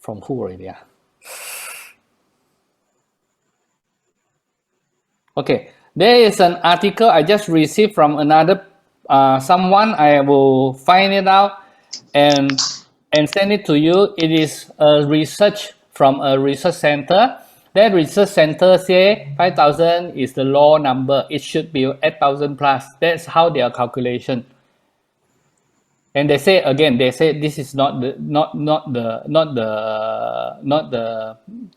From who already? Okay, there is an article I just received from another someone. I will find it out and send it to you. It is a research from a research center. That research center say 5,000 is the law number. It should be 8,000 plus. That's how their calculation. And they say again, they say this is not the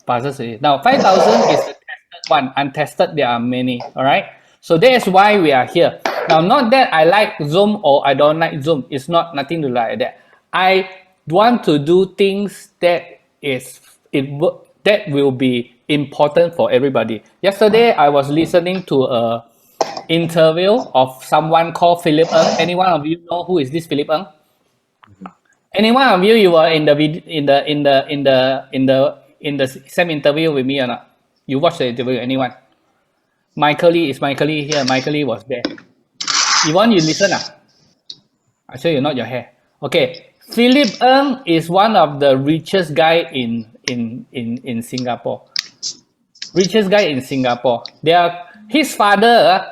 fastest. Now 5,000 is the tested one. Untested, there are many. All right. So that's why we are here. Now, not that I like Zoom or I don't like Zoom. It's not nothing to like that. I want to do things that that will be important for everybody. Yesterday, I was listening to a interview of someone called Philip Ng. Any one of you know who is this Philip Ng? Any one of you were in the same interview with me or not? You watched the interview? Anyone? Michael Lee, is Michael Lee here? Michael Lee was there. Yvonne, you listen I say you nod your hair. Okay, Philip Ng is one of the richest guy in Singapore. Richest guy in Singapore. His father,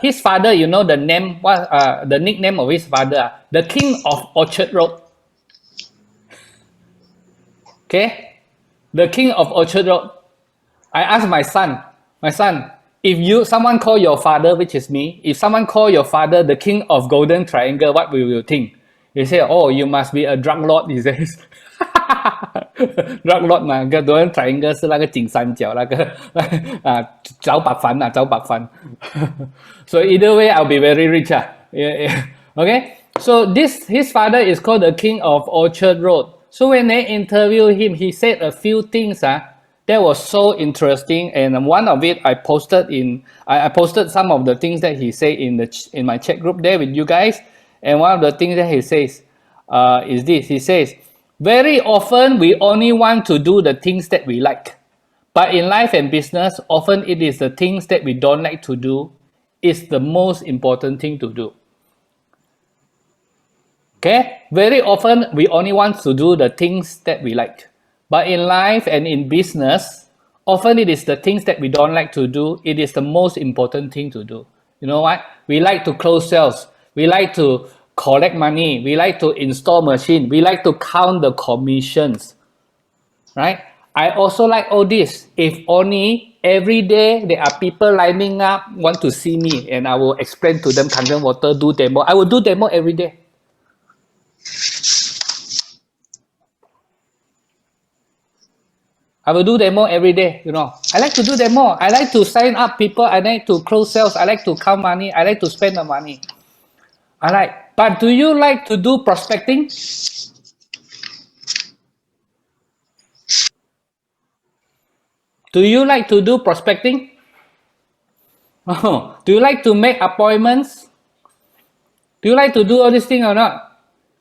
you know the name, the nickname of his father, the King of Orchard Road. Okay, the King of Orchard Road. I asked my son, if someone call your father, which is me, if someone call your father the King of Golden Triangle, what will you think? He say, oh, you must be a drug lord, he says. Drug lord 嘛 ，Golden Triangle 是那个金三角，那个找白饭啊，找白饭。So either way, I'll be very rich Okay, so his father is called the King of Orchard Road. So when they interviewed him, he said a few things that was so interesting, and one of it I posted I posted some of the things that he said in my chat group there with you guys. And one of the things that he says is this. He says, very often we only want to do the things that we like. But in life and business, often it is the things that we don't like to do is the most important thing to do. Okay? Very often we only want to do the things that we like. But in life and in business, often it is the things that we don't like to do. It is the most important thing to do. You know what? We like to close sales. We like to collect money. We like to install machine. We like to count the commissions. Right? I also like all this. If only every day there are people lining up, want to see me, and I will explain to them, Kangen water, do demo. I will do demo every day. I will do demo every day, you know. I like to do demo. I like to sign up people. I like to close sales. I like to count money. I like to spend the money. I like. But do you like to do prospecting? Do you like to do prospecting? Oh, do you like to make appointments? Do you like to do all these things or not?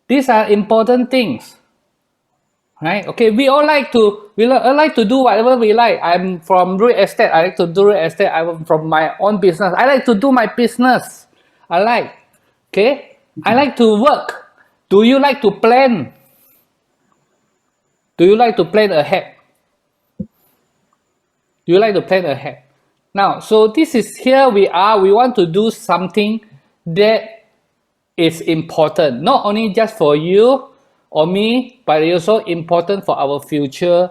These are important things. Right? Okay, we all like to do whatever we like. I'm from real estate. I like to do real estate. I'm from my own business. I like to do my business. Okay? I like to work. Do you like to plan? Do you like to plan ahead? Do you like to plan ahead? Now, so this is here we are. We want to do something that is important, not only just for you or me, but it's also important for our future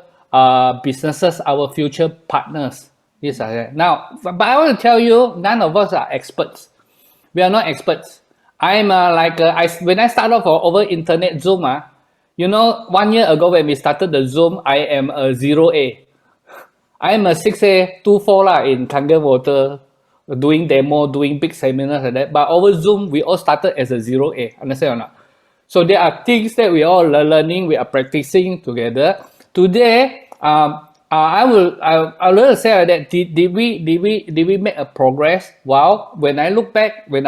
businesses, our future partners. Now, but I want to tell you, none of us are experts. We are not experts. I'm when I started off over internet Zoom, you know, 1 year ago when we started the Zoom, I am a 0A. I am a 6A, 2-4 in Kangen water, doing demo, doing big seminars like that. But over Zoom, we all started as a 0A. Understand or not? So there are things that we all are learning, we are practicing together. Today, I will say that did we make a progress? Well, when I look back, when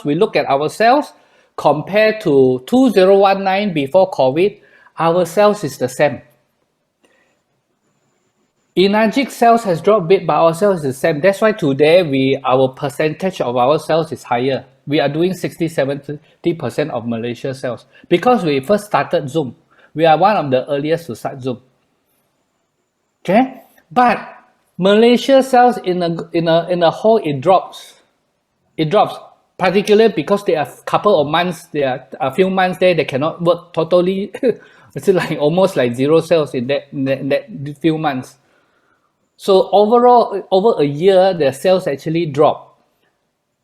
we look at ourselves compared to 2019 before COVID, our sales is the same. Enagic sales has dropped a bit, but our sales is the same. That's why today our percentage of our sales is higher. We are doing 60-70% of Malaysia sales because we first started Zoom. We are one of the earliest to start Zoom. Okay, but Malaysia sales in a whole it drops. It drops, particularly because there are a couple of months, there are a few months there they cannot work totally. It's like almost like zero sales in that few months. So overall, over a year, the sales actually drop.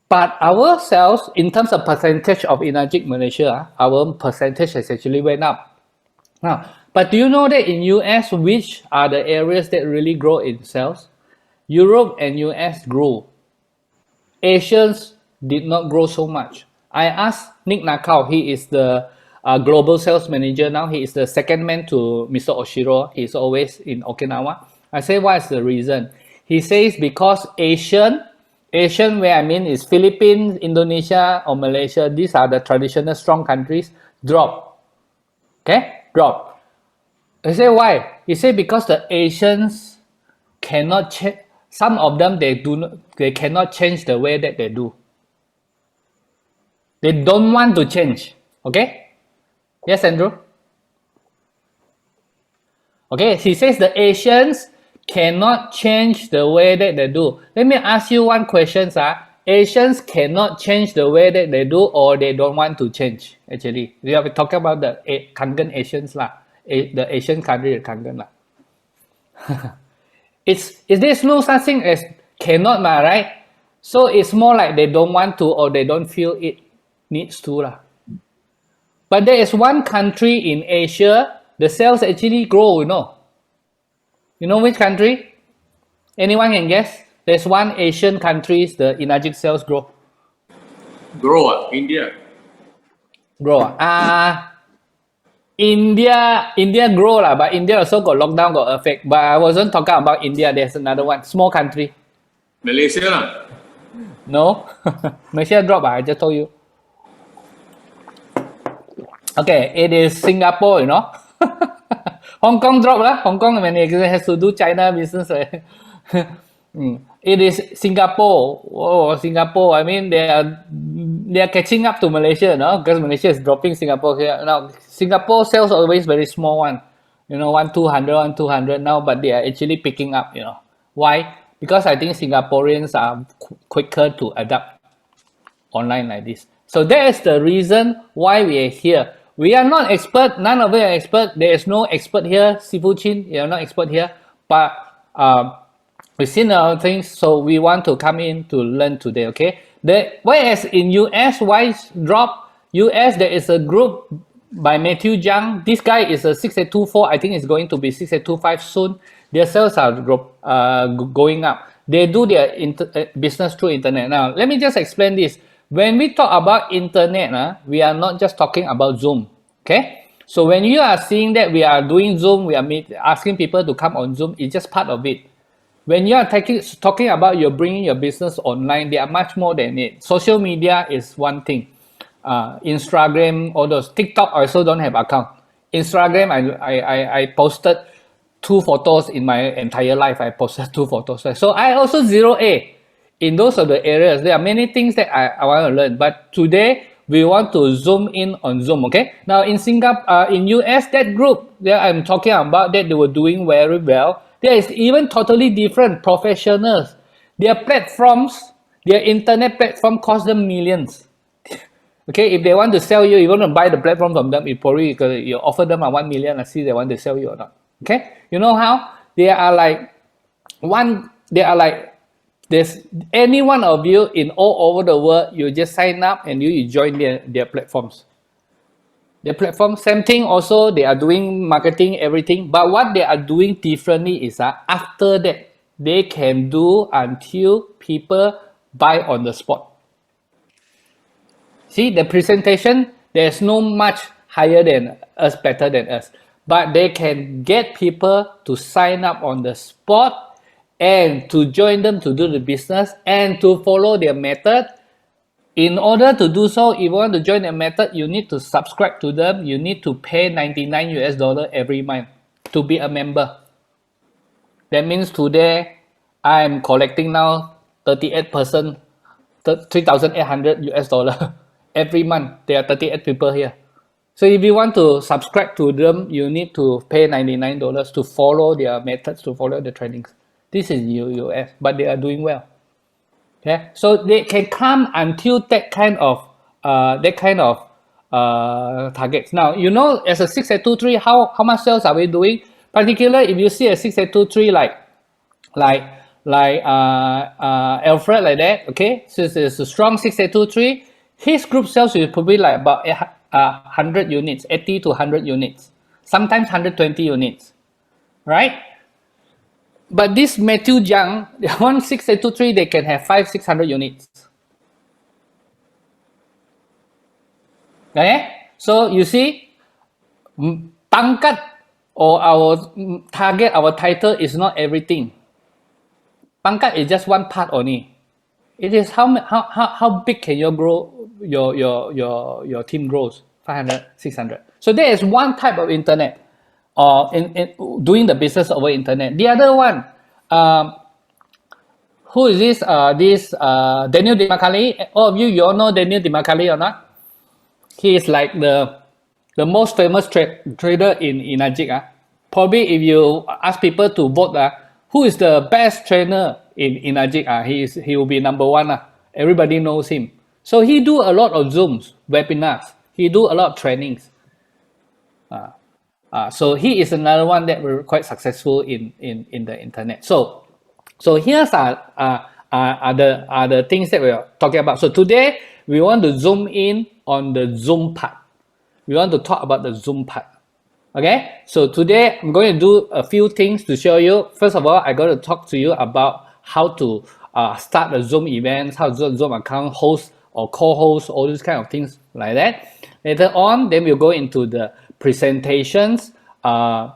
But our sales, in terms of percentage of Enagic Malaysia, our percentage has actually went up. Now, but do you know that in US, which are the areas that really grow in sales? Europe and US grew. Asians did not grow so much. I asked Nick Nakao, he is the global sales manager now. He is the second man to Mr. Oshiro. He's always in Okinawa. I say, what is the reason? He says because Asian where I mean is Philippines, Indonesia, or Malaysia. These are the traditional strong countries. Drop. Okay, drop. I say why? He say because the Asians cannot change. Some of them they cannot change the way that they do. They don't want to change. Okay? Yes, Andrew? Okay, he says the Asians cannot change the way that they do. Let me ask you one question, sir. Asians cannot change the way that they do or they don't want to change, actually. We are talking about the Kangen Asians, the Asian country, Kangen. There's no such thing as cannot, right? So it's more like they don't want to or they don't feel it needs to. But there is one country in Asia, the sales actually grow, you know. You know which country? Anyone can guess? There's one Asian country, the Enagic sales grow. India. Grow. India grow, but India also got lockdown, got effect. But I wasn't talking about India. There's another one, small country. Malaysia. No, Malaysia drop. I just told you. Okay, it is Singapore, you know. Hong Kong drop lah. Hong Kong when it has to do China business. It is Singapore. Oh, Singapore. I mean, they are catching up to Malaysia, no? Because Malaysia is dropping Singapore here now. Singapore sales always very small one, you know, 1-200 now, but they are actually picking up. You know why? Because I think Singaporeans are quicker to adapt online like this. So that is the reason why we are here. We are not expert. None of us are expert. There is no expert here. Sifu Chin, you are not expert here. But we've seen other things, so we want to come in to learn today. Okay. Whereas in US, why drop? US there is a group by Matthew Zhang. This guy is a 6824. I think it's going to be 6825 soon. Their sales are going up. They do their business through internet. Now, let me just explain this. When we talk about internet, we are not just talking about Zoom. Okay? So when you are seeing that we are doing Zoom, we are asking people to come on Zoom, it's just part of it. When you are talking about you're bringing your business online, there are much more than it. Social media is one thing. Instagram, all those. TikTok also don't have account. Instagram, I posted 2 photos in my entire life. I posted 2 photos. So I also 0A. In those of the areas, there are many things that I want to learn. But today, we want to zoom in on Zoom, okay? Now, in Singapore, in US, that group that I'm talking about, that they were doing very well, there is even totally different professionals. Their platforms, their internet platform cost them millions. Okay, if they want to sell you, you want to buy the platform from them, you offer them a 1 million and see they want to sell you or not. Okay, you know how? There's any one of you in all over the world, you just sign up and you join their platforms. Their platform, same thing also, they are doing marketing, everything. But what they are doing differently is after that, they can do until people buy on the spot. See, the presentation, there's no much higher than us, better than us. But they can get people to sign up on the spot and to join them to do the business and to follow their method. In order to do so, if you want to join their method, you need to subscribe to them. You need to pay $99 every month to be a member. That means today, I'm collecting now 38%, $3,800 every month. There are 38 people here. So if you want to subscribe to them, you need to pay $99 to follow their methods, to follow the trainings. This is US, but they are doing well. Okay, so they can come until that kind of targets. Now you know, as a 6823, how much sales are we doing? Particularly if you see a 6823 like Alfred like that, okay, so it's a strong 6823. His group sales will probably like about 100 units, 80 to 100 units, sometimes 120 units, right? But this Matthew Jiang, 16823, they can have 500-600 units. Okay, so you see, pangkat or our target, our title is not everything. Pangkat is just one part only. It is how big can you grow your team grows, 500, 600. So there is one type of internet, or in doing the business over internet. The other one, who is this? Daniel Dimacali. All of you all know Daniel Dimacali or not? He is like the most famous trader in Ajik. Probably if you ask people to vote, who is the best trainer in Ajik? He will be number one. Everybody knows him. So he do a lot of Zooms, webinars. He do a lot of trainings. So he is another one that were quite successful in the internet. So here's the things that we're talking about. So today we want to zoom in on the Zoom part. We want to talk about the Zoom part. Okay, so today I'm going to do a few things to show you. First of all, I'm going to talk to you about how to start the Zoom events, how to Zoom account, host or co-host, all these kind of things like that. Later on, then we'll go into the presentations. Even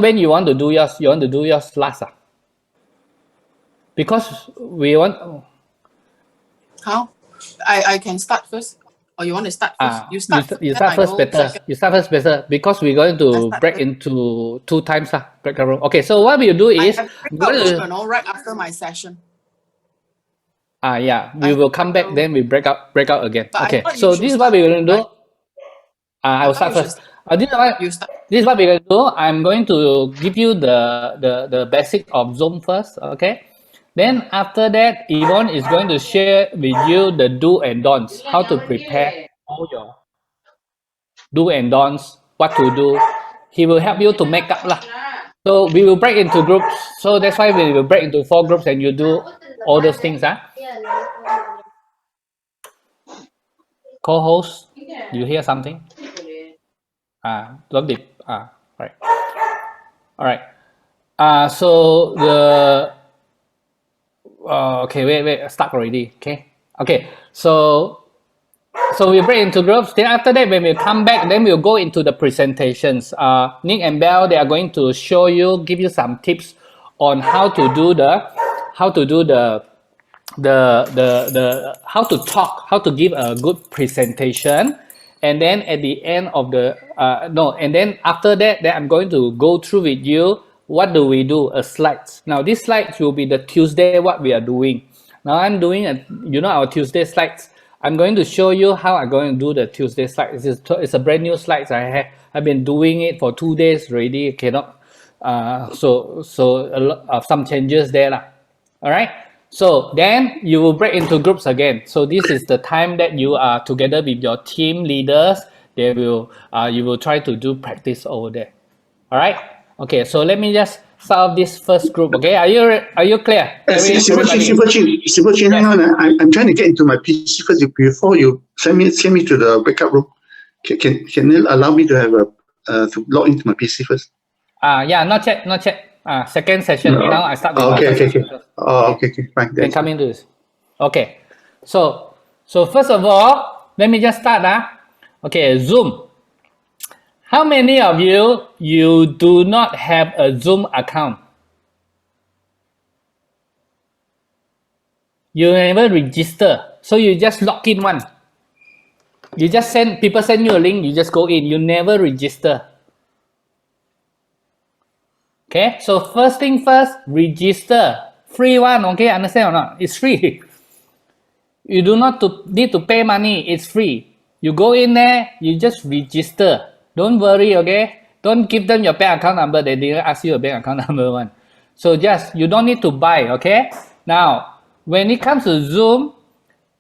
when you want to do yours last. Because we want. How? I can start first. Or you want to start first? You start first better. You start first better because we're going to break into 2 times. Breakout room. Okay, so what we'll do is right after my session. Yeah, we will come back, then we break out again. But okay, so this is what we're going to do. I will start first. This is what we're going to do. I'm going to give you the basic of Zoom first. Okay. Then after that, Yvonne is going to share with you the do and don'ts, how to prepare all your do and don'ts, what to do. He will help you to make up lah. So we will break into groups. So that's why we will break into 4 groups and you do all those things. Co-host, you hear something? Don't dip. Right. All right. So the okay, wait, stuck already. Okay. So we break into groups. Then after that, when we come back, then we'll go into the presentations. Nick and Belle, they are going to show you, give you some tips on how to do how to talk, how to give a good presentation. And then at the end of and then after that, then I'm going to go through with you what do we do, a slides. Now these slides will be the Tuesday what we are doing. Now I'm doing our Tuesday slides. I'm going to show you how I'm going to do the Tuesday slides. It's a brand new slides. I've been doing it for 2 days already. Cannot so a lot of some changes there lah. All right. So then you will break into groups again. So this is the time that you are together with your team leaders. You will try to do practice over there. All right. Okay. So let me just start off this first group. Okay. Are you clear? Super Chin, hang on. I'm trying to get into my PC first before you send me to the breakout room. Can you allow me to have to log into my PC first? Yeah. Not yet. Second session. No. Now I start with okay. Okay, fine. Then come into this. Okay. So first of all, let me just start. Okay, Zoom. How many of you do not have a Zoom account? You never register. So you just log in one. You just people send you a link, you just go in. You never register. Okay, so first thing first, register. Free one, okay? Understand or not? It's free. You do not need to pay money. It's free. You go in there, you just register. Don't worry, okay? Don't give them your bank account number. They didn't ask you a bank account number one. So just, you don't need to buy, okay? Now, when it comes to Zoom,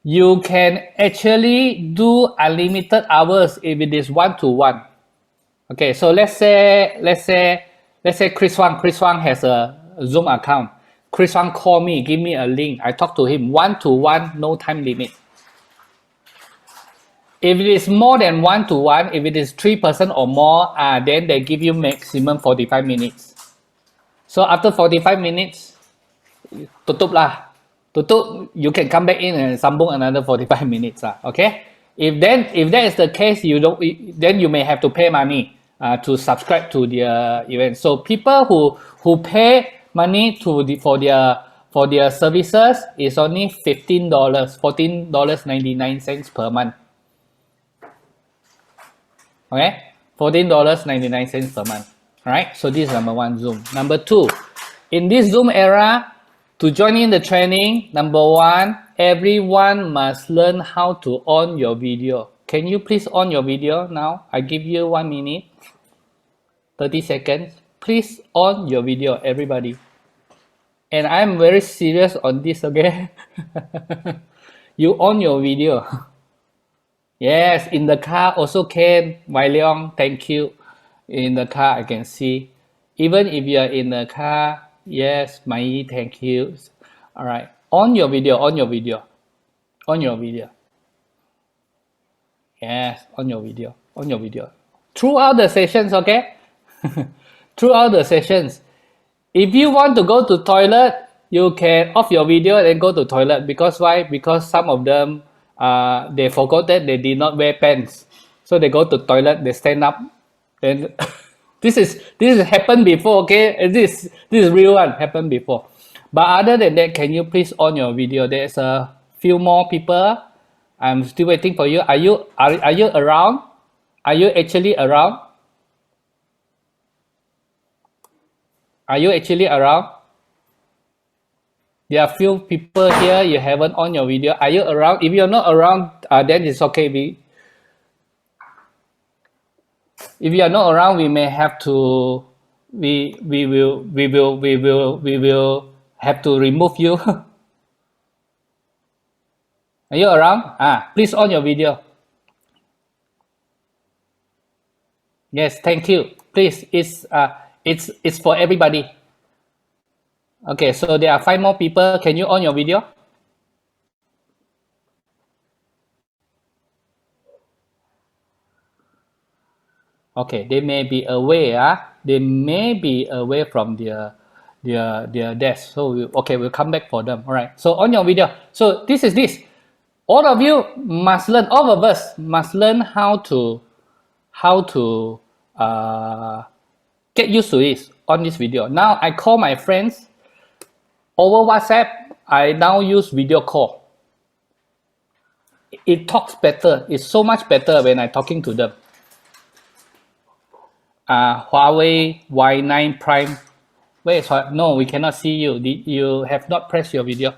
you can actually do unlimited hours if it is one-to-one. Okay, so let's say Chris Wang has a Zoom account. Chris Wang call me, give me a link. I talk to him one-to-one, no time limit. If it is more than one-to-one, if it is 3% or more, then they give you maximum 45 minutes. So after 45 minutes, tutup lah. Tutup, you can come back in and sambung another 45 minutes. Okay? If that is the case, then you may have to pay money to subscribe to the event. So people who pay money for their services is only $15, $14.99 per month. Okay, $14.99 per month. All right, so this is number one, Zoom. Number two, in this Zoom era, to join in the training, number one, everyone must learn how to on your video. Can you please on your video now? I give you 1 minute, 30 seconds. Please on your video, everybody. And I'm very serious on this, okay? You on your video. Yes, in the car also can. Wai Leong, thank you. In the car, I can see. Even if you are in the car, yes, Mai, thank you. All right, on your video, on your video, on your video. Yes, on your video, on your video. Throughout the sessions, okay? Throughout the sessions. If you want to go to toilet, you can off your video and go to toilet. Because why? Because some of them, they forgot that they did not wear pants. So they go to toilet, they stand up. Then this is happened before, okay? This is real one, happened before. But other than that, can you please on your video? There's a few more people. I'm still waiting for you. Are you around? Are you actually around? Are you actually around? There are few people here. You haven't on your video. Are you around? If you're not around, then it's okay. If you are not around, we may have to. We will have to remove you. Are you around? Please on your video. Yes, thank you. Please, it's for everybody. Okay, so there are 5 more people. Can you on your video? Okay, they may be away. They may be away from their desk. So we'll come back for them. All right. So on your video. So this is this. All of you must learn. All of us must learn how to get used to this on this video. Now I call my friends over WhatsApp. I now use video call. It talks better. It's so much better when I'm talking to them. Huawei Y9 Prime. Wait, sorry. No, we cannot see you. You have not pressed your video.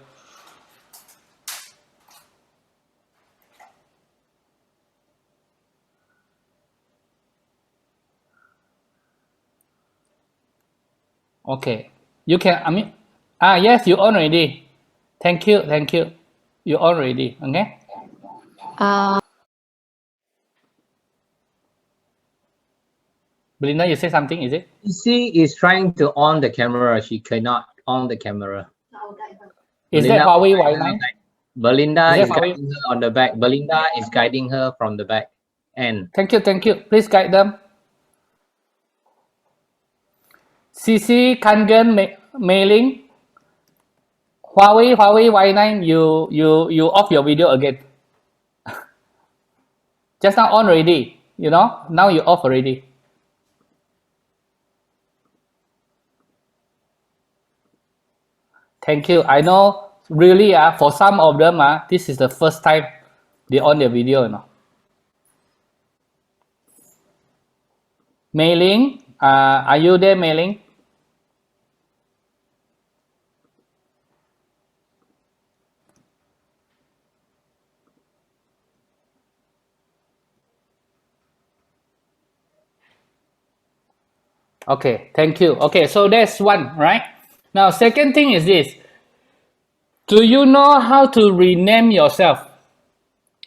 Okay, you can. I mean, yes, you on already. Thank you. You on already. Okay. Belinda, you say something, is it? She is trying to on the camera. She cannot on the camera. Is that Huawei Y9? Belinda is guiding her on the back. Belinda is guiding her from the back. And thank you. Please guide them. CC Kangen mailing. Huawei Y9. You off your video again. Just now on already. You know. Now you off already. Thank you. I know really for some of them this is the first time they on their video, you know. Mailing, are you there, Mailing? Okay, thank you. Okay, so that's one, right? Now, second thing is this. Do you know how to rename yourself?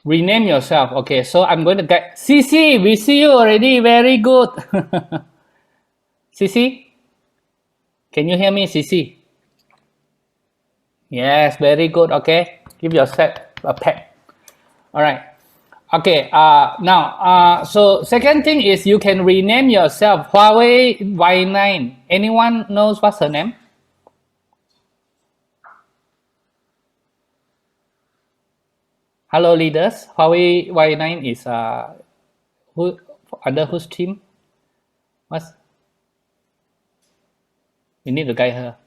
Rename yourself. Okay, so I'm going to get CC. We see you already. Very good. CC, can you hear me, CC? Yes, very good. Okay, give yourself a pat. All right. Okay. Now, so second thing is you can rename yourself. Huawei Y9. Anyone knows what's her name? Hello, leaders. Huawei Y9 is who under whose team? What's you need to guide her.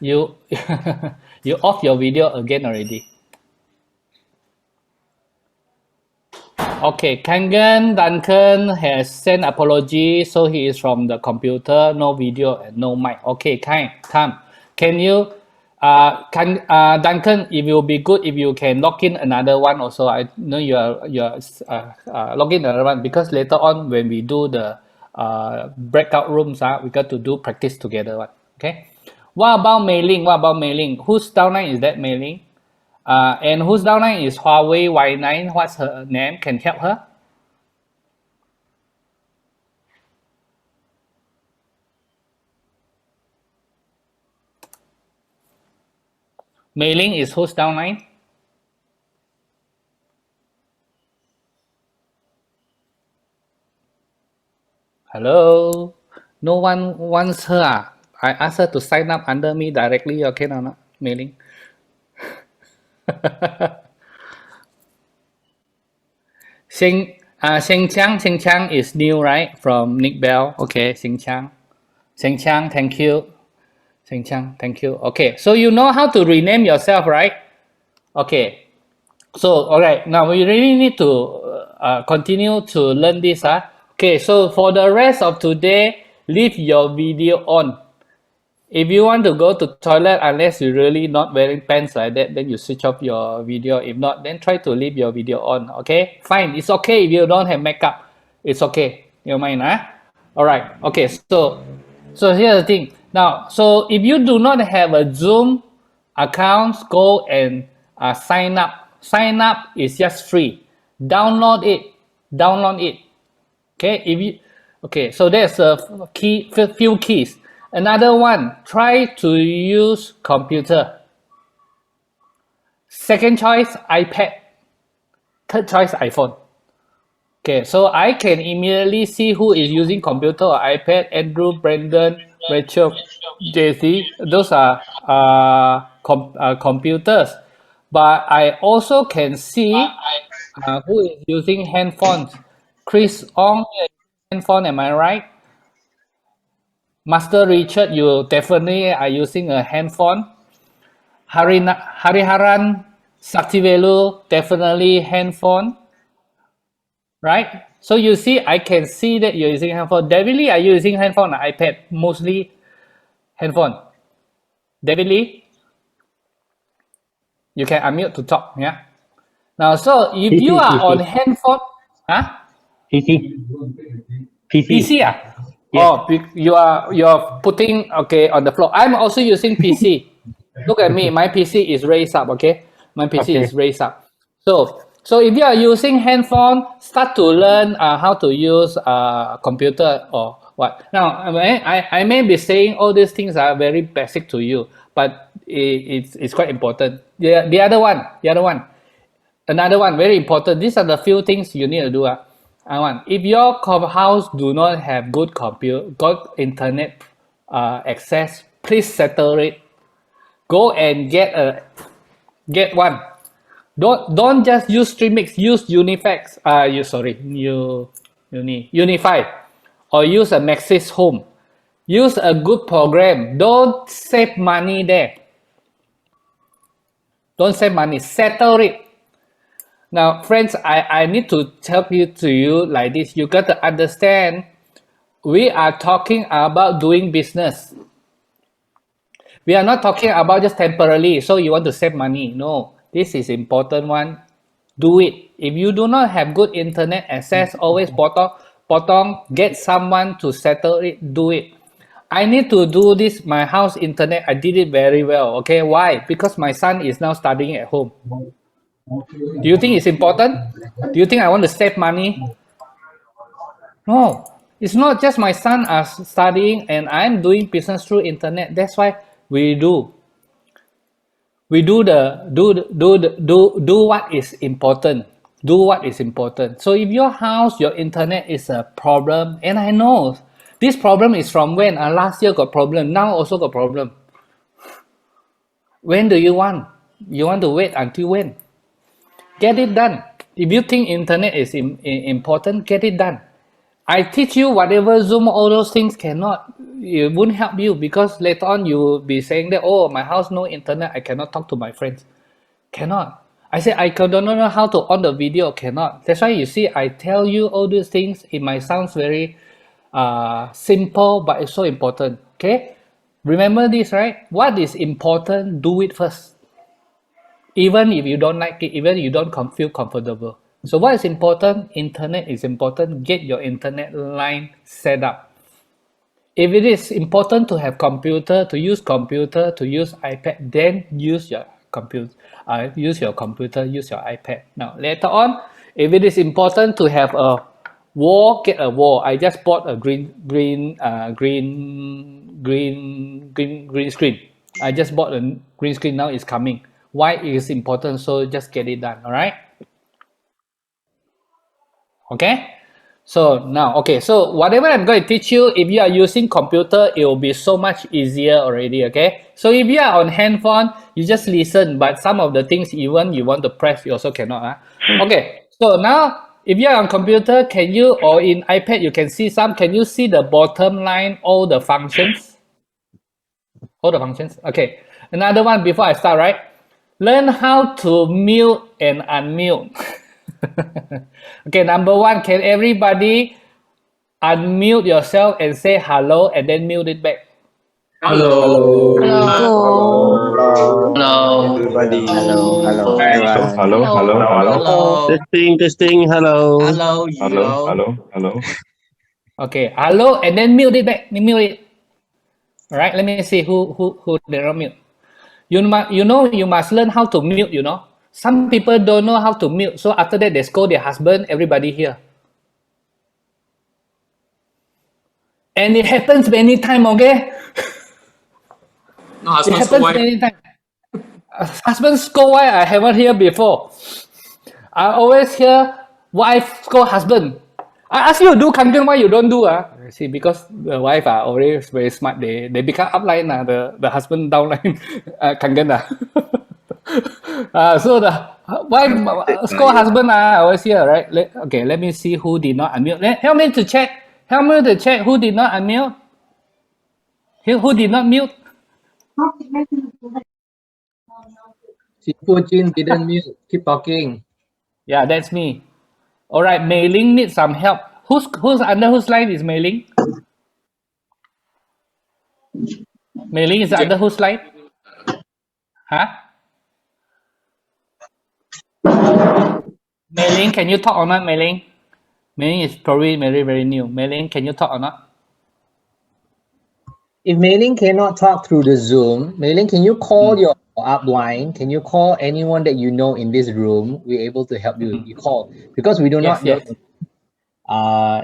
You you off your video again already. Okay, Kangen Duncan has sent apology, so he is from the computer, no video and no mic. Okay, come. Can you, Duncan? It will be good if you can log in another one also. I know you're log in another one because later on when we do the breakout rooms, we got to do practice together. Okay. What about mailing? What about mailing? Whose downline is that mailing? And whose downline is Huawei Y9? What's her name? Can help her? Mailing is whose downline? Hello? No one wants her. I asked her to sign up under me directly. Okay, or not? Mailing. Sheng Chang is new, right? From Nick Bell. Okay, Sheng Chang, thank you. Sheng Chang, thank you. Okay, so you know how to rename yourself, right? Okay, so all right, now we really need to continue to learn this. Okay, so for the rest of today, leave your video on. If you want to go to toilet, unless you're really not wearing pants like that, then you switch off your video. If not, then try to leave your video on. Okay, fine. It's okay if you don't have makeup. It's okay. You mind, All right. Okay. So here's the thing. Now, so if you do not have a Zoom account, go and sign up. Sign up is just free. Download it. Download it. Okay. Okay. So there's a few keys. Another one, try to use computer. Second choice, iPad. Third choice, iPhone. Okay, so I can immediately see who is using computer or iPad. Andrew, Brandon, Rachel, JC. Those are computers. But I also can see who is using handphones. Chris Ong, handphone, am I right? Master Richard, you definitely are using a handphone. Hariharan Saktivelu, definitely handphone, right? So you see, I can see that you're using handphone. David Lee, are you using handphone or iPad? Mostly handphone. David Lee, you can unmute to talk, yeah? Now, so if you are on handphone, PC, Yes. Oh, you're putting, okay, on the floor. I'm also using PC. Look at me, my PC is raised up, okay? My PC is raised up. So if you are using handphone, start to learn how to use computer or what. Now, I may be saying all these things are very basic to you, but it's quite important. The other one, another one, very important. These are the few things you need to do. If your house do not have good internet access, please settle it. Go and get one. Don't just use Streamix. Use Unify, Unify, or use a Maxis Home. Use a good program. Don't save money there. Don't save money. Settle it. Now, friends, I need to tell you like this. You got to understand, we are talking about doing business. We are not talking about just temporarily, so you want to save money. No, this is important one. do it. If you do not have good internet access, always potong, get someone to settle it, do it. I need to do this, my house internet, I did it very well, okay? Why? Because my son is now studying at home. Do you think it's important? Do you think I want to save money? No, it's not just my son are studying and I'm doing business through internet. That's why we do. We do what is important. Do what is important. So if your house, your internet is a problem, and I know this problem is from when? Last year got problem, now also got problem. When do you want? You want to wait until when? Get it done. If you think internet is important, get it done. I teach you whatever Zoom, all those things cannot, it won't help you because later on you will be saying that, oh, my house no internet, I cannot talk to my friends. Cannot. I say, I don't know how to on the video, cannot. That's why you see, I tell you all these things, it might sound very simple, but it's so important, okay? Remember this, right? What is important, do it first. Even if you don't like it, even if you don't feel comfortable. So what is important? Internet is important. Get your internet line set up. If it is important to have computer, to use iPad, then use your computer, use your iPad. Now later on, if it is important to have a wall, get a wall. I just bought a green screen. I just bought a green screen. Now it's coming. Why it is important? So just get it done. All right. Okay. So now, okay, so whatever I'm going to teach you, if you are using computer, it will be so much easier already, okay? So if you are on handphone, you just listen, but some of the things even you want to press, you also cannot. Okay, so now, if you are on computer, can you, or in iPad, you can see can you see the bottom line, all the functions? All the functions, okay. Another one before I start, right? Learn how to mute and unmute. Okay, number one, can everybody unmute yourself and say hello and then mute it back? Hello. Hello. Everybody. Hello. Hello. Hello. Testing. Hello. Hello. Hello. Okay, hello and then mute it back. Mute it. All right, let me see who did not mute. You must learn how to mute, Some people don't know how to mute, so after that they scold their husband, everybody here. And it happens many times, okay? No, It happens many times. Husband scold wife, I haven't heard before. I always hear wife scold husband. I ask you to do kangen, why you don't do? See, because the wife are always very smart. They become upline, the husband downline kangen. So the wife scold husband, I always hear, right? Okay, let me see who did not unmute. Help me to check. Help me to check who did not unmute. Who did not mute? Sifu Jin didn't mute. Keep talking. Yeah, that's me. All right, Mei Ling needs some help. Who's under whose line is Mei Ling? Mei Ling is under whose line? Huh? Mei Ling, can you talk or not, Mei Ling? Mei Ling is probably very, very new. Mei Ling, can you talk or not? If Mei Ling cannot talk through the Zoom, Mei Ling, can you call your upline? Can you call anyone that you know in this room? We're able to help you. You call because we do not know.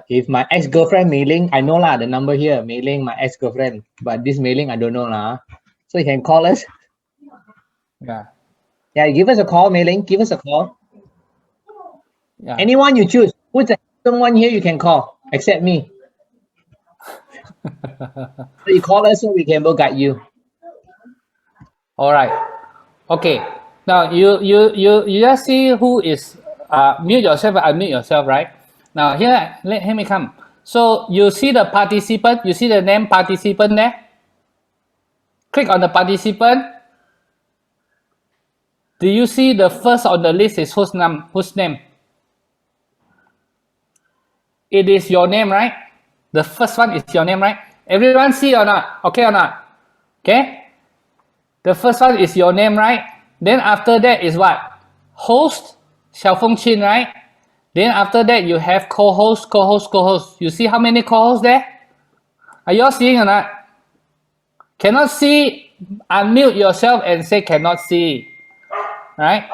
If my ex-girlfriend Mei Ling, I know lah the number here. Mei Ling, my ex-girlfriend, but this Mei Ling I don't know lah. So you can call us. Yeah, give us a call, Mei Ling. Give us a call. Yeah. Anyone you choose. Who's someone here you can call except me. So you call us so we can both guide you. All right. Okay. Now you just see who is mute yourself and unmute yourself, right? Now here, let me come. So you see the participant, you see the name participant there? Click on the participant. Do you see the first on the list is whose name? It is your name, right? The first one is your name, right? Everyone see or not? Okay or not? Okay? The first one is your name, right? Then after that is what? Host, Xiao Feng Qin, right? Then after that, you have co-host, co-host, co-host. You see how many co-hosts there? Are you all seeing or not? Cannot see, unmute yourself and say cannot see. Right?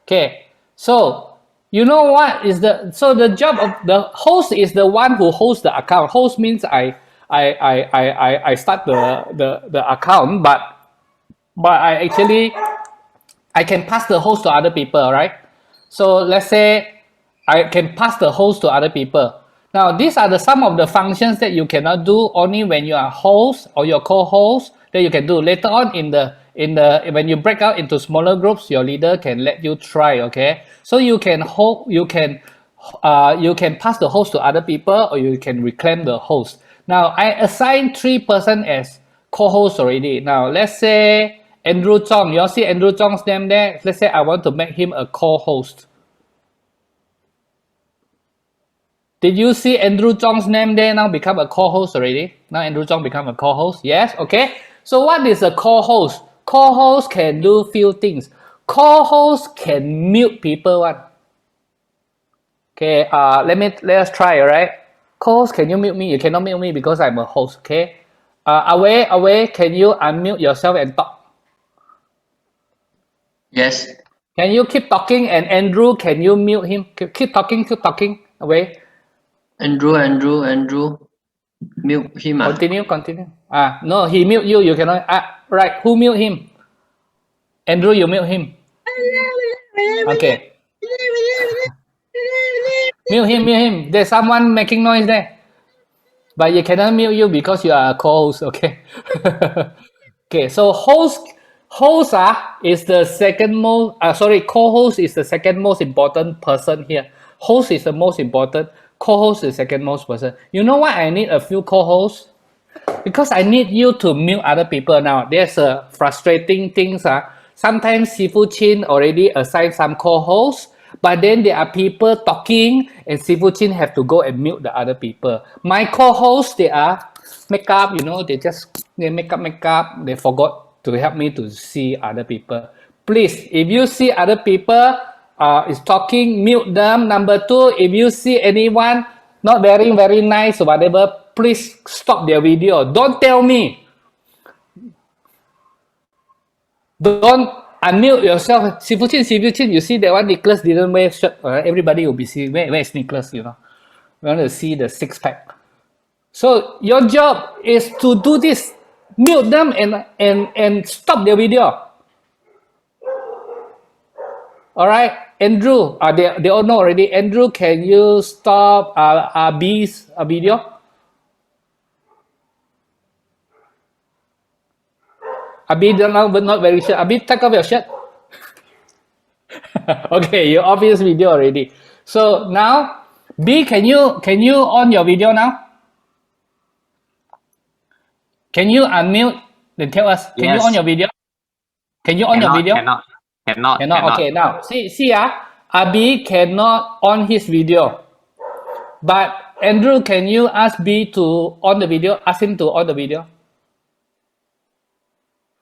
Okay. So, you know what is the job of the host is the one who hosts the account. Host means I start the account, but I can pass the host to other people, right? So let's say I can pass the host to other people. Now, these are some of the functions that you cannot do only when you are host or your co-host that you can do later on when you break out into smaller groups. Your leader can let you try. Okay, so you can pass the host to other people or you can reclaim the host. Now, I assign 3 persons as co-host already. Now, let's say Andrew Chong. You all see Andrew Chong's name there? Let's say I want to make him a co-host. Did you see Andrew Chong's name there now become a co-host already? Now Andrew Chong become a co-host. Yes, okay. So what is a co-host? Co-host can do few things. Co-host can mute people. Okay, let us try, alright? Co-host, can you mute me? You cannot mute me because I'm a host, okay? Away, can you unmute yourself and talk? Yes. Can you keep talking? And Andrew, can you mute him? Keep talking, away. Andrew, mute him. Continue. No, he mute you. You cannot. Right. Who mute him? Andrew, you mute him. Okay. Mute him. There's someone making noise there. But you cannot mute you because you are a co-host. Okay. Okay. So host is the second most. Co-host is the second most important person here. Host is the most important. Co-host is the second most person. You know what? I need a few co-hosts. Because I need you to mute other people now. There's a frustrating things. Sometimes Sifu Chin already assigned some co-hosts, but then there are people talking and Sifu Chin have to go and mute the other people. My co-hosts, they are makeup, they make up, they forgot to help me to see other people. Please, if you see other people is talking, mute them. Number 2, if you see anyone not very nice or whatever, please stop their video. Don't tell me. Don't unmute yourself. Sifu Chin, you see that one Nicholas didn't wear shirt. Everybody will be seeing, where is Nicholas, We want to see the six-pack. So your job is to do this. Mute them and stop their video. All right, Andrew, they all know already. Andrew, can you stop B's video? Abi not very sure. Abi, take off your shirt. Okay, your obvious video already. So now, B, can you on your video now? Can you unmute? Then tell us. Can you on your video? Can you on your video? Cannot. Okay, now see Abi cannot on his video. But Andrew, can you ask B to on the video? Ask him to on the video.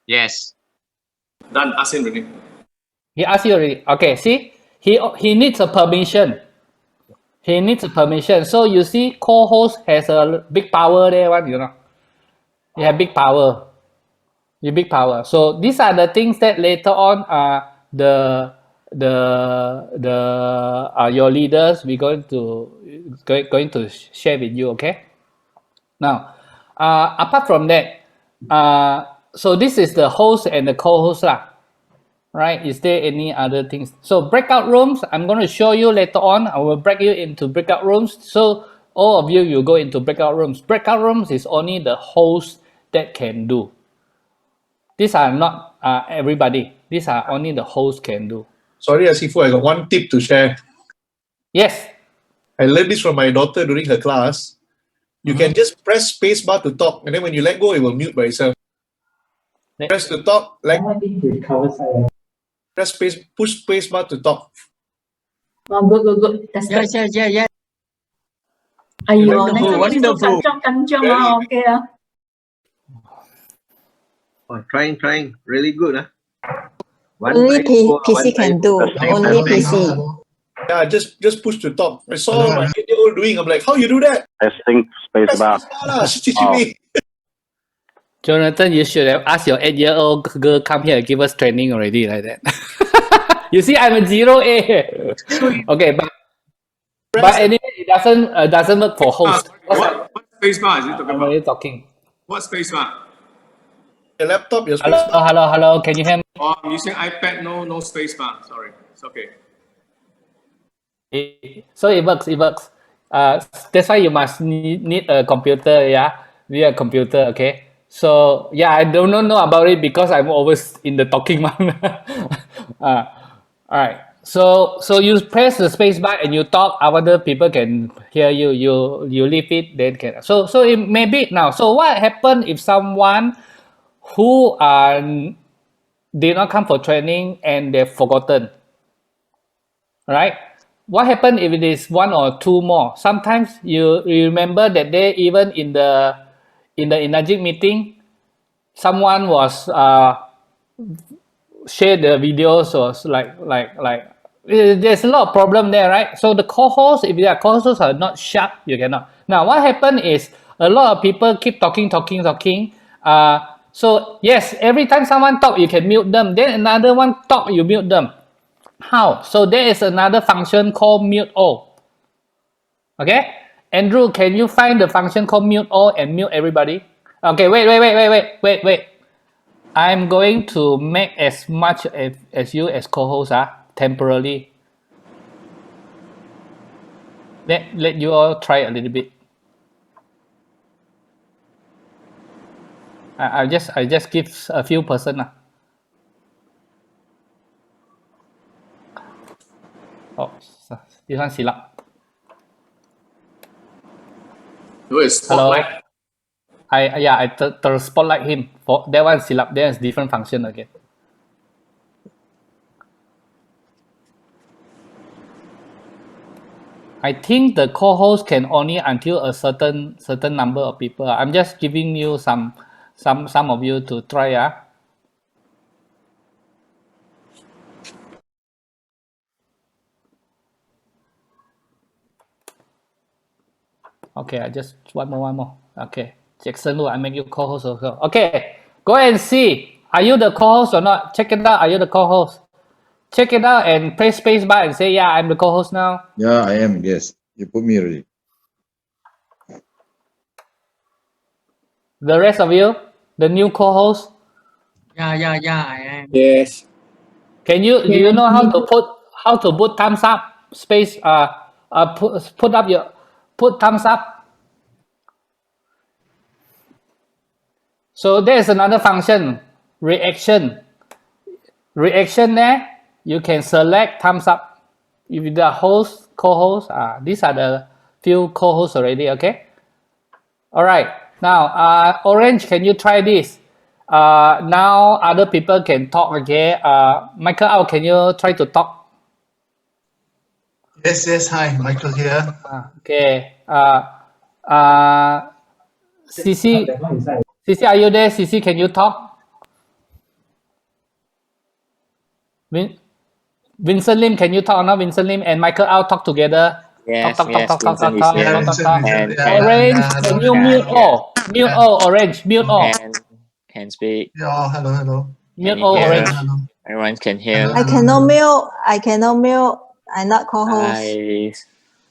Yes. Done. Ask him already. He asked you already. Okay, see? He needs a permission. He needs a permission. So you see, co-host has a big power there, You have big power. You big power. So these are the things that later on your leaders we're going to share with you, okay? Now, apart from that, so this is the host and the co-host right? Is there any other things? So breakout rooms, I'm going to show you later on. I will break you into breakout rooms. So all of you go into breakout rooms. Breakout rooms is only the host that can do. These are not everybody. These are only the host can do. Sorry, Asifu, I got one tip to share. Yes. I learned this from my daughter during her class. You can just press space bar to talk, and then when you let go, it will mute by itself. Press to talk, push space bar to talk. Oh, good. That's good. Yeah. Wonderful. Okay. Oh, trying. Really good. Only PC can do. Only PC. Yeah, just push to talk. I saw my 8-year-old doing. I'm like, how you do that? Testing space bar. She's teaching me. Jonathan, you should have asked your 8-year-old girl come here and give us training already like that. You see, I'm a 0A. Okay, but anyway, it doesn't work for host. What space bar is it talking I'm about? already talking. What space bar? Your laptop, your space bar. Hello. Can you hear me? Oh, I'm using iPad. No space bar. Sorry, it's okay. So it works. That's why you must need a computer. Yeah, via computer. Okay. So yeah, I don't know about it because I'm always in the talking one. All right. So you press the space bar and you talk. Other people can hear you. You leave it, then can. So it may be now. So what happened if someone who did not come for training and they've forgotten? Right? What happened if it is one or two more? Sometimes you remember that day, even in the Enagic meeting, someone was share the videos or like there's a lot of problem there, right? So the co-hosts, if their co-hosts are not sharp, you cannot. Now what happened is a lot of people keep talking. So yes, every time someone talk, you can mute them. Then another one talk, you mute them. How? So there is another function called mute all. Okay, Andrew, can you find the function called mute all and mute everybody? Okay, wait. I'm going to make as much as you as co-host temporarily. Let you all try a little bit. I just give a few person. Oh, this one silap. Hello. I spotlight him. For that one silap. There is different function again. I think the co-host can only until a certain number of people. I'm just giving you some of you to try. Okay, I just one more. Okay, Jackson, I make you co-host also. Okay, go and see. Are you the co-host or not? Check it out. Are you the co-host? Check it out and press space bar and say, yeah, I'm the co-host now. Yeah, I am. Yes, you put me already. The rest of you, the new co-host. Yeah, I am. Yes. Do you know how to put thumbs up space? Put thumbs up. So there's another function, reaction. Reaction there, you can select thumbs up. If the host, co-host, these are the few co-hosts already. Okay. All right. Now, Orange, can you try this? Now other people can talk. Okay. Michael, can you try to talk? Yes. Hi, Michael here. Okay. CC, are you there? CC, can you talk? Vincent Lim, can you talk or not? Vincent Lim and Michael Au talk together. Yes, Talk. And Orange, can you mute all? Mute all, Orange. Mute all. Can speak. Yeah, hello. Mute all, Orange. Everyone can hear. I cannot mute. I'm not co-host.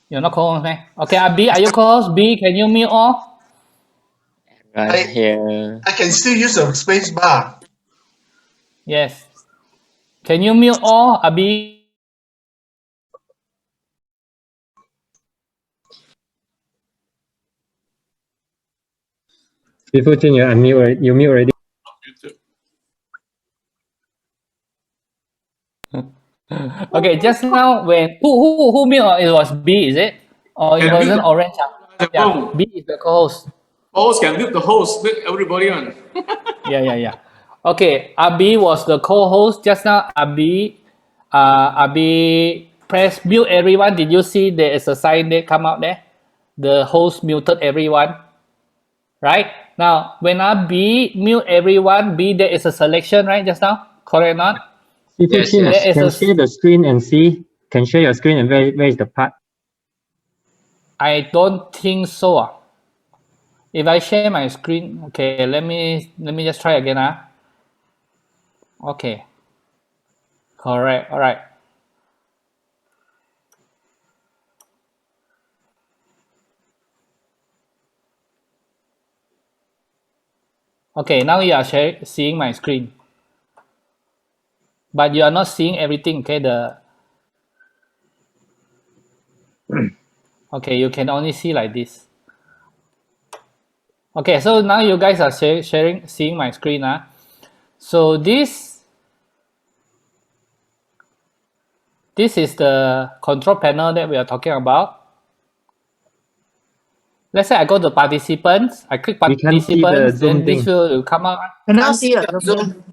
You're not co-host, man. Okay, B, are you co-host? B, can you mute all? Here. I can still use a space bar. Yes. Can you mute all, Abi? Before you mute already. Okay, just now when who mute? It was B, is it? Or it wasn't Orange? Yeah, B is the co-host. Host can mute the host, mute everybody on. Yeah. Okay, Abi was the co-host just now. Abi press mute everyone. Did you see there is a sign that come out there? The host muted everyone. Right? Now, when Abi mute everyone, there is a selection, right? Just now? Correct or not? Yes, Chin, yes. can share the screen and see? Can share your screen and where is the part? I don't think so. If I share my screen, okay, let me just try again. Okay. Correct. All right. Okay, now you are seeing my screen. But you are not seeing everything, okay? Okay, you can only see like this. Okay, so now you guys are seeing my screen. So this is the control panel that we are talking about. Let's say I go to participants, I click participants, then this will come up. Cannot see your Zoom.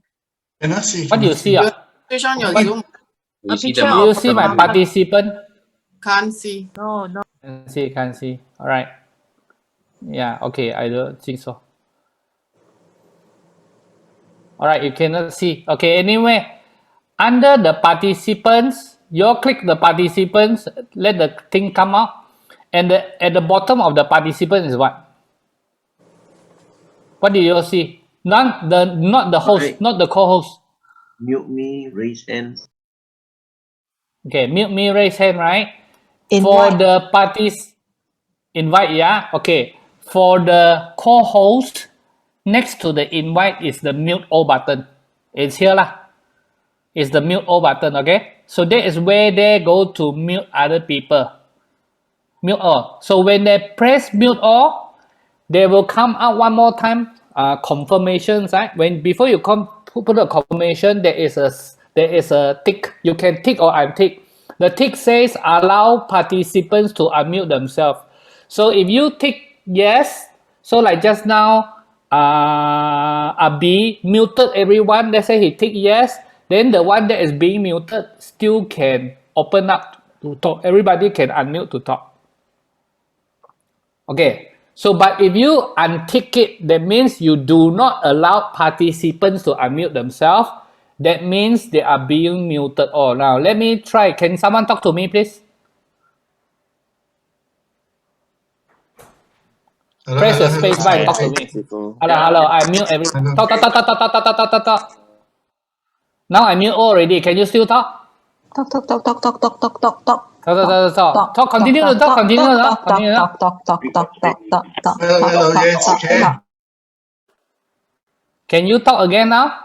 Cannot see. What do you see? Switch on your What? Zoom. You see the Do mouse. you see my participant? Can't see. Can't see. All right. Yeah, okay, I don't think so. All right, you cannot see. Okay, anyway, under the participants, you click the participants, let the thing come out, and at the bottom of the participant is what? What do you see? Not the host, not the co-host. Mute me, raise hand. Okay, mute me, raise hand, right? Invite. For the parties, invite, yeah? Okay. For the co-host, next to the invite is the mute all button. It's here lah. It's the mute all button, okay? So that is where they go to mute other people. Mute all. So when they press mute all, they will come out one more time. Confirmations, right? When before you put a confirmation, there is a tick. You can tick or untick. The tick says allow participants to unmute themselves. So if you tick yes, so like just now, B muted everyone. Let's say he tick yes, then the one that is being muted still can open up to talk. Everybody can unmute to talk. Okay. So, but if you untick it, that means you do not allow participants to unmute themselves. That means they are being muted. Oh, now let me try. Can someone talk to me, please? Press the space bar and talk to me. Hello. I mute every. Talk. Now I mute already. Can you still talk? Talk. Talk. Continue to talk. Hello, yes, you can. Can you talk again now?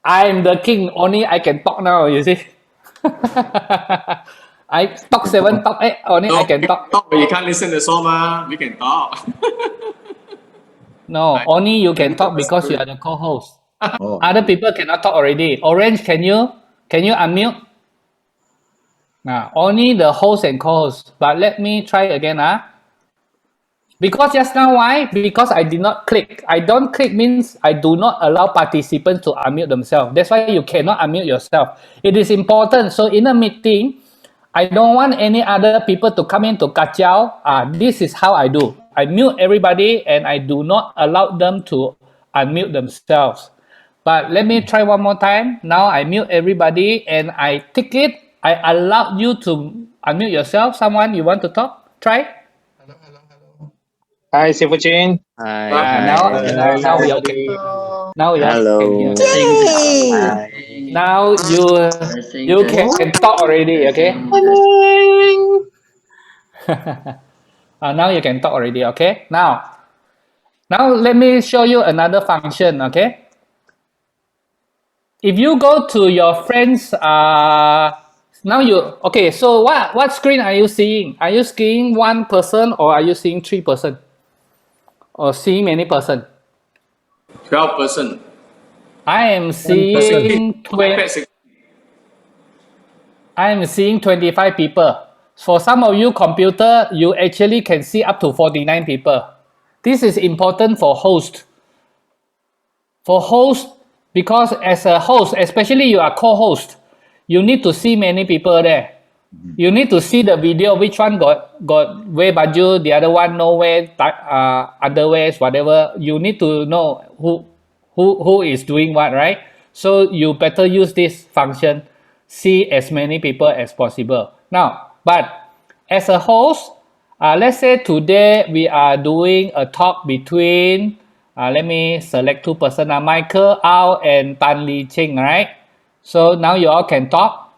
I'm the king. Only I can talk now. You see. I talk 7, talk 8. Only I can talk. Talk, but you can't listen to the song. We can talk. No, only you can talk because you are the co-host. Other people cannot talk already. Orange, can you unmute? Only the host and co-host. But let me try again. Because just now, why? Because I did not click. I don't click means I do not allow participants to unmute themselves. That's why you cannot unmute yourself. It is important. So in a meeting, I don't want any other people to come in to kacau. This is how I do. I mute everybody and I do not allow them to unmute themselves. But let me try one more time. Now I mute everybody and I tick it. I allow you to unmute yourself. Someone, you want to talk? Try. Hi, Chin. Now we okay. Now you can hear. Yay! Now you can talk already, okay? Now you can talk already, okay? Now let me show you another function, okay? If you go to your friends, okay, so what screen are you seeing? Are you seeing one person or are you seeing 3 person? Or seeing many person? 12 person. I am seeing 25 people. For some of you computer, you actually can see up to 49 people. This is important for host. For host, because as a host, especially you are co-host, you need to see many people there. You need to see the video, which one got wear baju, the other one no wear underwears, whatever. You need to know who is doing what, right? So you better use this function, see as many people as possible. Now, but as a host, let's say today we are doing a talk between, let me select two persons, Michael Ao and Tan Li Ching, right? So now you all can talk.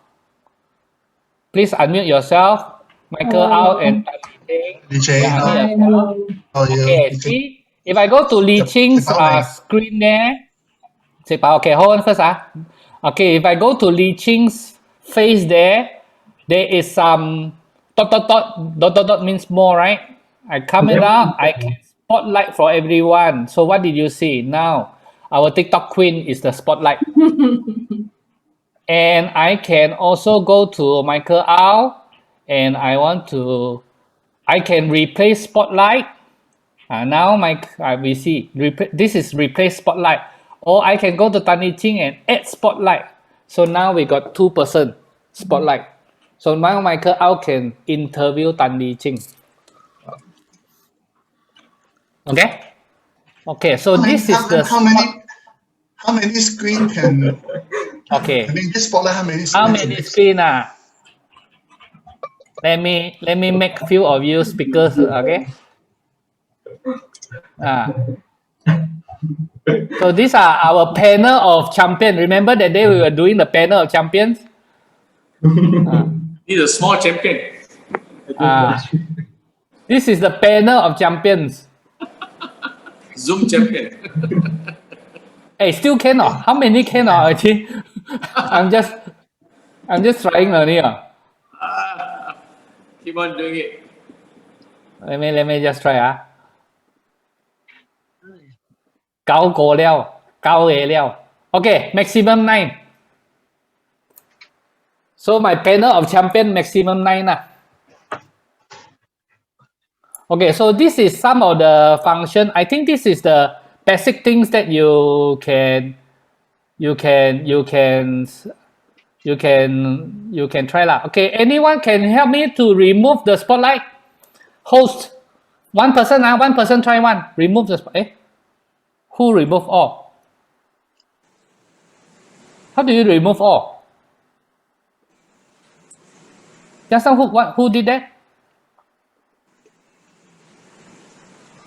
Please unmute yourself. Michael Ao and Tan Li Ching. Yeah, unmute yourself. Okay, see, if I go to Li Ching's screen there, okay, hold on first. Okay, if I go to Li Ching's face there is some dot means more, right? I come it out, I can spotlight for everyone. So what did you see? Now, our TikTok queen is the spotlight. And I can also go to Michael Ao and I can replace spotlight. Now we see, this is replace spotlight. Or I can go to Tan Li Ching and add spotlight. So now we got 2% spotlight. So now Michael Ao can interview Tan Li Ching. Okay? Okay, so this is the... How many screen can... Okay. I mean, this spotlight, how many screen? Let me make few of you speakers, okay? So these are our panel of champions. Remember that day we were doing the panel of champions? He's a small champion. This is the panel of champions. Zoom champion. Hey, still cannot. How many cannot actually? I'm just trying only. Keep on doing it. Let me just try. 9個了，9個了. Okay, maximum 9. So my panel of champion maximum 9 Okay, so this is some of the function. I think this is the basic things that you can try lah. Okay, anyone can help me to remove the spotlight? Host, one person try one. Remove the spotlight. Who remove all? How do you remove all? Just now, who did that?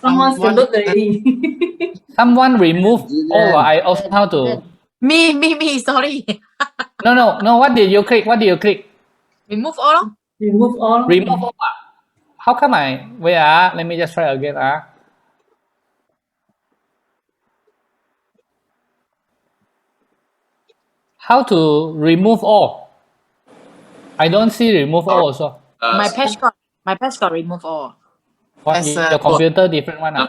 Someone look already. Someone remove all. I also how to. Me, sorry. No. What did you click? Remove all. Remove all. Remove all. How come wait, let me just try again. How to remove all? I don't see remove all also. My patch got remove all. What is your computer different one? The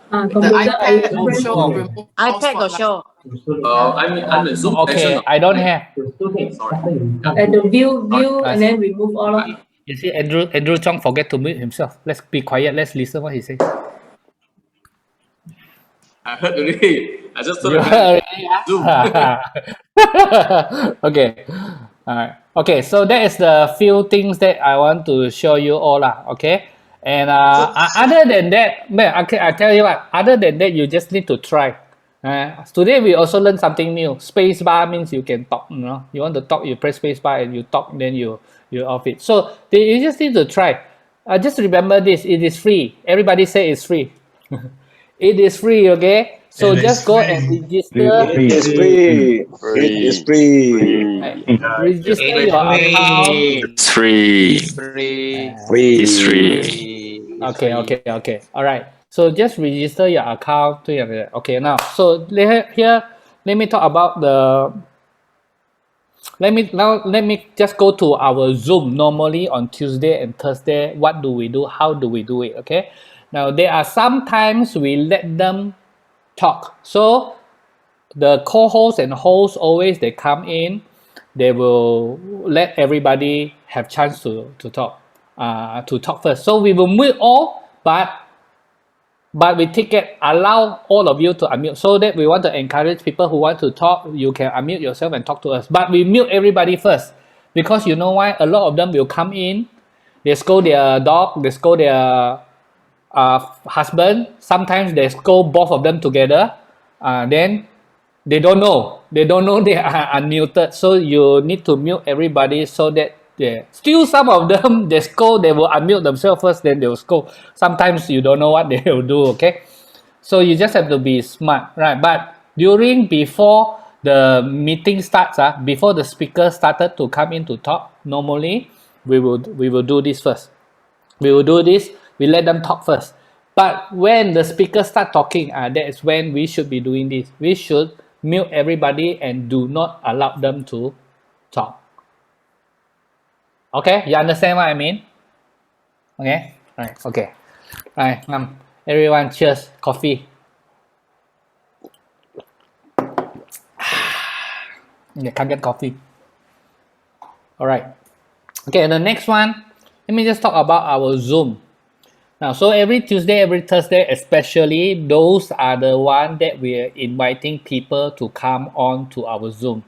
iPad will show remove all. iPad will show. I'm the Zoom Okay, I don't have. Sorry. At the view and then remove all. You see, Andrew Chong forget to mute himself. Let's be quiet. Let's listen what he says. I heard already. I just thought Zoom. Okay. Alright. Okay, so that is the few things that I want to show you all okay? And other than that, I tell you what, other than that, you just need to try. Today we also learned something new. Space bar means you can talk, you want to talk, you press space bar and you talk, then you off it. So you just need to try. Just remember this, it is free. Everybody say it's free. It is free, okay? So just go and register. It is free. It is free. Register your account. It's free. It's free. Okay. All right. So just register your account. Okay, now, so here, let me talk about let me just go to our Zoom. Normally on Tuesday and Thursday, what do we do? How do we do it? Okay. Now, there are sometimes we let them talk. So the co-host and host always they come in, they will let everybody have chance to talk first. So we will mute all, but we allow all of you to unmute, so that we want to encourage people who want to talk. You can unmute yourself and talk to us, but we mute everybody first, because you know why? A lot of them will come in, they scold their dog, they scold their husband, sometimes they scold both of them together, then they don't know. They don't know they are unmuted. So you need to mute everybody so that still some of them they scold, they will unmute themselves first, then they will scold. Sometimes you don't know what they will do, okay? So you just have to be smart, right? But before the meeting starts, before the speaker started to come in to talk, normally we will do this first. We will do this, we let them talk first. But when the speaker start talking, that is when we should be doing this. We should mute everybody and do not allow them to talk. Okay, you understand what I mean? Okay, right, okay. Right, everyone, cheers, coffee. Yeah, can't get coffee. All right. Okay, the next one, let me just talk about our Zoom. Now, so every Tuesday, every Thursday, especially, those are the one that we are inviting people to come on to our Zoom.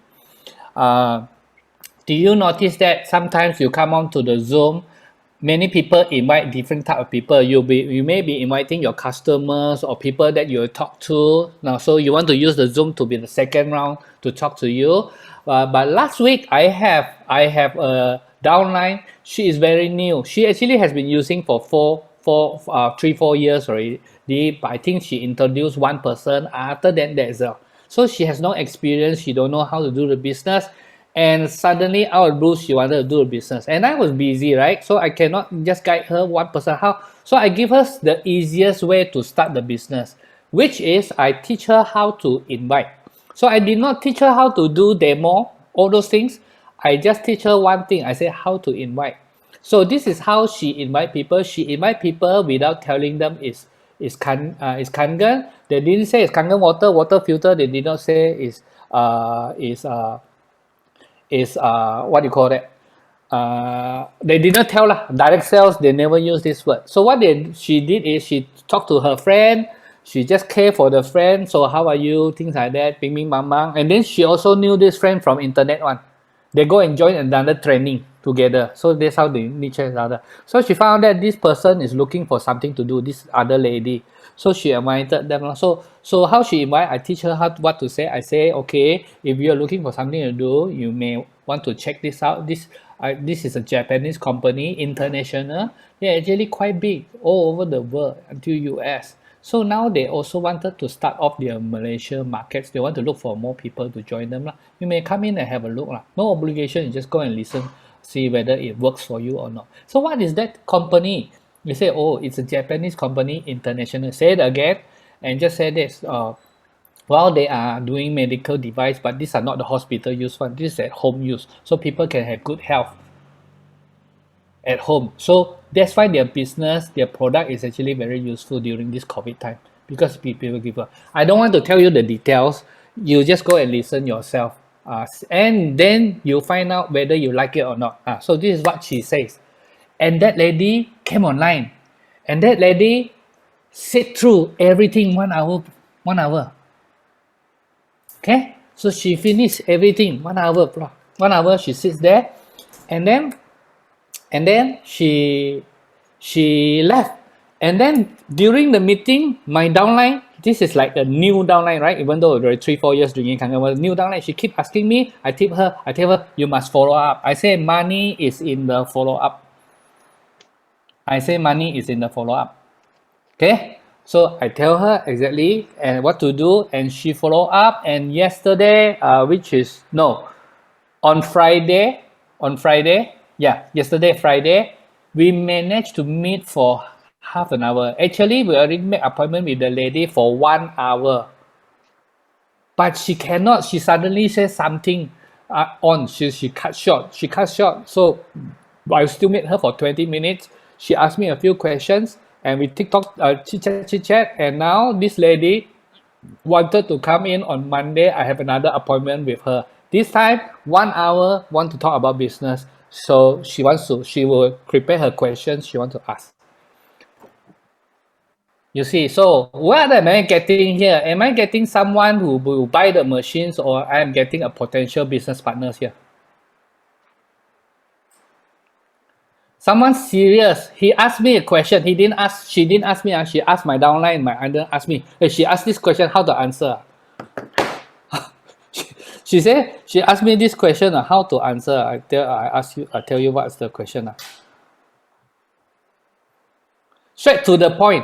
Do you notice that sometimes you come on to the Zoom, many people invite different type of people. You may be inviting your customers or people that you talk to. Now, so you want to use the Zoom to be the second round to talk to you. But last week I have a downline. She is very new. She actually has been using for 3-4 years already. But I think she introduced one person. After that, there's so she has no experience. She don't know how to do the business. And suddenly out of blue, she wanted to do a business, and I was busy, right? So I cannot just guide her one person how. So I give her the easiest way to start the business, which is I teach her how to invite. So I did not teach her how to do demo, all those things. I just teach her one thing. I say how to invite. So this is how she invite people. She invite people without telling them is kangen. They didn't say it's kangen water filter. They did not say is what do you call that? They did not tell lah. Direct sales, they never use this word. So what she did is she talked to her friend. She just care for the friend. So how are you? Things like that. Bing bing bang bang. And then she also knew this friend from internet one. They go and join another training together. So that's how they meet each other. So she found that this person is looking for something to do. This other lady. So she invited them. So how she invite? I teach her what to say. I say, okay, if you're looking for something to do, you may want to check this out. This is a Japanese company, international. They're actually quite big all over the world until US. So now they also wanted to start off their Malaysia markets. They want to look for more people to join them. You may come in and have a look. No obligation, you just go and listen, see whether it works for you or not. So what is that company? You say, oh, it's a Japanese company, international. Say it again and just say this. Well, they are doing medical device, but these are not the hospital use one. This is at home use. So people can have good health at home. So that's why their business, their product is actually very useful during this COVID time because people give up. I don't want to tell you the details. You just go and listen yourself. And then you find out whether you like it or not. So this is what she says. And that lady came online. And that lady sit through everything 1 hour. 1 hour. Okay? So she finished everything 1 hour. 1 hour she sits there. And then she left. And then during the meeting, my downline, this is like a new downline, right? Even though there are 3-4 years drinking kangen, new downline, she keep asking me. I tell her, you must follow up. I say money is in the follow up. Okay, so I tell her exactly and what to do, and she follow up. And yesterday, on Friday, yesterday Friday, we managed to meet for half an hour. Actually, we already made appointment with the lady for 1 hour, but she cannot. She suddenly says something she cut short. So I still met her for 20 minutes. She asked me a few questions and we TikTok chit chat. And now this lady wanted to come in on Monday. I have another appointment with her. This time, 1 hour, want to talk about business. So she will prepare her questions she wants to ask. You see, so what am I getting here? Am I getting someone who will buy the machines, or I am getting a potential business partners here? Someone serious. He asked me a question. She didn't ask me. She asked my downline. My under asked me. She asked this question, how to answer. She said, she asked me this question, how to answer. I tell you what's the question. Straight to the point.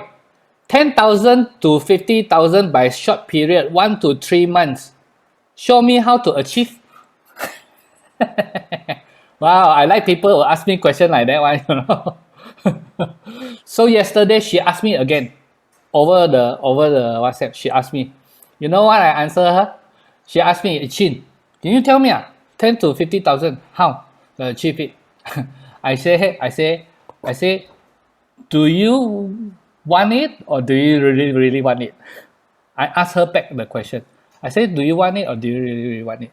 10,000 to 50,000 by short period, 1 to 3 months. Show me how to achieve. Wow, I like people who ask me question like that one, you know. So yesterday she asked me again over the WhatsApp. She asked me, you know what I answer her? She asked me, Chin, can you tell me 10 to 50,000 how to achieve it? I say, do you want it or do you really want it? I asked her back the question. I said, do you want it or do you really want it?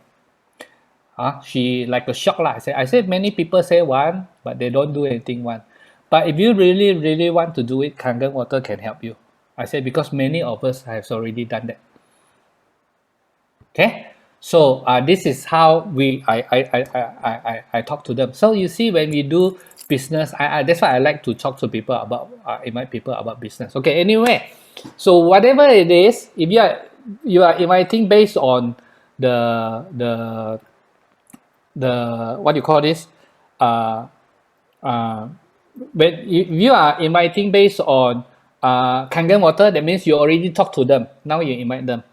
She like a shock lah. I said many people say want, but they don't do anything want. But if you really want to do it, Kangen water can help you. I said because many of us have already done that. Okay, so this is how I talk to them. So you see, when we do business, that's why I like to talk to people about invite people about business. Okay, anyway, so whatever it is, if you are inviting based on the what do you call this? When you are inviting based on Kangen water, that means you already talked to them. Now you invite them.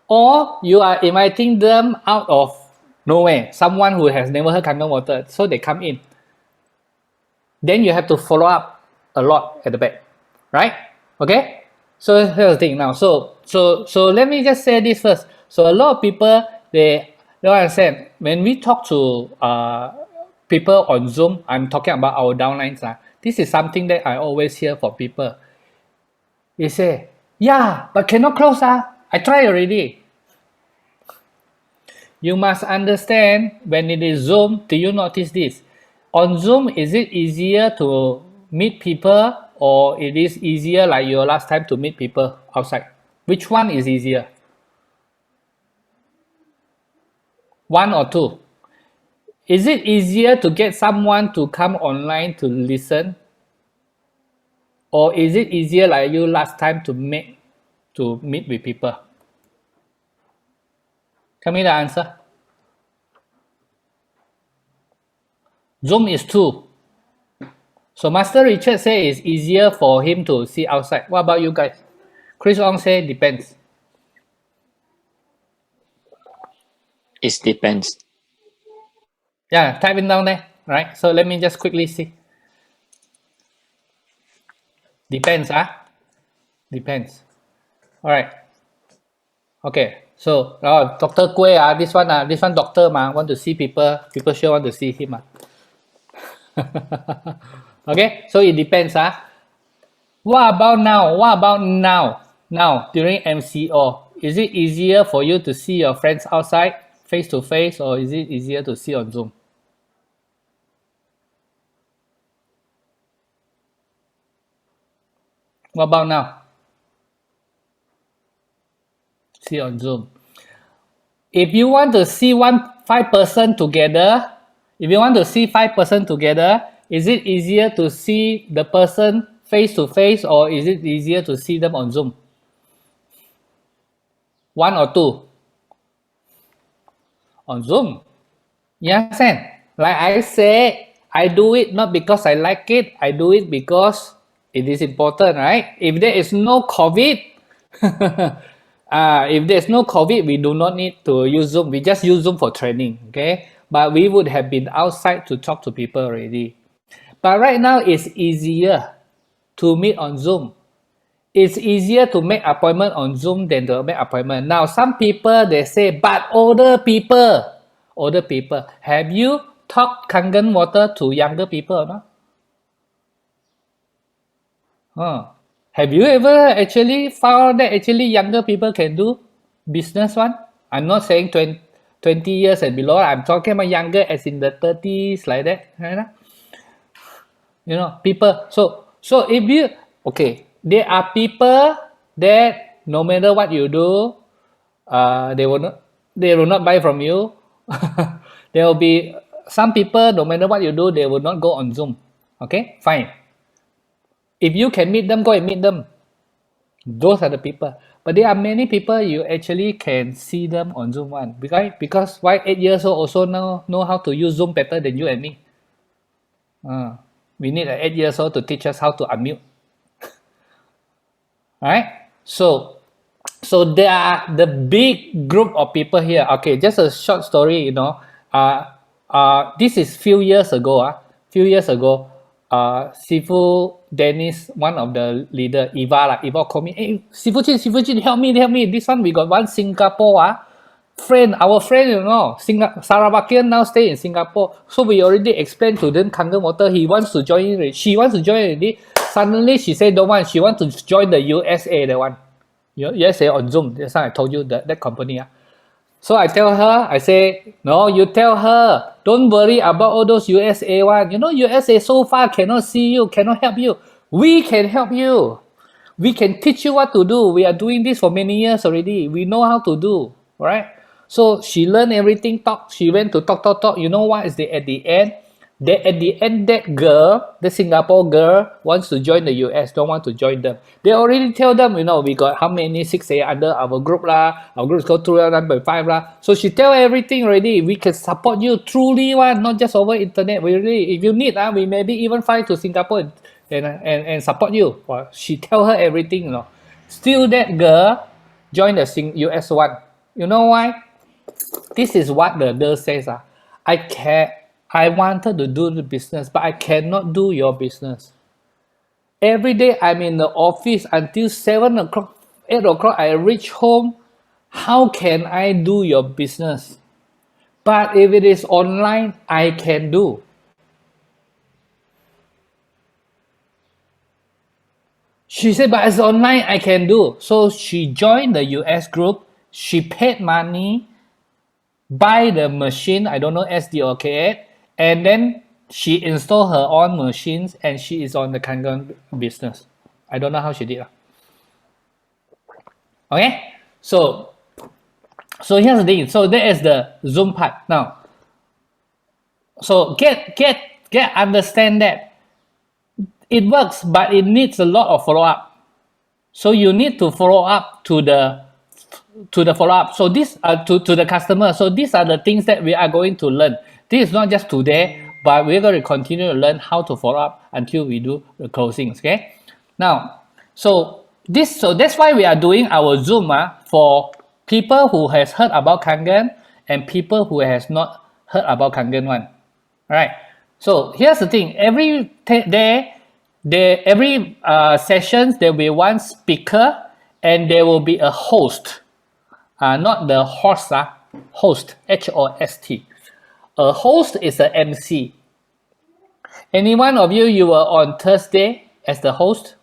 Or you are inviting them out of nowhere, someone who has never heard Kangen water, so they come in. Then you have to follow up a lot at the back, right? Okay. So here's the thing now. So let me just say this first. So a lot of people they don't understand when we talk to people on Zoom. I'm talking about our downlines. This is something that I always hear from people. They say, yeah, but cannot close. I tried already. You must understand when it is Zoom, do you notice this? On Zoom, is it easier to meet people or it is easier like your last time to meet people outside? Which one is easier? One or two? Is it easier to get someone to come online to listen? Or is it easier like you last time to meet with people? Tell me the answer. Zoom is two. So Master Richard says it's easier for him to see outside. What about you guys? Chris Ong says depends. It depends. Yeah, type it down there, right? So let me just quickly see. Depends, Depends. All right. Okay. So, Dr. Kueh, this one doctor want to see people. People sure want to see him. Okay. So it depends, What about now? What about now? Now during MCO, is it easier for you to see your friends outside face to face, or is it easier to see on Zoom? What about now? See on Zoom. If you want to see five person together, is it easier to see the person face to face, or is it easier to see them on Zoom? One or two? On Zoom. You understand? Like I say, I do it not because I like it. I do it because it is important, right? If there is no COVID, if there's no COVID, we do not need to use Zoom. We just use Zoom for training, okay? But we would have been outside to talk to people already. But right now, it's easier to meet on Zoom. It's easier to make appointment on Zoom than to make appointment. Now, some people, they say, but older people, have you taught Kangen water to younger people or not? Have you ever actually found that actually younger people can do business one? I'm not saying 20 years and below. I'm talking about younger as in the 30s, like that. Right? You know, people. So if you, okay, there are people that no matter what you do, they will not buy from you. There will be some people, no matter what you do, they will not go on Zoom. Okay, fine. If you can meet them, go and meet them. Those are the people. But there are many people you actually can see them on Zoom one. Because why 8 years old also know how to use Zoom better than you and me. We need an 8 years old to teach us how to unmute. Right? So there are the big group of people here. Okay, just a short story, you know. This is few years ago. Sifu Dennis, one of the leader, Eva called me, hey, Sifu Jin, help me. This one, we got one Singapore friend, our friend, you know, Sarabakian now stay in Singapore. So we already explained to them Kangen Water, he wants to join, she wants to join already. Suddenly she said don't want, she wants to join the USA, that one. USA on Zoom, that's why I told you that company. So I tell her, I say, no, you tell her, don't worry about all those USA one. You know, USA so far cannot see you, cannot help you. We can help you. We can teach you what to do. We are doing this for many years already. We know how to do, right? So she learned everything, she went to talk. You know what is at the end? That girl, the Singapore girl, wants to join the US, don't want to join them. They already tell them, you know, we got how many 6A under our group lah, our group is called 9.5 lah. So she tell everything already. We can support you truly one, not just over internet. We really, if you need, we maybe even fly to Singapore and support you. Well, she tell her everything, you know. Still that girl joined the US one. You know why? This is what the girl says. I wanted to do the business, but I cannot do your business. Every day I'm in the office until 7 o'clock, 8 o'clock, I reach home. How can I do your business? But if it is online, I can do. She said, but it's online, I can do. So she joined the US group. She paid money, buy the machine, I don't know, SD or KA, and then she installed her own machines and she is on the Kangen business. I don't know how she did. Okay, so here's the thing. So that is the Zoom part. Now, so get understand that it works, but it needs a lot of follow-up. So you need to follow up to the follow-up. So this to the customer. So these are the things that we are going to learn. This is not just today, but we're going to continue to learn how to follow up until we do the closings. Okay. Now, so that's why we are doing our Zoom for people who has heard about Kangen and people who has not heard about Kangen one. All right. So here's the thing. Every sessions there will be one speaker and there will be a host. Not the host, host, H-O-S-T. A host is an MC. Any one of you were on Thursday as the host?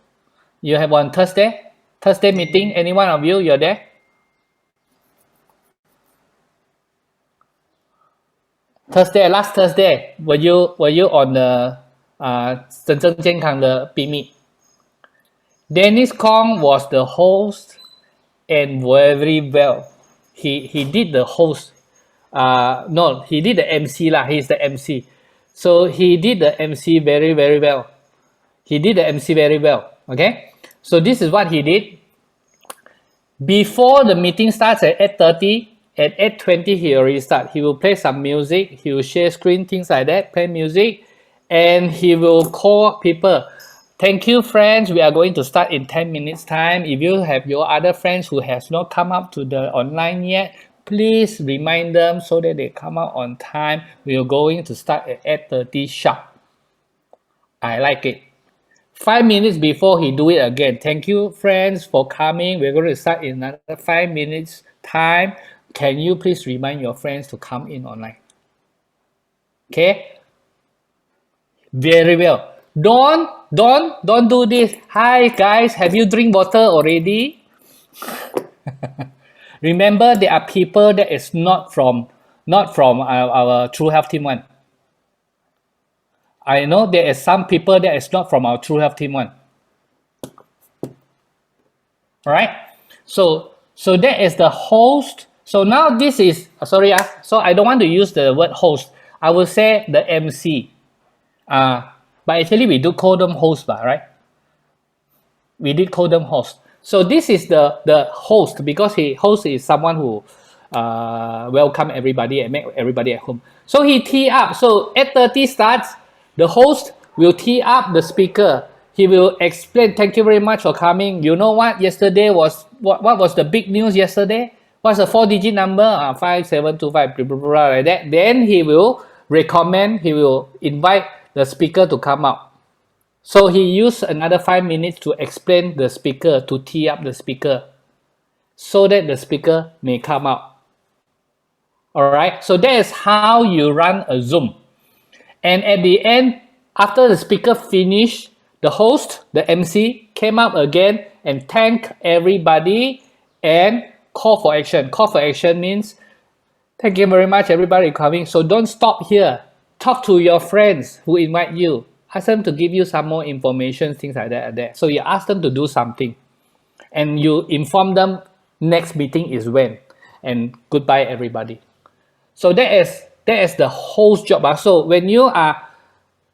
You have on Thursday meeting. Any one of you're there? Last Thursday, were you on the 真正健康的秘密? Dennis Kong was the host and very well. He did the host. No, he did the MC lah. He's the MC. So he did the MC very well. Okay. So this is what he did. Before the meeting starts at 8:30, at 8:20 he already start. He will play some music. He will share screen, things like that, play music. And he will call people. Thank you, friends. We are going to start in 10 minutes time. If you have your other friends who has not come up to the online yet, please remind them so that they come out on time. We are going to start at 8:30 sharp. I like it. 5 minutes before he do it again. Thank you, friends, for coming. We're going to start in another 5 minutes time. Can you please remind your friends to come in online? Okay? Very well. Don't do this. Hi guys, have you drink water already? Remember, there are people that is not from our True Health team one. I know there is some people that is not from our True Health team one. All right. So that is the host. So now this is sorry. So I don't want to use the word host. I will say the MC. But actually we do call them host, right? We did call them host. So this is the host, because host is someone who welcome everybody and make everybody at home. So he tee up. So 8:30 starts. The host will tee up the speaker. He will explain. Thank you very much for coming. You know what? Yesterday was what was the big news yesterday? What's the 4-digit number? 5725. Blah, blah, blah, like that. Then he will recommend. He will invite the speaker to come out. So he used another 5 minutes to explain the speaker, to tee up the speaker, so that the speaker may come out. All right. So that is how you run a Zoom. And at the end, after the speaker finished, the host, the MC, came up again and thanked everybody and call for action. Call for action means, thank you very much, everybody coming. So don't stop here. Talk to your friends who invite you. Ask them to give you some more information, things like that. So you ask them to do something. And you inform them next meeting is when. And goodbye, everybody. So that is the host job. So when you are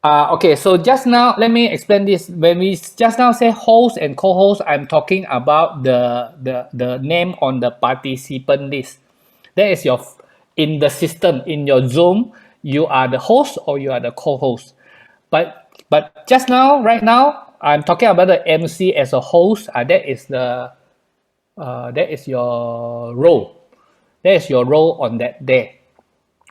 okay, so just now, let me explain this. When we just now say host and co-host, I'm talking about the name on the participant list. That is your, in the system, in your Zoom, you are the host or you are the co-host. But just now, right now, I'm talking about the MC as a host. That is your role. That is your role on that day.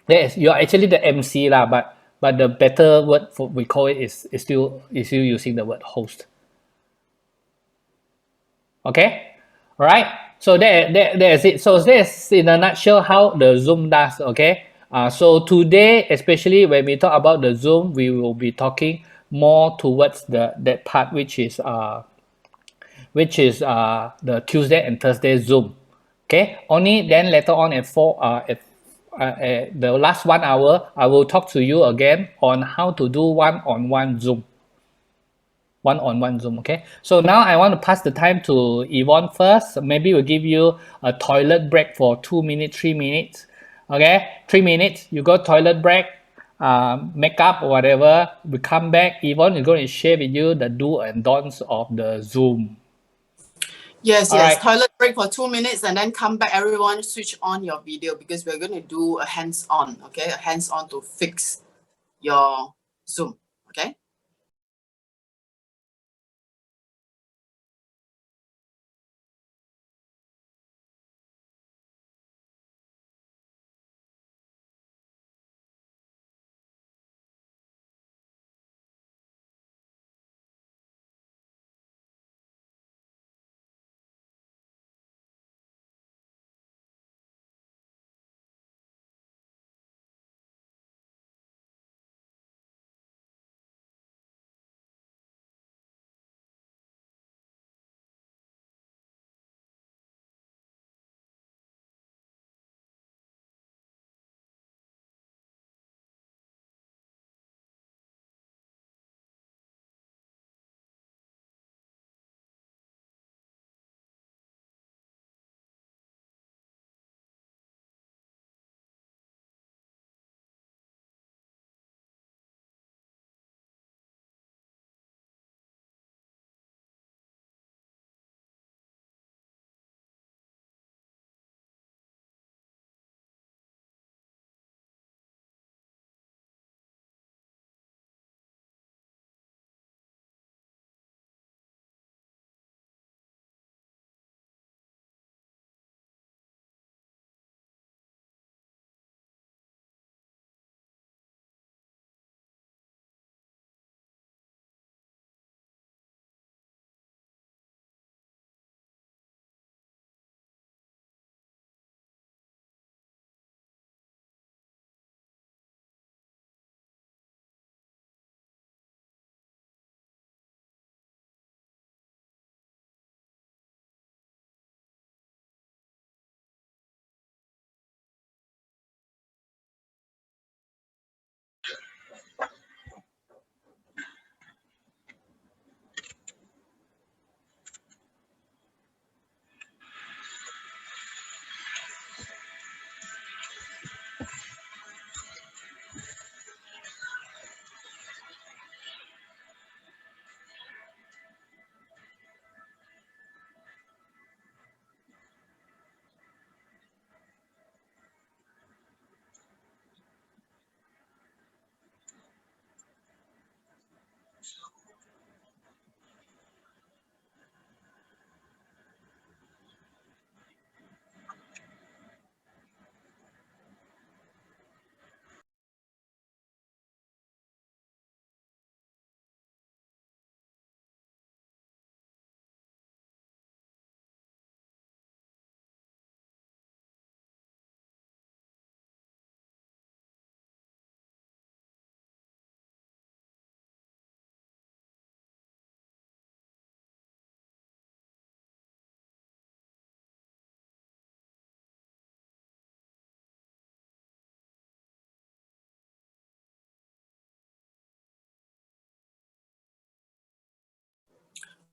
You're actually the MC lah, but the better word for we call it is still using the word host. Okay, all right. So that's it. So that's in a nutshell how the Zoom does. Okay. So today, especially when we talk about the Zoom, we will be talking more towards that part which is the Tuesday and Thursday Zoom. Okay. Only then later on at the last 1 hour, I will talk to you again on how to do one-on-one Zoom. One-on-one Zoom, okay? So now I want to pass the time to Yvonne first. Maybe we'll give you a toilet break for 2 minutes, 3 minutes. Okay? 3 minutes, you go toilet break, make up or whatever. We come back, Yvonne is going to share with you the do and don'ts of the Zoom. Yes, All yes. right. Toilet break for 2 minutes and then come back. Everyone switch on your video because we're going to do a hands-on, okay? A hands-on to fix your Zoom, okay?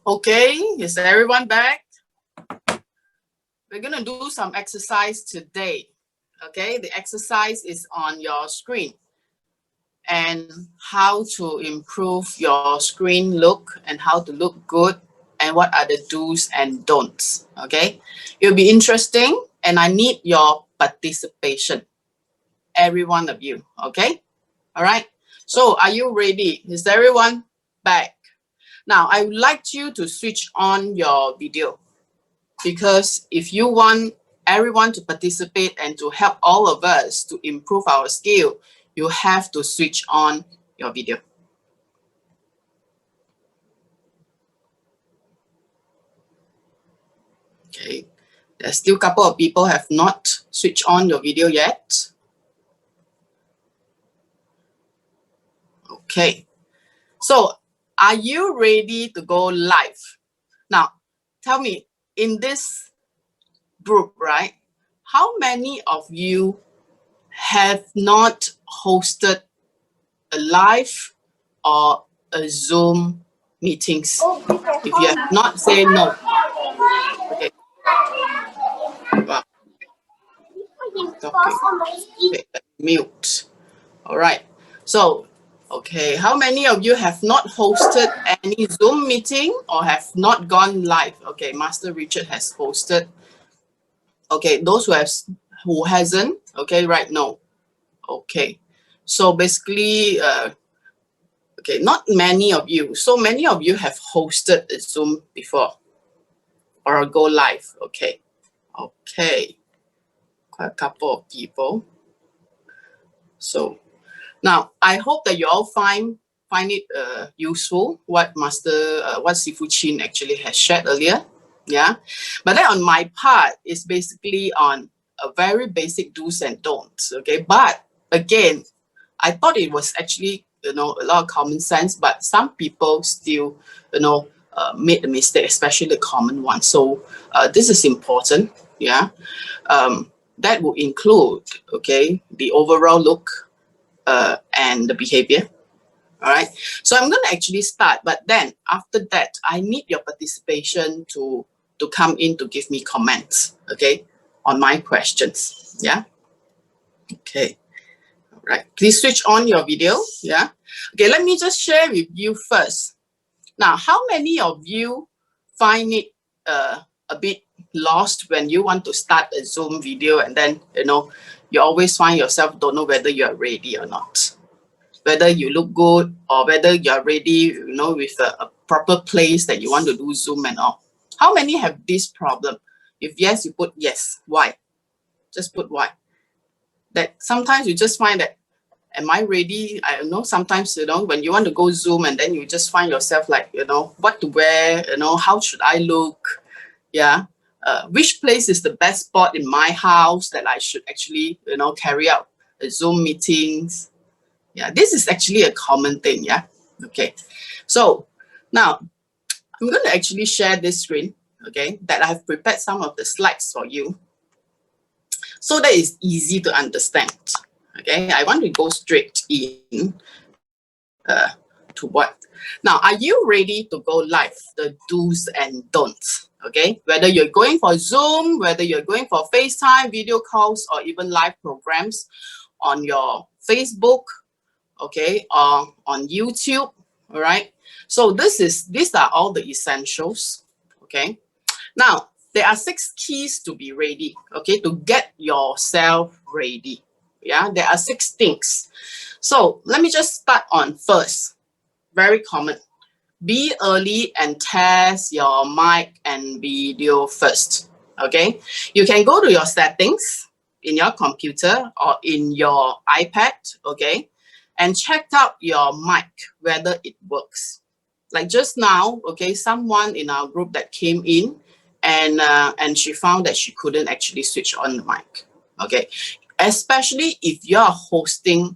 Okay, is everyone back? We're gonna do some exercise today. Okay, the exercise is on your screen. And how to improve your screen look and how to look good and what are the do's and don'ts. Okay, it'll be interesting and I need your participation. Every one of you. Okay, all right. So are you ready? Is everyone back? Now I would like you to switch on your video, because if you want everyone to participate and to help all of us to improve our skill, you have to switch on your video. Okay, there's still a couple of people have not switched on your video yet. Okay, so are you ready to go live? Now, tell me, in this group, right, how many of you have not hosted a live or a Zoom meetings? If you have not, say no. Okay. Wow. Okay, mute. All right. So, okay, how many of you have not hosted any Zoom meeting or have not gone live? Okay, Master Richard has hosted. Okay, those who hasn't, okay, right now. Okay. So basically, okay, not many of you. So many of you have hosted a Zoom before or go live. Okay. Okay. Quite a couple of people. So now I hope that you all find it useful what what Sifu Chin actually has shared earlier. Yeah. But then on my part, it's basically on a very basic do's and don'ts. Okay. But again, I thought it was actually, a lot of common sense, but some people still, made the mistake, especially the common one. So this is important. Yeah. That will include, okay, the overall look and the behavior. All right. So I'm going to actually start, but then after that, I need your participation to come in to give me comments, okay, on my questions. Yeah. Okay. All right. Please switch on your video. Yeah. Okay. Let me just share with you first. Now, how many of you find it a bit lost when you want to start a Zoom video and then, you always find yourself don't know whether you're ready or not, whether you look good or whether you're ready, with a proper place that you want to do Zoom and all. How many have this problem? If yes, you put yes. Why? Just put why. That sometimes you just find that, am I ready? I don't know. Sometimes, when you want to go Zoom and then you just find yourself like, what to wear, how should I look? Yeah. Which place is the best spot in my house that I should actually, carry out a Zoom meetings? Yeah, this is actually a common thing. Yeah. Okay. So now I'm going to actually share this screen. Okay. That I have prepared some of the slides for you, so that it's easy to understand. Okay. I want to go straight in to what. Now, are you ready to go live? The do's and don'ts. Okay. Whether you're going for Zoom, whether you're going for FaceTime, video calls, or even live programs on your Facebook, okay, or on YouTube. All right. So these are all the essentials. Okay. Now there are 6 keys to be ready. Okay, to get yourself ready. Yeah, there are 6 things. So let me just start on first. Very common. Be early and test your mic and video first. Okay, you can go to your settings in your computer or in your iPad. Okay, and check out your mic, whether it works. Like just now, okay, someone in our group that came in and she found that she couldn't actually switch on the mic. Okay, especially if you're hosting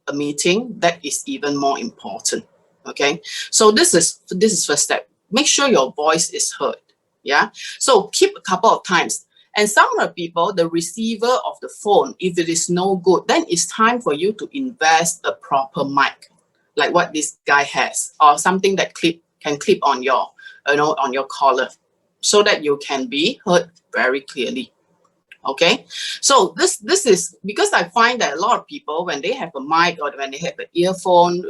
a meeting, that is even more important. Okay, so this is first step. Make sure your voice is heard. Yeah, so keep a couple of times. And some of the people, the receiver of the phone, if it is no good, then it's time for you to invest a proper mic, like what this guy has, or something that clip can clip on your, on your collar, so that you can be heard very clearly. Okay, so this is because I find that a lot of people, when they have a mic or when they have an earphone,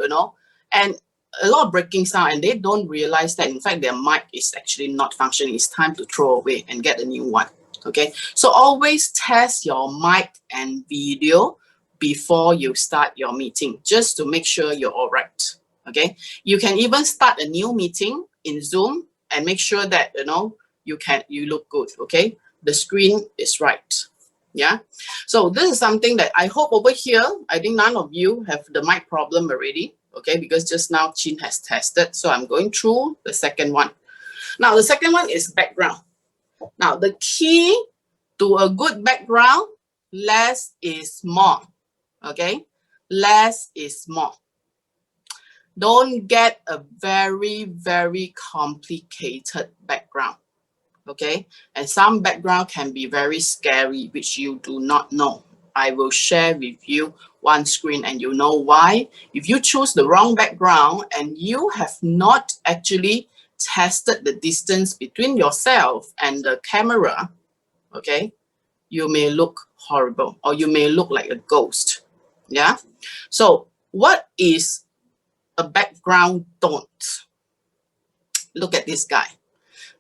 and a lot of breaking sound, and they don't realize that in fact their mic is actually not functioning. It's time to throw away and get a new one. Okay, so always test your mic and video before you start your meeting, just to make sure you're all right. Okay, you can even start a new meeting in Zoom and make sure that you look good. Okay, the screen is right. Yeah, so this is something that I hope over here, I think none of you have the mic problem already. Okay, because just now Chin has tested, so I'm going through the second one. Now the second one is background. Now the key to a good background, less is more. Okay, less is more. Don't get a very, very complicated background. Okay, and some background can be very scary, which you do not know. I will share with you one screen and you know why. If you choose the wrong background and you have not actually tested the distance between yourself and the camera, okay, you may look horrible or you may look like a ghost. Yeah, so what is a background don't? Look at this guy.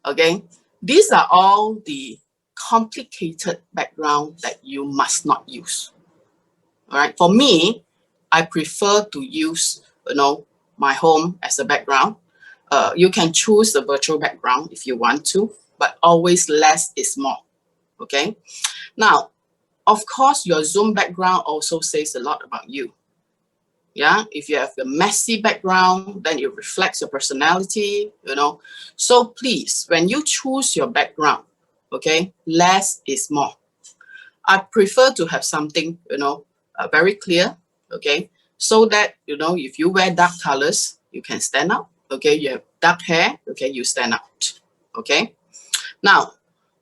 Okay, these are all the complicated background that you must not use. All right, for me, I prefer to use my home as a background. You can choose a virtual background if you want to, but always less is more. Okay, now of course your Zoom background also says a lot about you. Yeah, if you have a messy background, then it reflects your personality, So please, when you choose your background, okay, less is more. I prefer to have something, very clear, okay, so that, if you wear dark colors, you can stand out, okay, you have dark hair, okay, you stand out, okay. Now,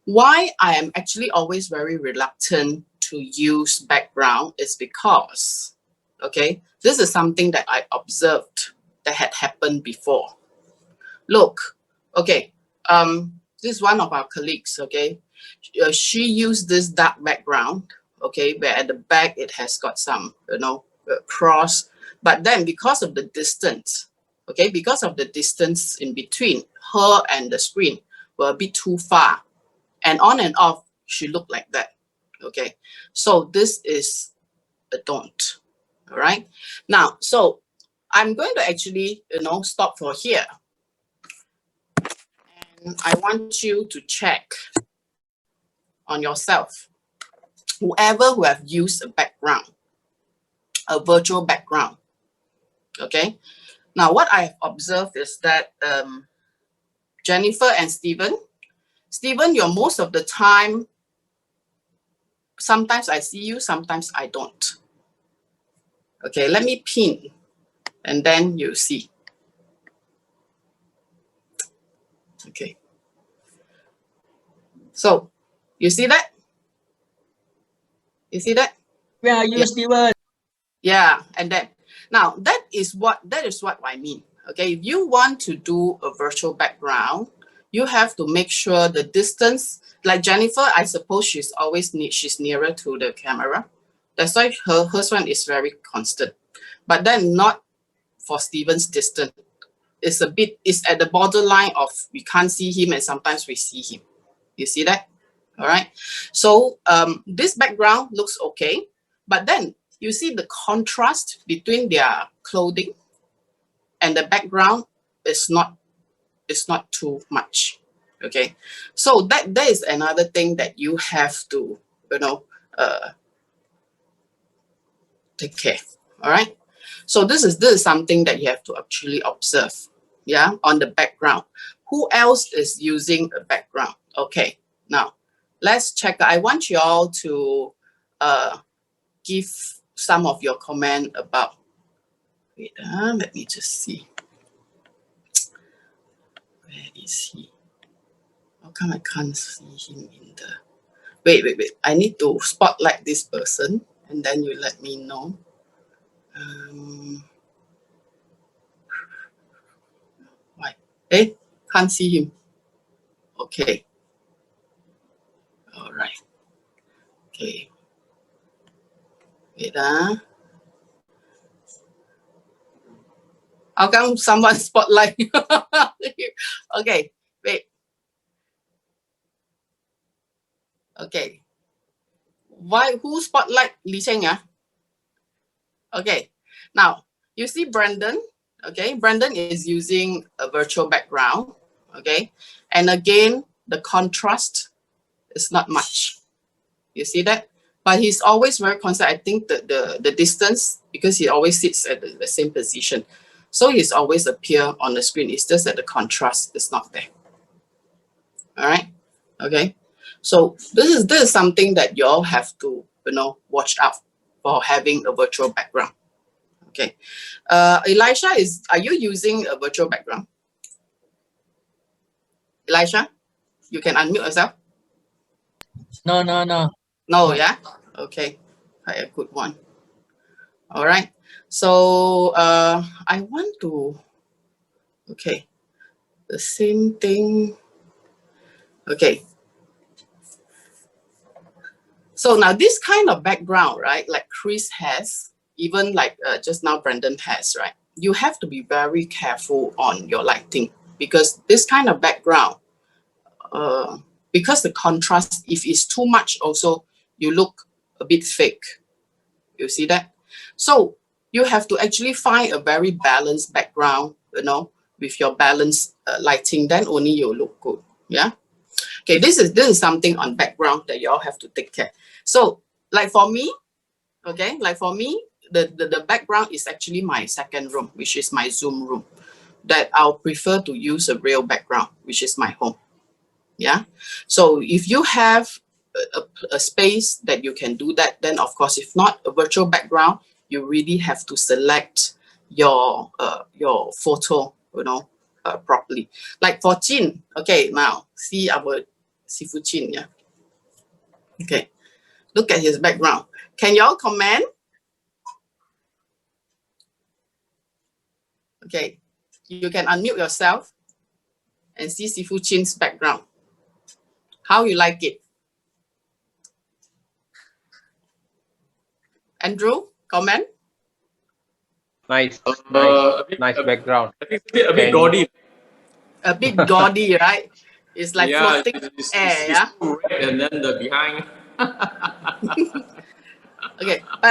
why I am actually always very reluctant to use background is because, okay, this is something that I observed that had happened before. Look, okay, this is one of our colleagues, okay. She used this dark background, okay, where at the back it has got some, cross. But then because of the distance, okay, because of the distance in between her and the screen were a bit too far. And on and off, she looked like that, okay. So this is a don't. All right. Now, so I'm going to actually, stop for here. And I want you to check on yourself. Whoever who have used a background, a virtual background. Okay. Now, what I have observed is that Jennifer and Stephen, you're most of the time, sometimes I see you, sometimes I don't. Okay, let me pin. And then you see. Okay. So, you see that? You see that? Where are you, Steven? Yeah, and then now that is what I mean. Okay, if you want to do a virtual background, you have to make sure the distance. Like Jennifer, I suppose she's nearer to the camera. That's why hers one is very constant. But then not for Steven's distance. It's at the borderline of we can't see him and sometimes we see him. You see that? All right. So this background looks okay, but then you see the contrast between their clothing and the background is not too much. Okay. So that is another thing that you have to take care. All right. So this is something that you have to actually observe. Yeah, on the background. Who else is using a background? Okay. Now let's check. I want you all to give some of your comment about. Wait, let me just see. Where is he? How come I can't see him in the? Wait. I need to spotlight this person, and then you let me know. Why? Eh, can't see him. Okay. All right. Okay. Wait. How come someone spotlight? Okay. Wait. Okay. Why? Who spotlight Li Cheng? Okay. Now you see Brandon. Okay. Brandon is using a virtual background. Okay. And again, the contrast is not much. You see that? But he's always very constant. I think the distance, because he always sits at the same position. So he's always appear on the screen. It's just that the contrast is not there. All right. Okay. So this is something that you all have to, watch out for having a virtual background. Okay. Elisha, are you using a virtual background? Elisha, you can unmute yourself. No. No, yeah? Okay. A good one. All right. So I want to, okay, the same thing. Okay. So now this kind of background, right, like Chris has, even like just now Brandon has, right, you have to be very careful on your lighting, because this kind of background, because the contrast, if it's too much also, you look a bit fake. You see that? So you have to actually find a very balanced background, with your balanced lighting, then only you look good. Yeah. Okay, this is something on background that you all have to take care. So like for me, okay, the background is actually my second room, which is my Zoom room, that I'll prefer to use a real background, which is my home. Yeah. So if you have a space that you can do that, then of course, if not a virtual background, you really have to select your photo, properly. Like for Jin, okay, now see our Sifu Jin, yeah. Okay, look at his background. Can y'all comment? Okay, you can unmute yourself and see Sifu Jin's background. How you like it? Andrew, comment? Nice, Nice background. A bit gaudy. A bit gaudy, right? It's like floating air, yeah? Too red, and then the behind. Okay, but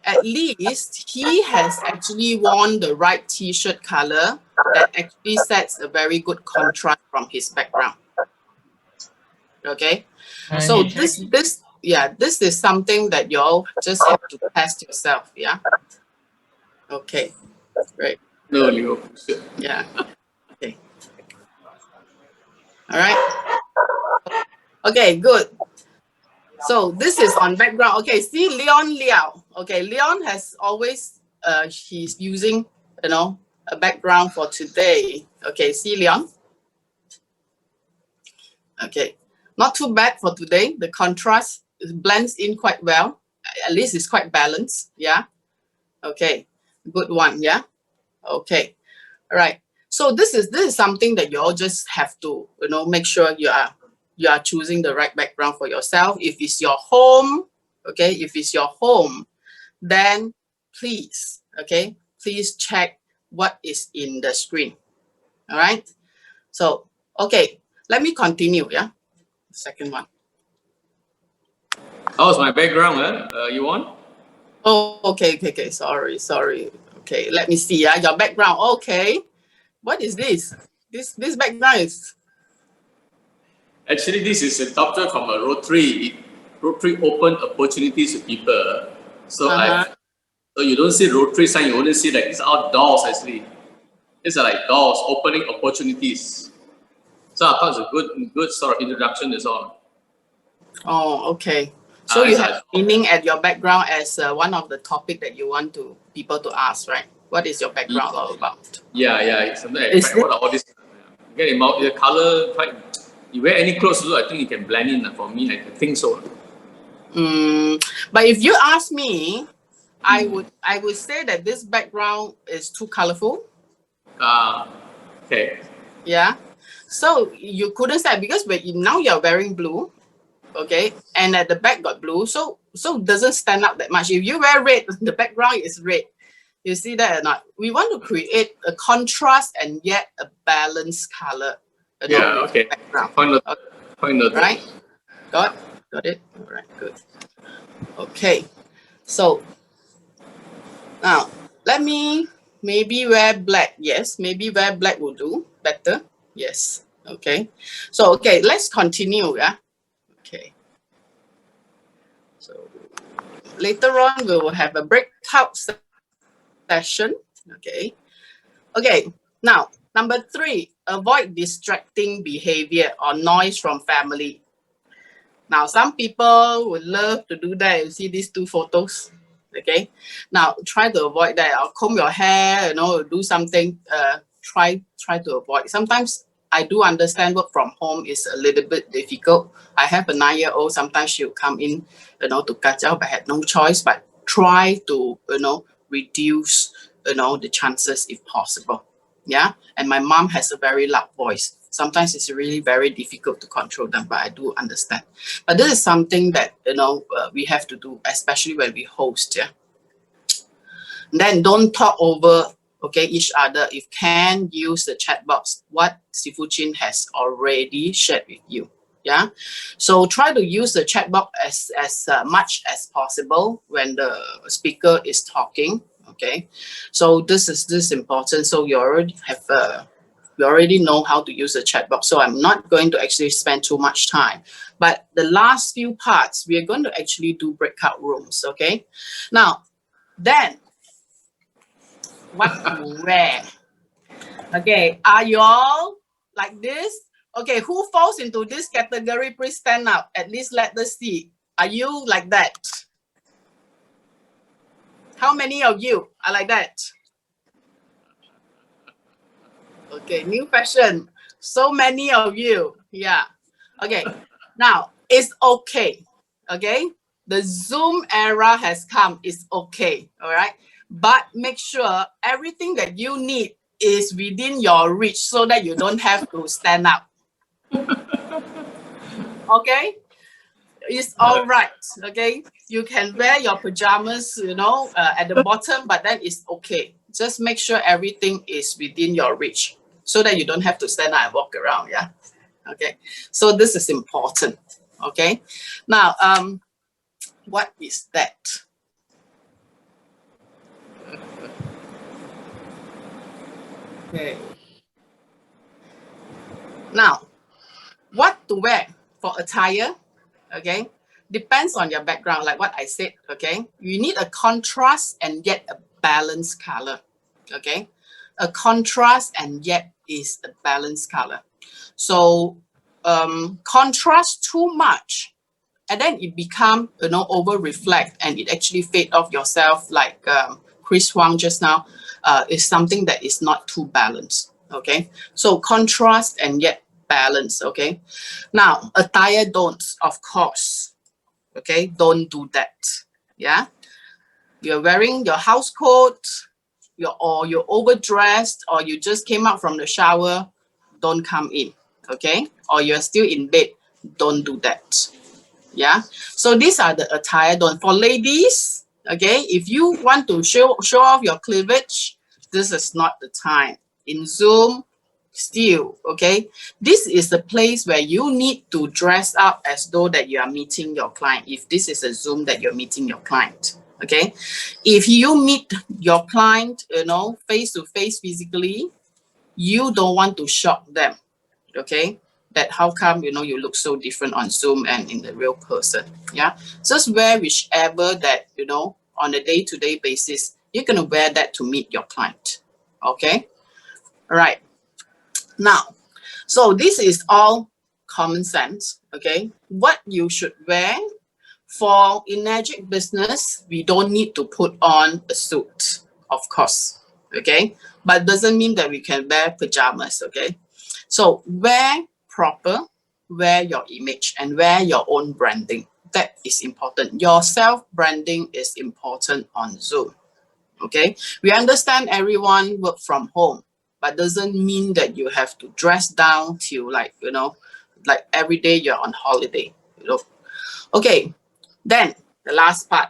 at least he has actually worn the right t-shirt color that actually sets a very good contrast from his background. Okay, so this is something that you all just have to test yourself. Yeah. Okay, great. No, Leo. Yeah. Okay. All right. Okay, good. So this is on background. Okay, see Leon Liao. Okay, Leon has always he's using a background for today. Okay, see Leon. Okay, not too bad for today. The contrast blends in quite well. At least it's quite balanced. Yeah. Okay, good one. Yeah. Okay. All right. So this is something that you all just have to make sure you are choosing the right background for yourself. If it's your home, okay, then please check what is in the screen. All right. So okay, let me continue. Yeah, second one. How's my background? You want? Oh, okay. Sorry. Okay, let me see. Yeah, your background. Okay, what is this? This background is. Actually, this is adopted from a Rotary open opportunities to people. So so you don't see Rotary sign, you only see like it's outdoors actually. These are like doors, opening opportunities. So I thought it's a good sort of introduction is all. Oh, okay. So you have meaning at your background as one of the topic that you want people to ask, right? What is your background all about? Yeah. It's something like what are all these? Get the color, you wear any clothes, I think you can blend in. For me, I think so. But if you ask me, I would say that this background is too colorful. Okay. Yeah. So you couldn't say because now you're wearing blue, okay, and at the back got blue, so doesn't stand out that much. If you wear red, the background is red. You see that or not? We want to create a contrast and yet a balanced color. Yeah. Okay. Background. Point noted. Point noted. Right? Got it? All right, good. Okay. So now let me maybe wear black. Yes, maybe wear black will do better. Yes. Okay. So okay, let's continue. Yeah. Okay. So later on we will have a breakout session. Okay. Okay. Now, number 3, avoid distracting behavior or noise from family. Now, some people would love to do that. You see these 2 photos. Okay. Now, try to avoid that. Or comb your hair, do something. Try to avoid. Sometimes I do understand work from home is a little bit difficult. I have a 9-year-old. Sometimes she'll come in, to kacau, but I had no choice. But try to, reduce, the chances if possible. Yeah. And my mom has a very loud voice. Sometimes it's really very difficult to control them, but I do understand. But this is something that, we have to do, especially when we host. Yeah. Then don't talk over, okay, each other. If can, use the chat box, what Sifu Chin has already shared with you. Yeah. So try to use the chat box as much as possible when the speaker is talking. Okay. So this is important. So you already have you already know how to use the chat box. So I'm not going to actually spend too much time. But the last few parts, we are going to actually do breakout rooms. Okay. Now, then what to wear? Okay, are you all like this? Okay, who falls into this category? Please stand up. At least let us see. Are you like that? How many of you are like that? Okay, new fashion. So many of you. Yeah. Okay. Now, it's okay. Okay. The Zoom era has come. It's okay. All right. But make sure everything that you need is within your reach so that you don't have to stand up. Okay. It's all right. Okay. You can wear your pajamas, at the bottom, but then it's okay. Just make sure everything is within your reach so that you don't have to stand up and walk around. Yeah. Okay. So this is important. Okay. Now, what is that? Okay. Now, what to wear for attire? Okay. Depends on your background, like what I said. Okay. You need a contrast and yet a balanced color. Okay. A contrast and yet is a balanced color. So contrast too much and then it become over reflect and it actually fade off yourself like Chris Huang just now is something that is not too balanced. Okay, so contrast and yet balance. Okay, now attire don'ts, of course. Okay, don't do that. Yeah, you're wearing your house coat, or you're overdressed, or you just came out from the shower, don't come in. Okay, or you're still in bed, don't do that. Yeah, so these are the attire don't. For ladies, okay, if you want to show off your cleavage, this is not the time. In Zoom, still, okay, this is the place where you need to dress up as though that you are meeting your client. If this is a Zoom that you're meeting your client, okay, if you meet your client, face to face physically, you don't want to shock them. Okay, that how come you look so different on Zoom and in the real person. Yeah, just wear whichever that on a day-to-day basis you're going to wear that to meet your client. Okay, all right. Now, so this is all common sense. Okay, what you should wear for Energic business, we don't need to put on a suit, of course. Okay, but doesn't mean that we can wear pajamas. Okay, so wear proper, wear your image and wear your own branding. That is important. Your self-branding is important on Zoom. Okay, we understand everyone work from home. but doesn't mean that you have to dress down till like, you know, like every day you're on holiday, you know. Okay, then the last part.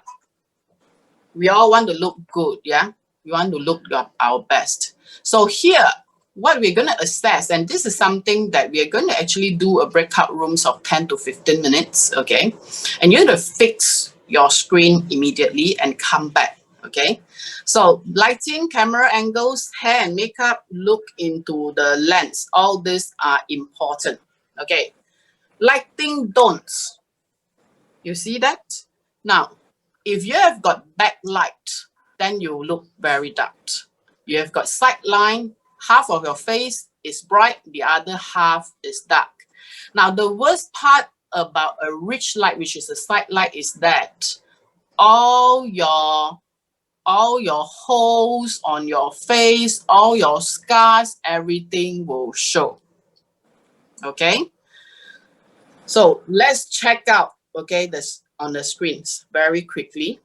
We all want to look good, yeah? We want to look our best. So here, what we're going to assess, and this is something that we are going to actually do a breakout rooms of 10 to 15 minutes, okay? And you're going to fix your screen immediately and come back, okay? So lighting, camera angles, hair and makeup, look into the lens. All these are important, okay? Lighting don'ts. You see that? Now, if you have got backlight, then you look very dark. You have got side line, half of your face is bright, the other half is dark. Now, the worst part about a rich light, which is a side light, is that all your holes on your face, all your scars, everything will show. Okay? So let's check out, okay, this on the screens very quickly.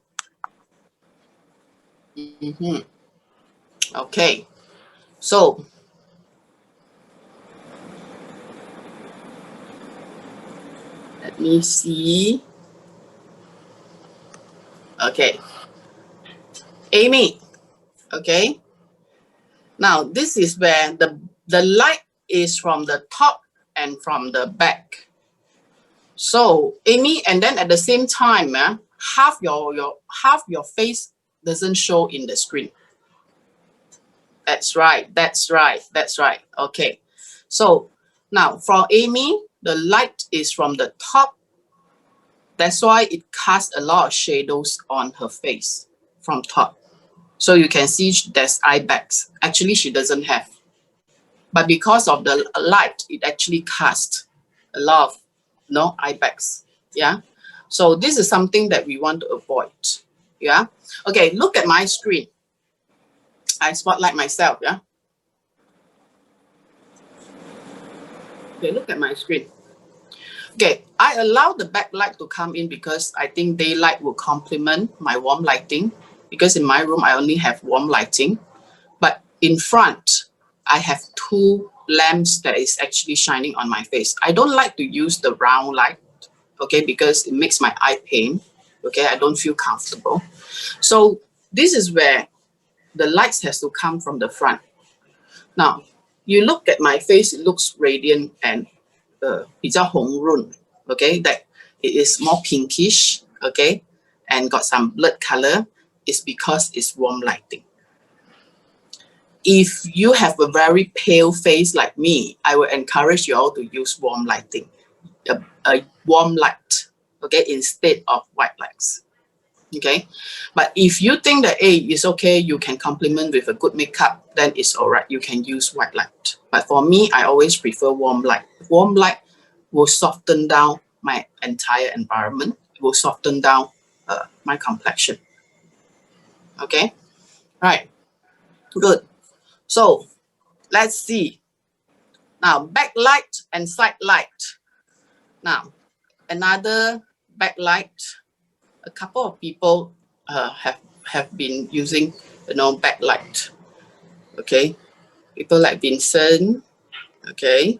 Okay, so let me see. Okay, Amy. Okay, now this is where the light is from the top and from the back. So Amy, and then at the same time, half your face doesn't show in the screen. That's right. That's right. That's right. Okay. So now for Amy, the light is from the top. That's why it casts a lot of shadows on her face from top. So you can see there's eye bags. Actually, she doesn't have. But because of the light, it actually casts a lot of eye bags. Yeah. So this is something that we want to avoid. Yeah. Okay, look at my screen. I spotlight myself. Yeah. Okay, look at my screen. Okay, I allow the backlight to come in because I think daylight will complement my warm lighting, because in my room I only have warm lighting. But in front, I have two lamps that is actually shining on my face. I don't like to use the round light, okay, because it makes my eye pain. Okay, I don't feel comfortable. So this is where the lights has to come from the front. Now, you look at my face, it looks radiant and 比较红润, okay, that it is more pinkish, okay, and got some blood color. Is because it's warm lighting. If you have a very pale face like me, I will encourage you all to use warm lighting, a warm light, okay, instead of white lights. Okay, but if you think that it's okay, you can complement with a good makeup, then it's all right. You can use white light. But for me, I always prefer warm light. Warm light will soften down my entire environment. It will soften down my complexion. Okay, right, good. So let's see. Now, backlight and side light. Now, another backlight. A couple of people have been using, backlight. Okay, people like Vincent. Okay,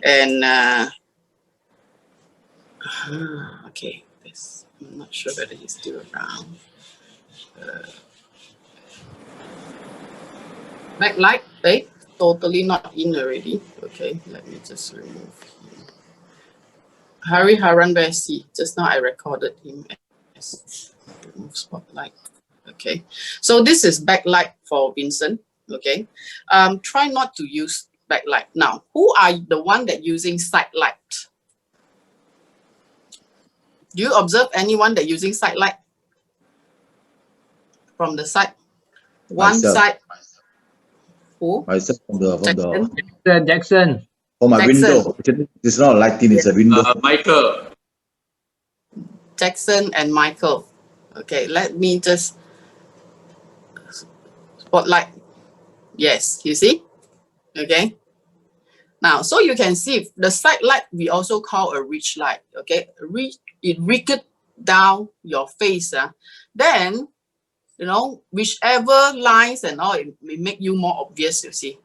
and okay, this, I'm not sure whether he's still around. Backlight, totally not in already. Okay, let me just remove him. Hari Haran Besi. Just now I recorded him as remove spotlight. Okay, so this is backlight for Vincent. Okay, try not to use backlight. Now, who are the one that using side light? Do you observe anyone that using side light from the side? One Myself. side. Who? Myself from Jackson. For my Jackson. window. It's not lighting, it's a window. Michael. Jackson and Michael. Okay, let me just spotlight. Yes, you see? Okay. Now, so you can see the side light we also call a rich light. Okay, it rigged down your face. Then, whichever lines and all, it may make you more obvious, you see.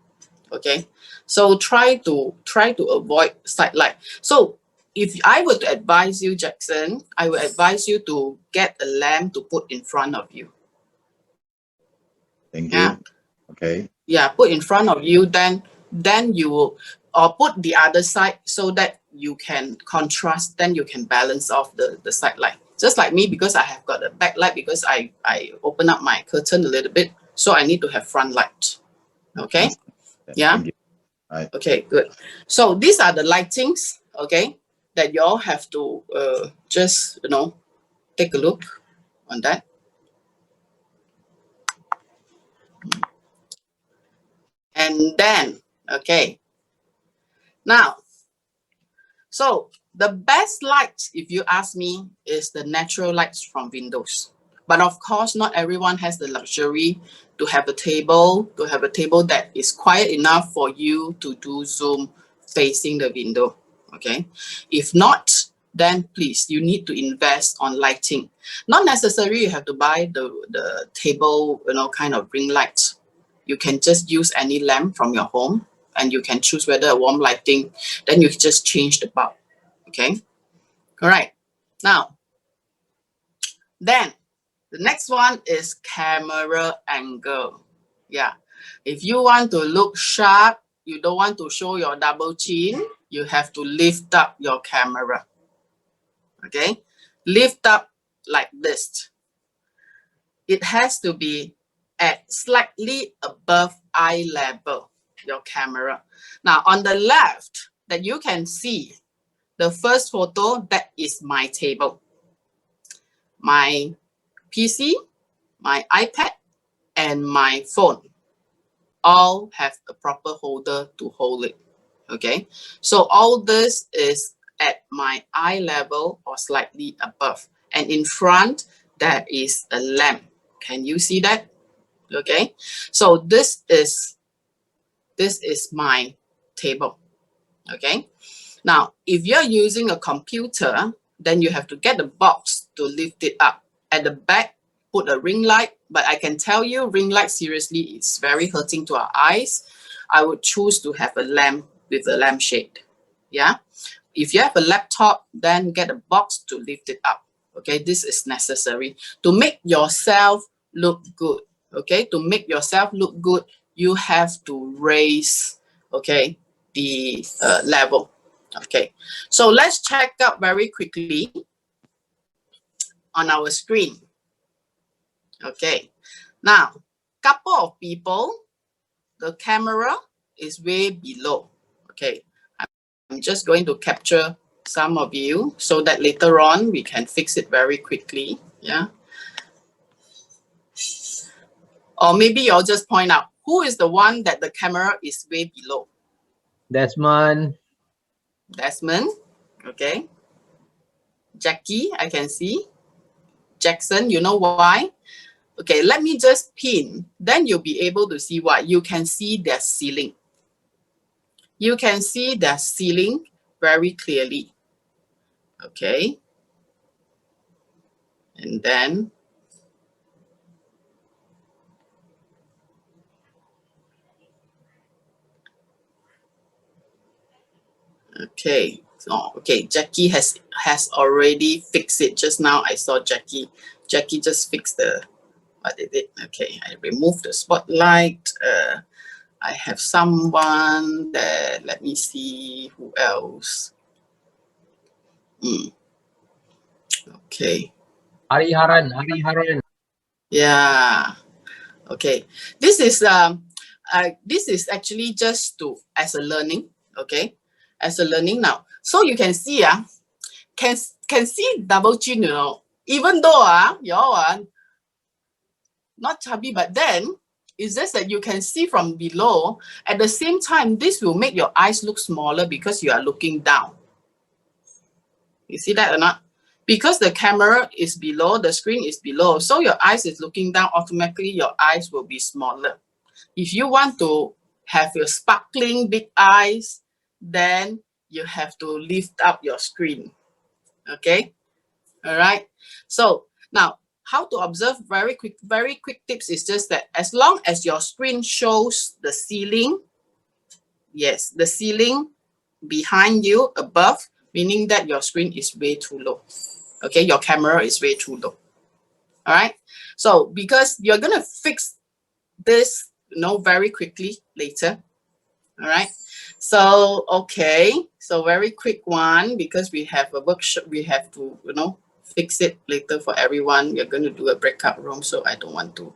Okay, so try to avoid side light. So if I were to advise you, Jackson, I would advise you to get a lamp to put in front of you. Thank Yeah. you. Okay. Yeah, put in front of you, then you will, or put the other side so that you can contrast, then you can balance off the side light. Just like me, because I have got a backlight because I open up my curtain a little bit, so I need to have front light. Okay. Yeah. Thank you. Right. Okay, good. So these are the lightings, okay, that you all have to just, you know, take a look on that. And then, okay, now, so the best light, if you ask me, is the natural lights from windows. But of course, not everyone has the luxury to have a table, that is quiet enough for you to do Zoom facing the window. Okay. If not, then please, you need to invest on lighting. Not necessarily you have to buy the table, you know, kind of ring light. You can just use any lamp from your home, and you can choose whether a warm lighting, then you just change the bulb. Okay. All right. Now, then the next one is camera angle. Yeah. If you want to look sharp, you don't want to show your double chin, you have to lift up your camera. Okay. Lift up like this. It has to be at slightly above eye level, your camera. Now, on the left, that you can see the first photo, that is my table. My PC, my iPad, and my phone all have a proper holder to hold it. Okay, so all this is at my eye level or slightly above, and in front there is a lamp. Can you see that? Okay, so this is my table. Okay, now if you're using a computer, then you have to get a box to lift it up. At the back, put a ring light, but I can tell you, ring light seriously is very hurting to our eyes. I would choose to have a lamp with a lampshade. Yeah. If you have a laptop, then get a box to lift it up. Okay, this is necessary to make yourself look good. Okay, to make yourself look good, you have to raise, okay, the level. Okay, so let's check out very quickly on our screen. Okay, now, couple of people, the camera is way below. Okay, I'm just going to capture some of you so that later on we can fix it very quickly. Yeah. Or maybe you'll just point out who is the one that the camera is way below. Desmond. Desmond. Okay. Jackie, I can see. Jackson, you know why? Okay, let me just pin. Then you'll be able to see why. You can see their ceiling. You can see their ceiling very clearly. Okay. And then okay. Oh, okay, Jackie has already fixed it. Just now I saw Jackie. Jackie just fixed the, what did it? Okay, I removed the spotlight. I have someone that, let me see who else. Okay. Hariharan. Yeah. Okay. This is actually just to as a learning. Okay, as a learning now. So you can see can see double chin, you know. Even though y'all are not chubby, but then it's just that you can see from below. At the same time, this will make your eyes look smaller because you are looking down. You see that or not? Because the camera is below, the screen is below, so your eyes is looking down, automatically your eyes will be smaller. If you want to have your sparkling big eyes, then you have to lift up your screen. Okay? All right. So now, how to observe very quick tips is just that as long as your screen shows the ceiling, Yes, the ceiling behind you, above, meaning that your screen is way too low. Okay, your camera is way too low. All right. So because you're gonna fix this, very quickly later. All right. So okay. So very quick one, because we have a workshop. We have to fix it later for everyone. We're going to do a breakout room, so I don't want to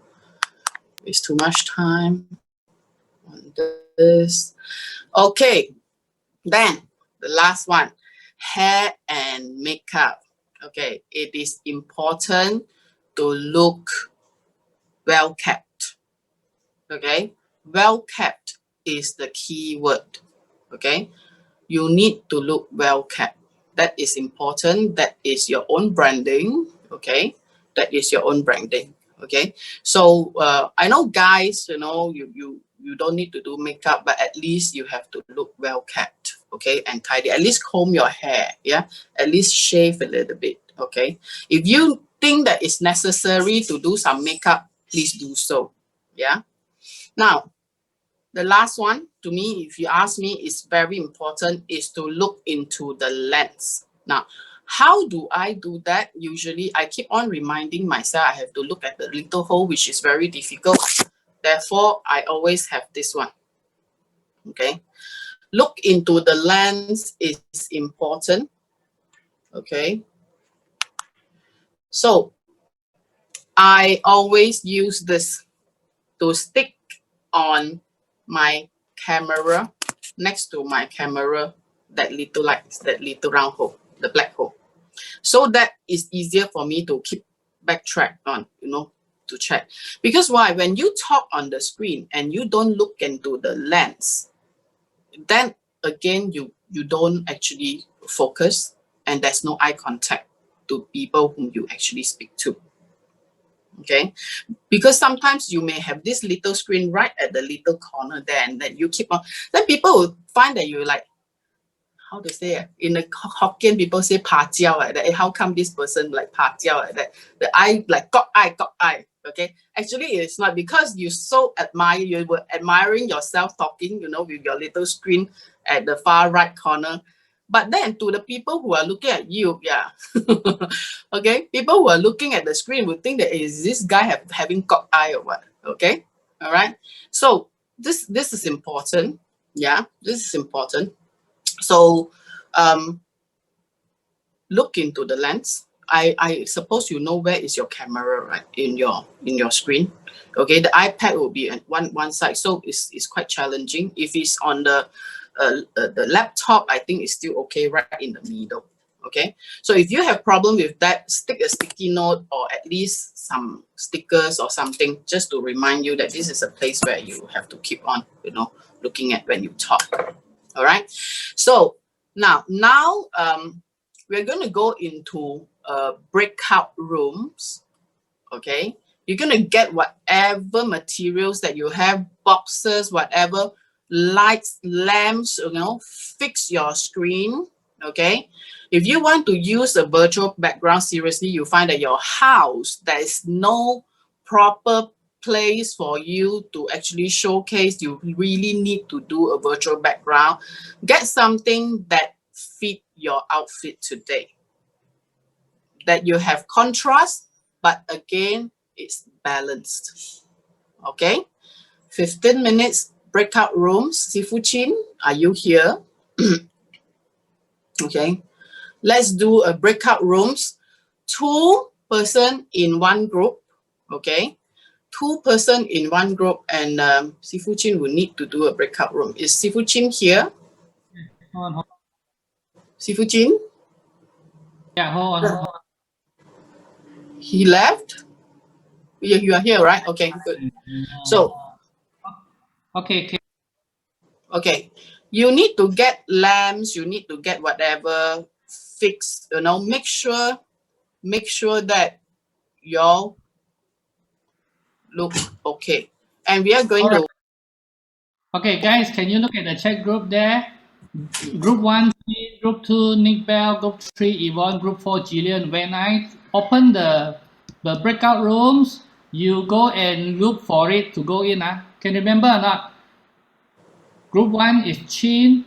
waste too much time on this. Okay. Then the last one, hair and makeup. Okay, it is important to look well kept. Okay, well kept is the key word. Okay, you need to look well kept. That is important. That is your own branding. Okay, that is your own branding. Okay, so I know guys, you don't need to do makeup, but at least you have to look well kept. Okay, and tidy. At least comb your hair. Yeah, at least shave a little bit. Okay, if you think that it's necessary to do some makeup, please do so. Yeah. Now, the last one, to me, if you ask me, is very important, is to look into the lens. Now, how do I do that? Usually, I keep on reminding myself I have to look at the little hole, which is very difficult. Therefore, I always have this one. Okay. Look into the lens is important. Okay. So, I always use this to stick on my camera, next to my camera, that little round hole, the black hole. So that is easier for me to keep backtrack on, to check. Because why? When you talk on the screen and you don't look into the lens, then again, you don't actually focus, and there's no eye contact to people whom you actually speak to. Okay, because sometimes you may have this little screen right at the little corner there, and then you keep on, then people will find that you're like, how to say it? In the Hokkien, people say pa jiao like that. How come this person like pa jiao like that? The eye like got eye. Okay, actually it's not, because you so admire, you were admiring yourself talking, with your little screen at the far right corner. But then to the people who are looking at you, yeah, okay, people who are looking at the screen would think that, is this guy having cock eye or what? Okay, all right. So this is important. Yeah, this is important. So look into the lens. I suppose you know where is your camera, right? In your screen. Okay, the iPad will be at one side, so it's quite challenging. If it's on the laptop, I think it's still okay, right in the middle. Okay, so if you have problem with that, stick a sticky note or at least some stickers or something, just to remind you that this is a place where you have to keep on, looking at when you talk. All right. So now we're going to go into breakout rooms. Okay, you're going to get whatever materials that you have, boxes, whatever, lights, lamps, fix your screen. Okay, if you want to use a virtual background, seriously, you find that your house, there is no proper place for you to actually showcase, you really need to do a virtual background. Get something that fit your outfit today, that you have contrast, but again, it's balanced. Okay, 15 minutes breakout rooms. Sifu Chin, are you here? Okay, let's do a breakout rooms. 2 person in one group. Okay, 2 person in one group, and Sifu Chin will need to do a breakout room. Is Sifu Chin here? Hold on. Sifu Chin? Yeah, hold on. He left? You are here, right? Okay, good. So, okay. Okay, you need to get lamps, you need to get whatever fixed, make sure that y'all look okay. And we are going to... Okay, guys, can you look at the chat group there? Group 1, Group 2, Nick Bell, Group 3, Yvonne, Group 4, Jillian. When I open the breakout rooms, you go and look for it to go in. Can you remember or not? Group 1 is Chin.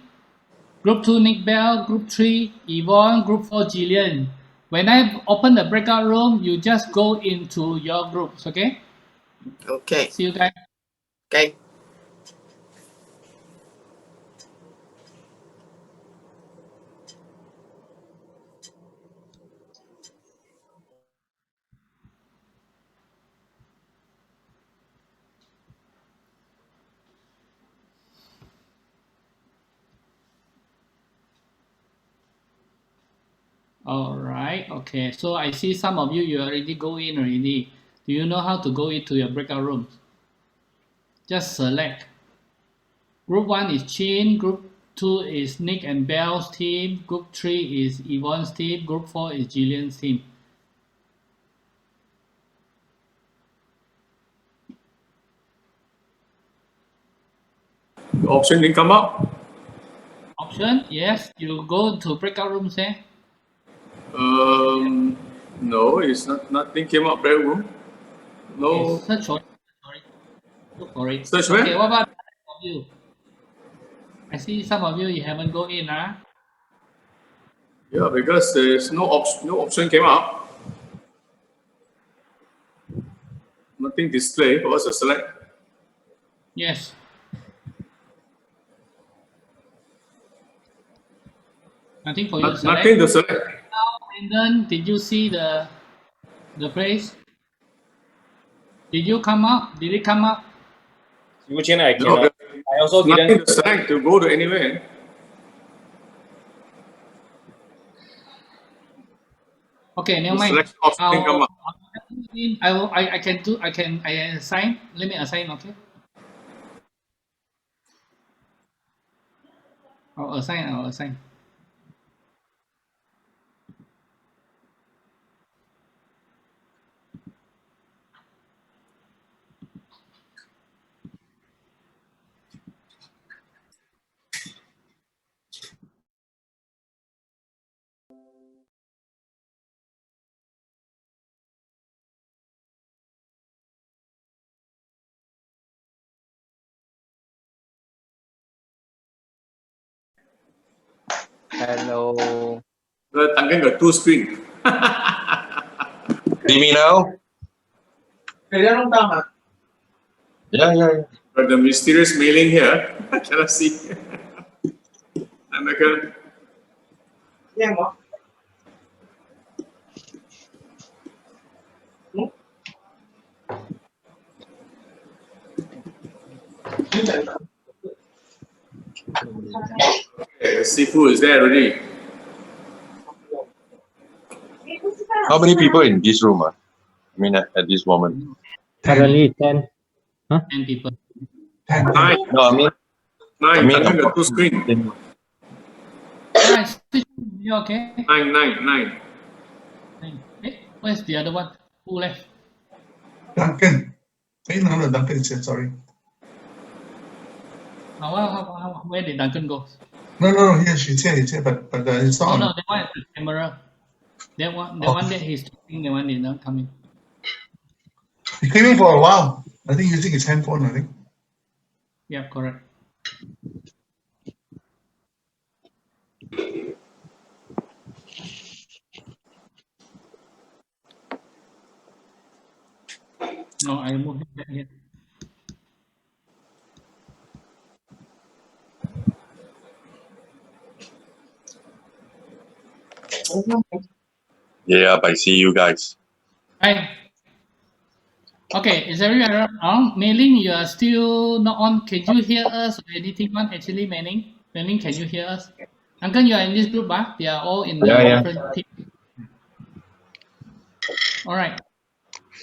Group 2, Nick Bell. Group 3, Yvonne. Group 4, Jillian. When I open the breakout room, you just go into your groups, okay? Okay. See you guys. Okay. All right, okay. So I see some of you already go in already. Do you know how to go into your breakout rooms? Just select. Group 1 is Chin, Group 2 is Nick and Bell's team, Group 3 is Yvonne's team, Group 4 is Jillian's team. The option didn't come up. Option, yes, you go to breakout rooms there. No, it's not. Nothing came up. Break room. No. Okay, search for it. Sorry. Look for it. Search where? Okay, what about some of you? I see some of you haven't go in, huh? Yeah, because there's no option came up. Nothing display. What's the select? Yes. Nothing for you to select. Nothing to select. And then, did you see the place? Did you come up? Did it come up? I also didn't. Nothing to select to go to anywhere. Okay, never mind. Select option didn't come up. I can assign. Let me assign, okay? I'll assign. Hello. Tangan got two screen. See me now? Yeah. But the mysterious mailing here, I cannot see. I'm like okay, the seafood is there already. How many people in this room? I mean, at this moment. Currently 10. 10 people. 9. No, I mean. Tangan got two screen. Alright, you okay? 9. Hey, where's the other one? Who left? Duncan. No, Duncan is here, sorry. Where did Duncan go? No, here, he's here, but it's not. Oh no, that one is the camera. That one that he's talking, the one is not coming. He came in for a while. I think using his handphone, I think. Yeah, correct. No, I moved it back here. Yeah, I see you guys. Hi. Okay, is everyone on? Mei-Ling, you are still not on. Can you hear us or anything on? Actually, Mei-Ling, can you hear us? Uncle, you are in this group, huh? They are all in the different team. All right.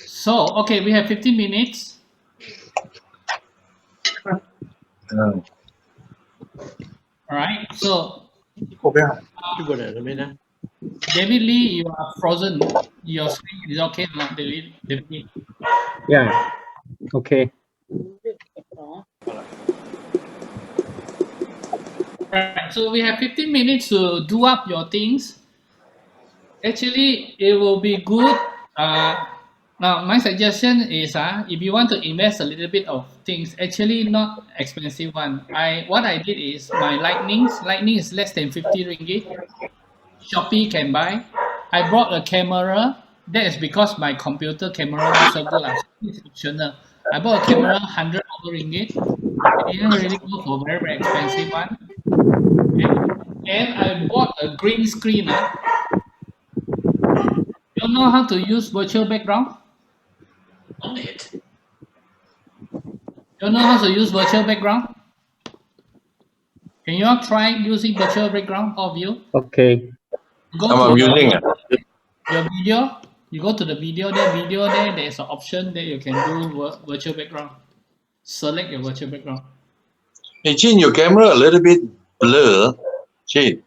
So, okay, we have 15 minutes. All right. So, David Lee, you are frozen. Your screen is okay now, David Lee. Yeah. Okay. Right. So we have 15 minutes to do up your things. Actually, it will be good. Now, my suggestion is, if you want to invest a little bit of things, actually not expensive one. What I did is my lightning is less than 50 ringgit. Shopee can buy. I brought a camera. That is because my computer camera not so good. It's optional. I bought a camera 100 ringgit. I didn't really go for very, very expensive one. And I bought a green screen. You know how to use virtual background? On it. You know how to use virtual background? Can you all try using virtual background, all of you? Okay. Go I'm to using your video. You go to the video there, there's an option that you can do virtual background. Select your virtual background. Hey, Chin, your camera a little bit blur. Chin.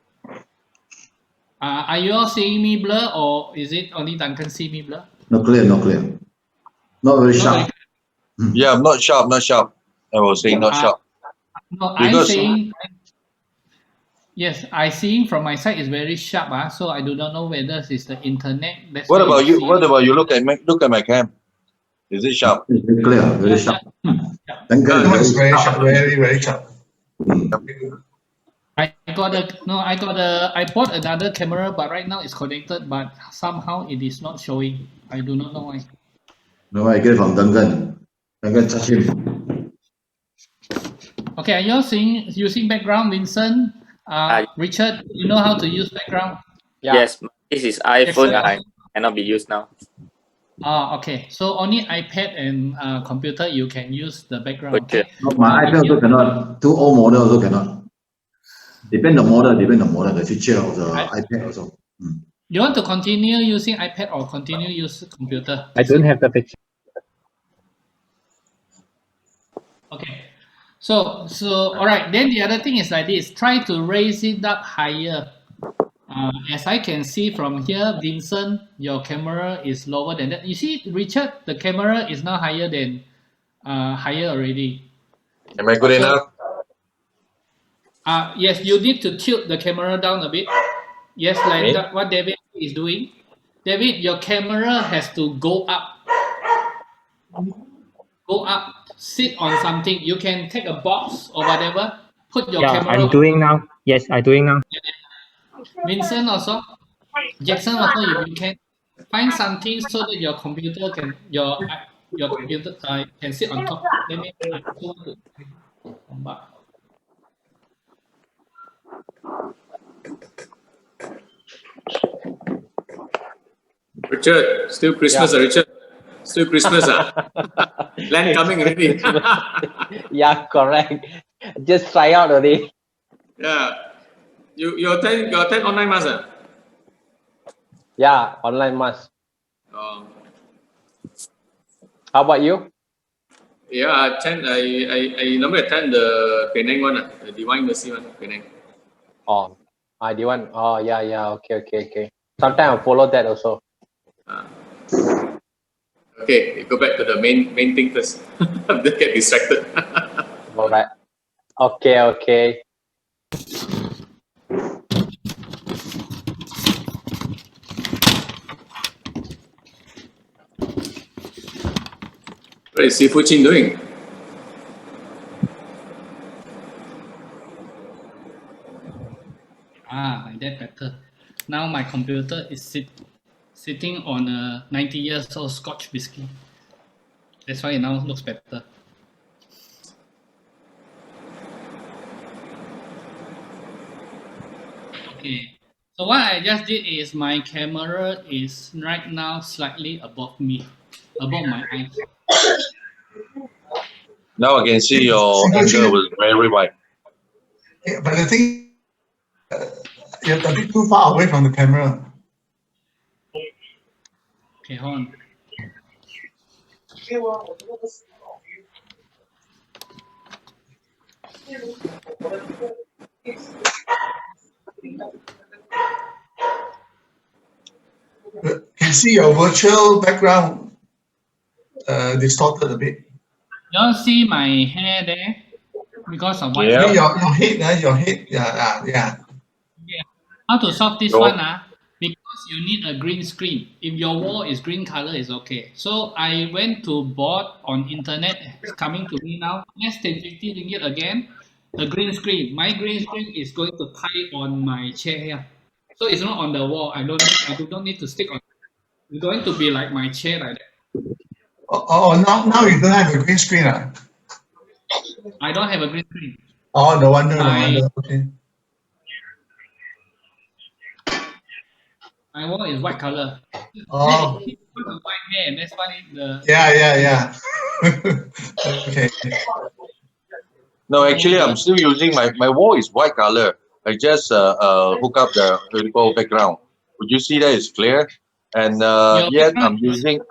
Are you all seeing me blur, or is it only Duncan see me blur? Not clear, not clear. Not very sharp. Yeah, not sharp, not sharp. I was saying not sharp. No, Because I'm saying, yes, I seeing from my side is very sharp, so I do not know whether it's the internet. That's what why about you? see What about you? Look at my cam. Is it sharp? Very clear, very sharp. Duncan is very sharp, very, very sharp. I bought another camera, but right now it's connected, but somehow it is not showing. I do not know why. No, I get it from Duncan. Duncan touch him. Okay, are you all using background, Vincent? Richard, you know how to use background? Yes, this is iPhone. Jackson? Cannot be used now. Okay. So only iPad and computer you can use the background. Okay. My iPad also cannot. Too old model also cannot. Depend the model, the feature of the iPad also. You want to continue using iPad or continue use computer? I don't have the picture. Okay. So all right. Then the other thing is like this. Try to raise it up higher. As I can see from here, Vincent, your camera is lower than that. You see, Richard, the camera is now higher than higher already. Am I good enough? Yes, you need to tilt the camera down a bit. Yes, like what David is doing. David, your camera has to go up. Go up. Sit on something. You can take a box or whatever. Put your camera. I'm doing now. Yes, I'm doing now. Vincent also. Jackson also, if you can find something so that your computer can your computer can sit on top. Let me. Richard, still Christmas, Richard. Still Christmas, Land coming already. Yeah, correct. Just try out already. Yeah. You attend online mass, Yeah, online mass. Oh. How about you? Yeah, I normally attend the Penang one, the Divine Mercy one, Penang. Oh, the one. Oh, yeah. Okay. Sometimes I follow that also. Okay, go back to the main thing first. Don't get distracted. All right. Okay. What is Sifu Chin doing? Like that better. Now my computer is sitting on a 90 years old Scotch whiskey. That's why it now looks better. Okay. So what I just did is my camera is right now slightly above me, above my eyes. Now I can see your angle was very wide. Yeah, but the thing, you're a bit too far away from the camera. Okay, hold on. Can see your virtual background distorted a bit. You all see my hair there because of what? Yeah. Your head, yeah. How to solve this one? Because you need a green screen. If your wall is green color, it's okay. So I went to bought on internet. It's coming to me now. Less than 50 ringgit again. A green screen. My green screen is going to tie on my chair here. So it's not on the wall. I do not need to stick on. It's going to be like my chair like that. Now you don't have a green screen. I don't have a green screen. Oh, no wonder, no wonder. Okay. My wall is white color. Oh. He put the white hair. That's why the. Yeah. Okay. No, actually, I'm still using my wall is white color. I just hook up the vertical background. Would you see that it's clear? And yet I'm using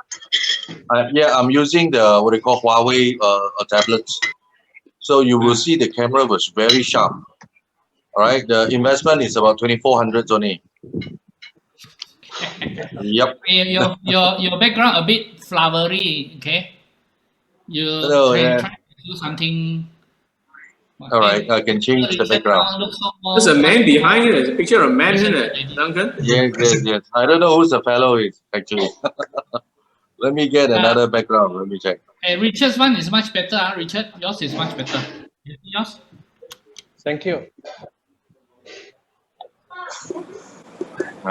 I'm using the what they call Huawei tablets. So you will see the camera was very sharp. All right, the investment is about 2,400 only. Yep. Your background a bit flowery. Okay. You try to do something. All right, I can change the background. There's a man behind you. There's a picture of a man, isn't it, Duncan? Yes. I don't know who's the fellow is actually. Let me get another background. Let me check. Richard's one is much better. Richard, yours is much better. Yours? Thank you.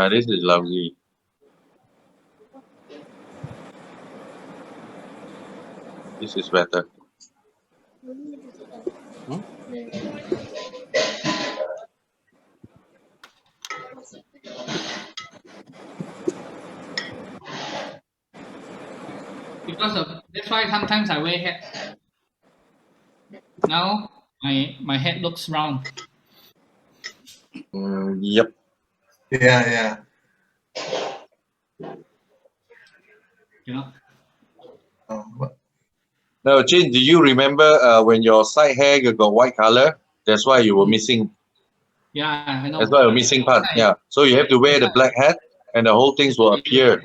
This is lovely. This is better. Because of that's why sometimes I wear hat. Now my head looks round. Yep. Yeah. You know. Now, Jin, do you remember when your side hair got white color? That's why you were missing. Yeah, I know. That's why you're missing part. Yeah. So you have to wear the black hat, and the whole things will appear.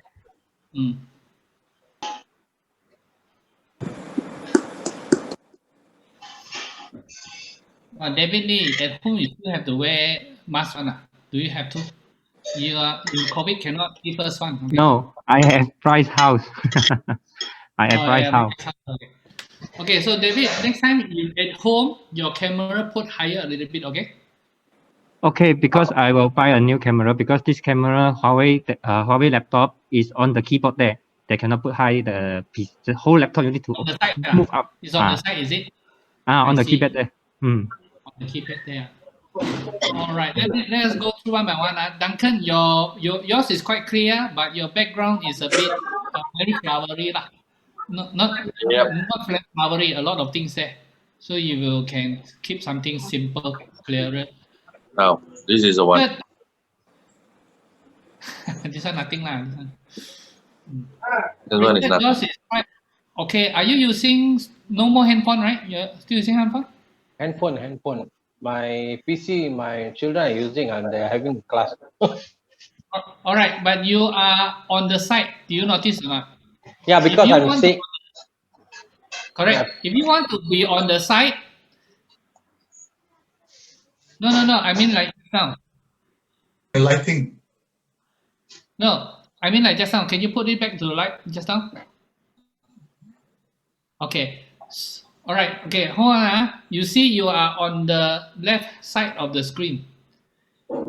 David Lee, at home you still have to wear mask on. Do you have to? You COVID cannot keep us on. Okay? No, I have price house. I have price house. Okay, so David, next time you at home, your camera put higher a little bit, okay? Okay, because I will buy a new camera because this camera Huawei laptop is on the keyboard there. They cannot put high the whole laptop. You need to move up. It's on the side, is it? On the keypad there. On the keypad there. All right, let us go through one by one. Duncan, yours is quite clear, but your background is a bit very flowery lah. Not flowery. A lot of things there, so you can keep something simple, clearer. Now, this is the one. This one nothing lah. This one is nothing. Yours is quite okay. Are you using no more handphone, right? You're still using handphone? Handphone. My PC, my children are using and they're having class. All right, but you are on the side. Do you notice or not? Yeah, because I'm sick. Correct. Yeah. If you want to be on the side, no. I mean like just now. The lighting. No, I mean like just now. Can you put it back to the light just now? Okay. All right. Okay. Hold on. You see, you are on the left side of the screen.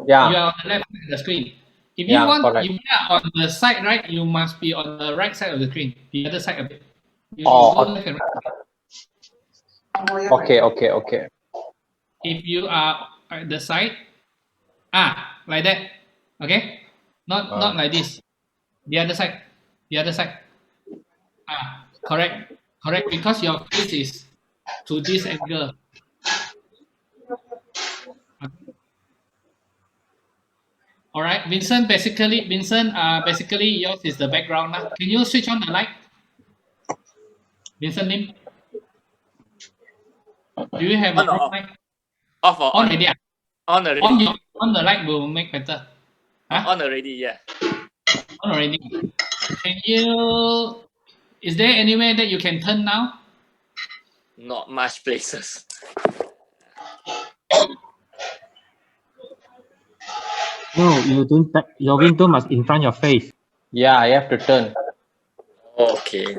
Yeah. You are on the left side of the screen. If you want, if you are on the side, right, you must be on the right side of the screen. The other side of it. Okay. Okay. If you are at the side, like that. Okay. Not like this. The other side. Correct. Because your face is to this angle. All right, Vincent. Basically, yours is the background now. Can you switch on the light, Vincent Lim? Do you have a light? Off or on? Already. On already. On the light will make better. On already, yeah. On already. Can you? Is there anywhere that you can turn now? Not much places. No, you don't. Your window must in front of your face. Yeah, I have to turn. Okay.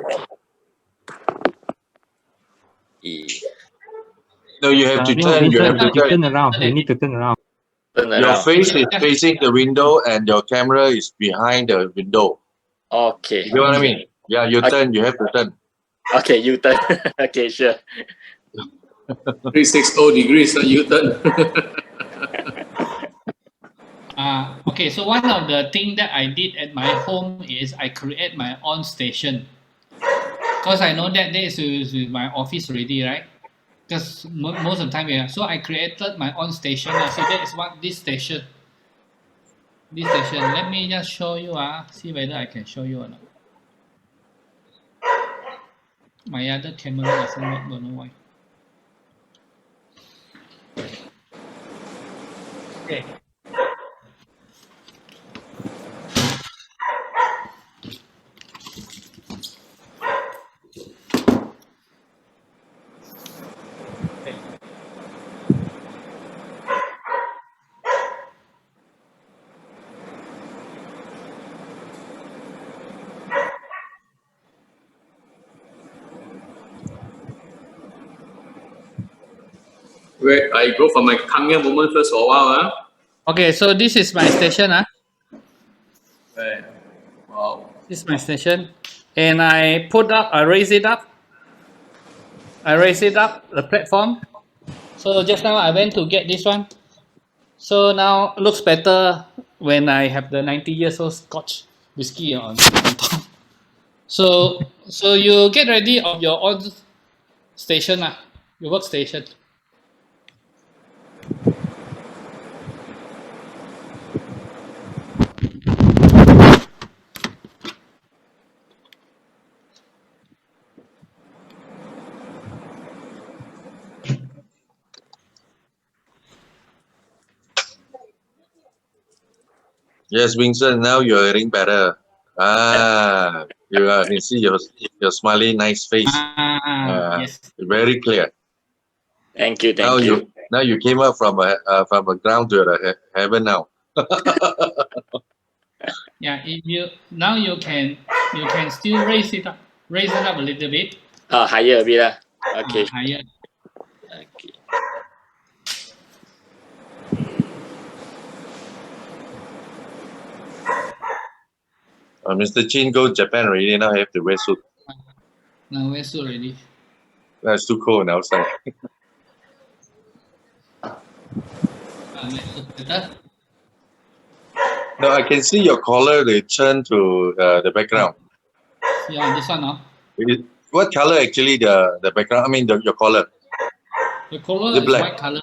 No, you have to No, turn. You have Vincent, to you turn. turn around. You need to turn around. Your face is facing the window and your camera is behind the window. Okay. You know what I mean? Yeah, you turn. You have to turn. Okay, you turn. Okay, sure. 360 degrees, you turn. Okay, so one of the things that I did at my home is I create my own station. Because I know that this is with my office already, right? Because most of the time, yeah. So I created my own station. So that is what this station. This station. Let me just show you. See whether I can show you or not. My other camera doesn't work. Don't know why. Okay. Wait, I go for my Kangya moment first for a while. Okay, so this is my station. Right. Wow. This is my station. And I raise it up. The platform. So just now I went to get this one. So now looks better when I have the 90 years old Scotch whiskey on top. So you get ready of your own station, your workstation. Yes, Vincent, now you're hearing better. You can see your smiley, nice face. Yes. Very clear. Thank you. Now you came up from a ground to the heaven now. Yeah, if you can still raise it up a little bit. Higher a bit. Okay. Higher. Okay. Mr. Chin go Japan already. Now have to wear suit. Now wear suit already. It's too cold outside. No, I can see your collar. They turn to the background. Yeah, this one, What color actually the background? I mean your collar. The color is black? white color.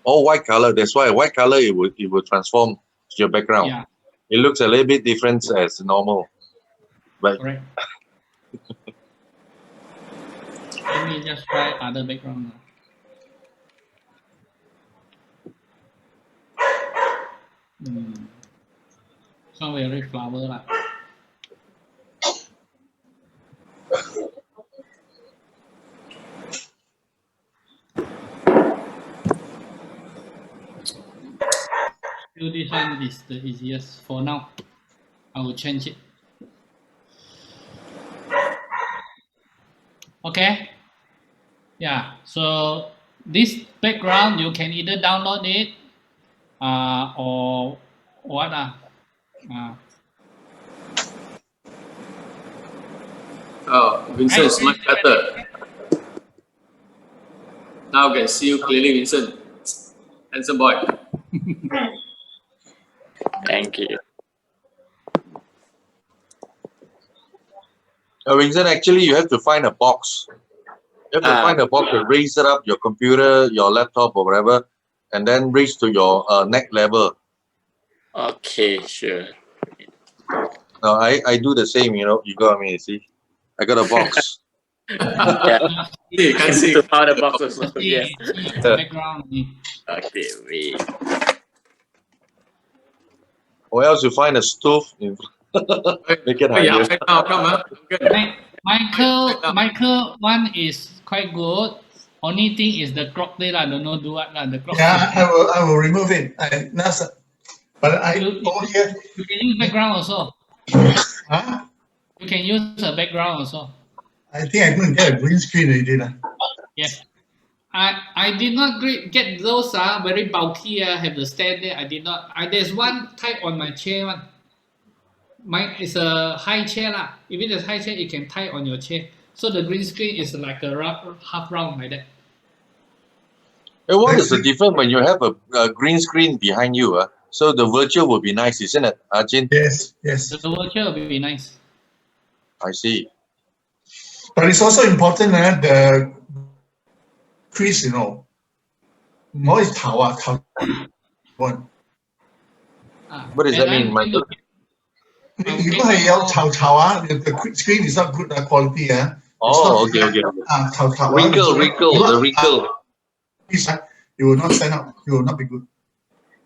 Oh, white color. That's why white color it will transform to your background. Yeah. It looks a little bit different as normal. But correct. Let me just try other background now. Không very flower lah. So this one is the easiest for now. I will change it. Okay. Yeah. So this background you can either download it, or what? Oh, Vincent is much better. Now I can see you clearly, Vincent. Handsome boy. Thank you. Vincent, actually, you have to find a box. You have to find a box to raise it up, your computer, your laptop, or whatever, and then raise to your neck level. Okay, sure. No, I do the same, you got me, see? I got a box. Yeah. You can see. To find the box also. Yes. Background. Okay, wait. Or else you find a stove in make it higher. Now, come on. Michael one is quite good. Only thing is the clock there, I don't know do what the clock. Yeah, I will remove it. But I you here. You can use background also. Huh? You can use a background also. I think I'm going to get a green screen already. Yes. I did not get those very bulky have the stand there. I did not. There's one type on my chair one. Mine is a high chair lah. If it is high chair, it can tie on your chair. So the green screen is like a half round like that. And what is the difference when you have a green screen behind you? So the virtual will be nice, isn't it, Jin? Yes, yes. The virtual will be nice. I see. But it's also important that the crease, you know, more is Tawa. What does that mean, Michael? You know how the screen is not good quality. Oh, okay. Wrinkle, the wrinkle. You will not stand up. You will not be good.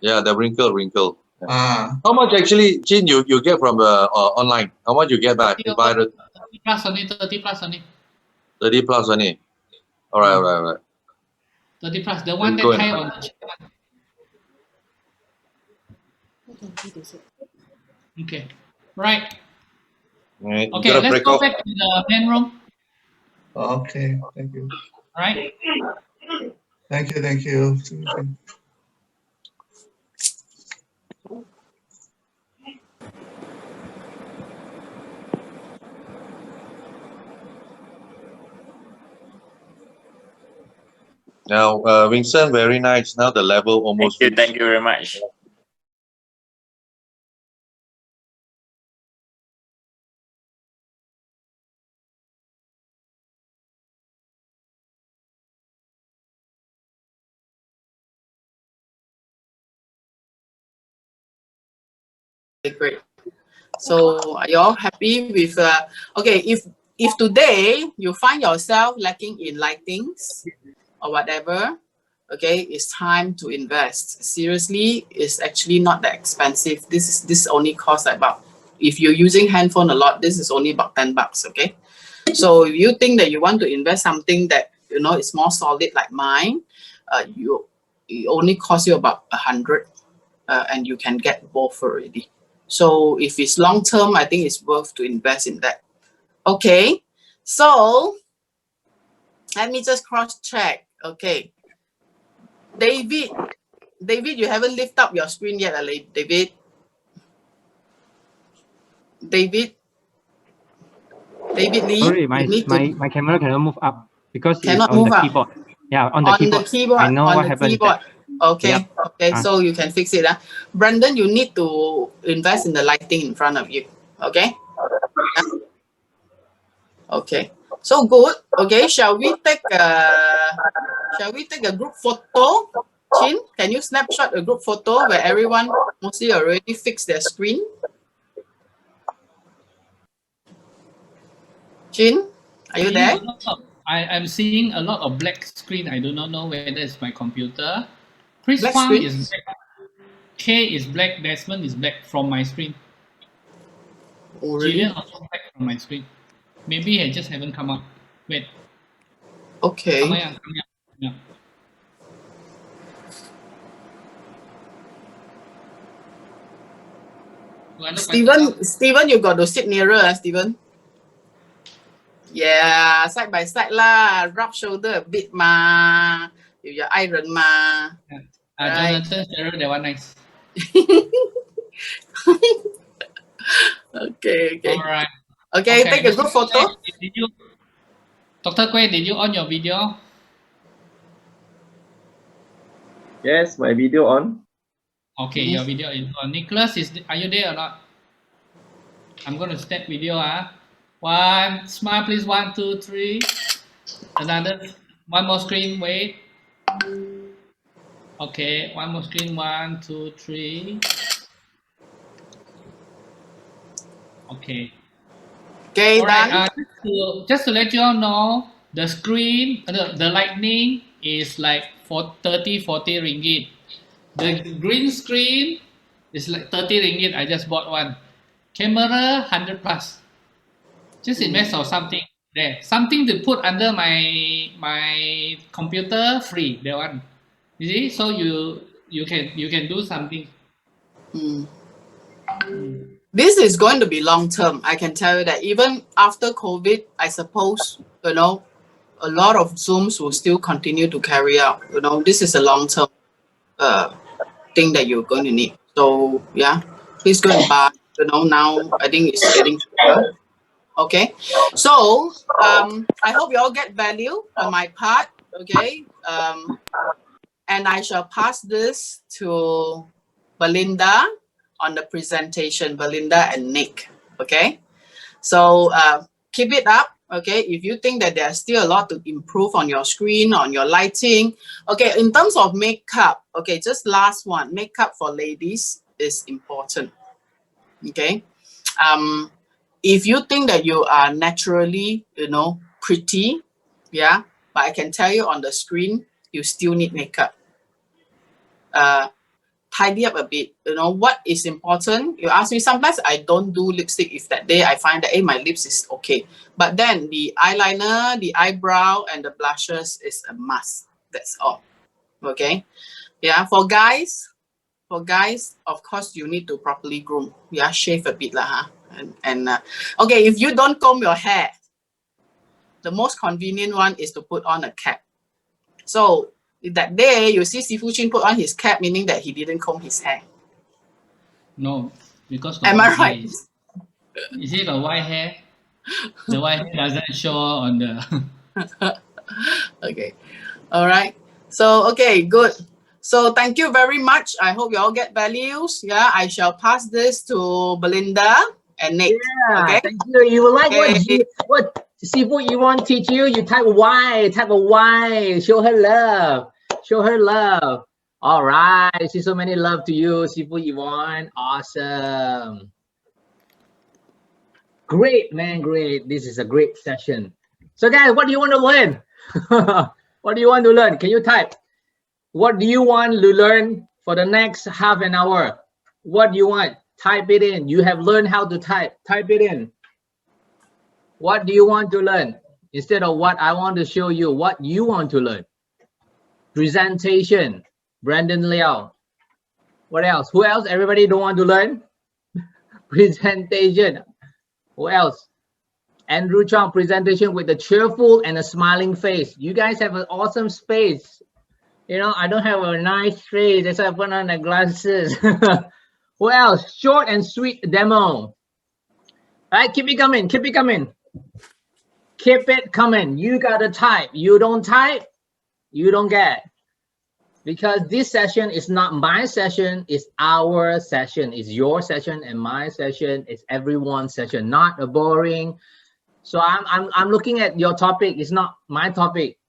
Yeah, the wrinkle. Yeah. How much actually, Jin, you get from the online? How much you get back? 30 plus only. 30 plus only. 30 plus only. All right. 30 plus. The one that tie on the chair. Okay. Right. Okay, let's go back to the main room. Okay, thank you. All right. Thank you. Now, Vincent, very nice. Now the level almost. Thank you very much. Great. So are you all happy with okay, if today you find yourself lacking in lightings or whatever, okay, it's time to invest. Seriously, it's actually not that expensive. This only costs about, if you're using handphone a lot, this is only about $10, okay? So if you think that you want to invest something that you know is more solid like mine, it only costs you about 100, and you can get both already. So if it's long term, I think it's worth to invest in that. Okay, so let me just cross check. Okay, David, you haven't lift up your screen yet, David. David Lee. Sorry, my camera cannot move up because it's cannot on move the up. keyboard. Yeah, on the keyboard. I know what happened. Okay, okay, so you can fix it. Brandon, you need to invest in the lighting in front of you. Okay. Okay. So good. Okay. Shall we take a group photo? Chin, can you snapshot a group photo where everyone mostly already fixed their screen? Chin, are you there? I'm seeing a lot of black screen. I do not know whether it's my computer. Chris Black Huang screen? is black. K is black. Desmond is black from my screen. Oh, really? Gillian also black from my screen. Maybe I just haven't come up. Wait. Okay. Yeah. Steven, you got to sit nearer, Steven. Yeah, side by side lah. Rub shoulder a bit ma. With your iron ma. Right. Jonathan, Cheryl, that one nice. Okay. All right. Okay, take a group photo. Dr. Quay, did you on your video? Yes, my video on. Okay, your video is on. Nicholas, are you there or not? I'm going to start video. One, smile please. 1, 2, 3. Another, one more screen, wait. Okay, one more screen. 1, 2, 3. Okay. Okay, all right, done. Just to let you all know, the screen, the lightning is like for 30, 40 ringgit. The green screen is like 30 ringgit. I just bought one. Camera 100 plus. Just invest or something there. Something to put under my computer free. That one. You see, so you can do something. This is going to be long term. I can tell you that even after COVID, I suppose, you know, a lot of Zooms will still continue to carry out. You know, this is a long term thing that you're going to need. So yeah, please go and buy. You know, now I think it's getting cheaper. Okay, so I hope you all get value on my part. Okay, and I shall pass this to Belinda on the presentation. Belinda and Nick. Okay, so keep it up. Okay, if you think that there's still a lot to improve on your screen, on your lighting. Okay, in terms of makeup, okay, just last one, makeup for ladies is important. Okay, if you think that you are naturally, you know, pretty, yeah, but I can tell you on the screen, you still need makeup. Tidy up a bit. You know what is important? You ask me, sometimes I don't do lipstick if that day I find that, hey, my lips is okay. But then the eyeliner, the eyebrow, and the blushes is a must. That's all. Okay. Yeah. For guys, of course, you need to properly groom. Yeah, shave a bit lah, huh? And okay, if you don't comb your hair, the most convenient one is to put on a cap. So that day you see Sifu Chin put on his cap, meaning that he didn't comb his hair. No, because am I right? You see, got white hair. The white hair doesn't show on the. Okay, all right. So okay, good. So thank you very much. I hope you all get values. Yeah, I shall pass this to Belinda and Nick. Yeah, okay. Thank you. You will like what Sifu you want to teach you. You type Y, type a Y. Show her love. Show her love. All right. I see so many love to you, Sifu Yvonne. Awesome. Great, man. Great. This is a great session. So guys, what do you want to learn? What do you want to learn? Can you type? What do you want to learn for the next half an hour? What do you want? Type it in. You have learned how to type. Type it in. What do you want to learn? Instead of what I want to show you, what you want to learn. Presentation. Brandon Liao. What else? Who else? Everybody don't want to learn? Presentation. Who else? Andrew Chong, presentation with a cheerful and a smiling face. You guys have an awesome face. You know, I don't have a nice face. That's why I put on the glasses. Who else? Short and sweet demo. All right, keep it coming. Keep it coming. Keep it coming. You gotta type. You don't type, you don't get. Because this session is not my session, it's our session. It's your session and my session. It's everyone's session, not a boring. So I'm looking at your topic. It's not my topic.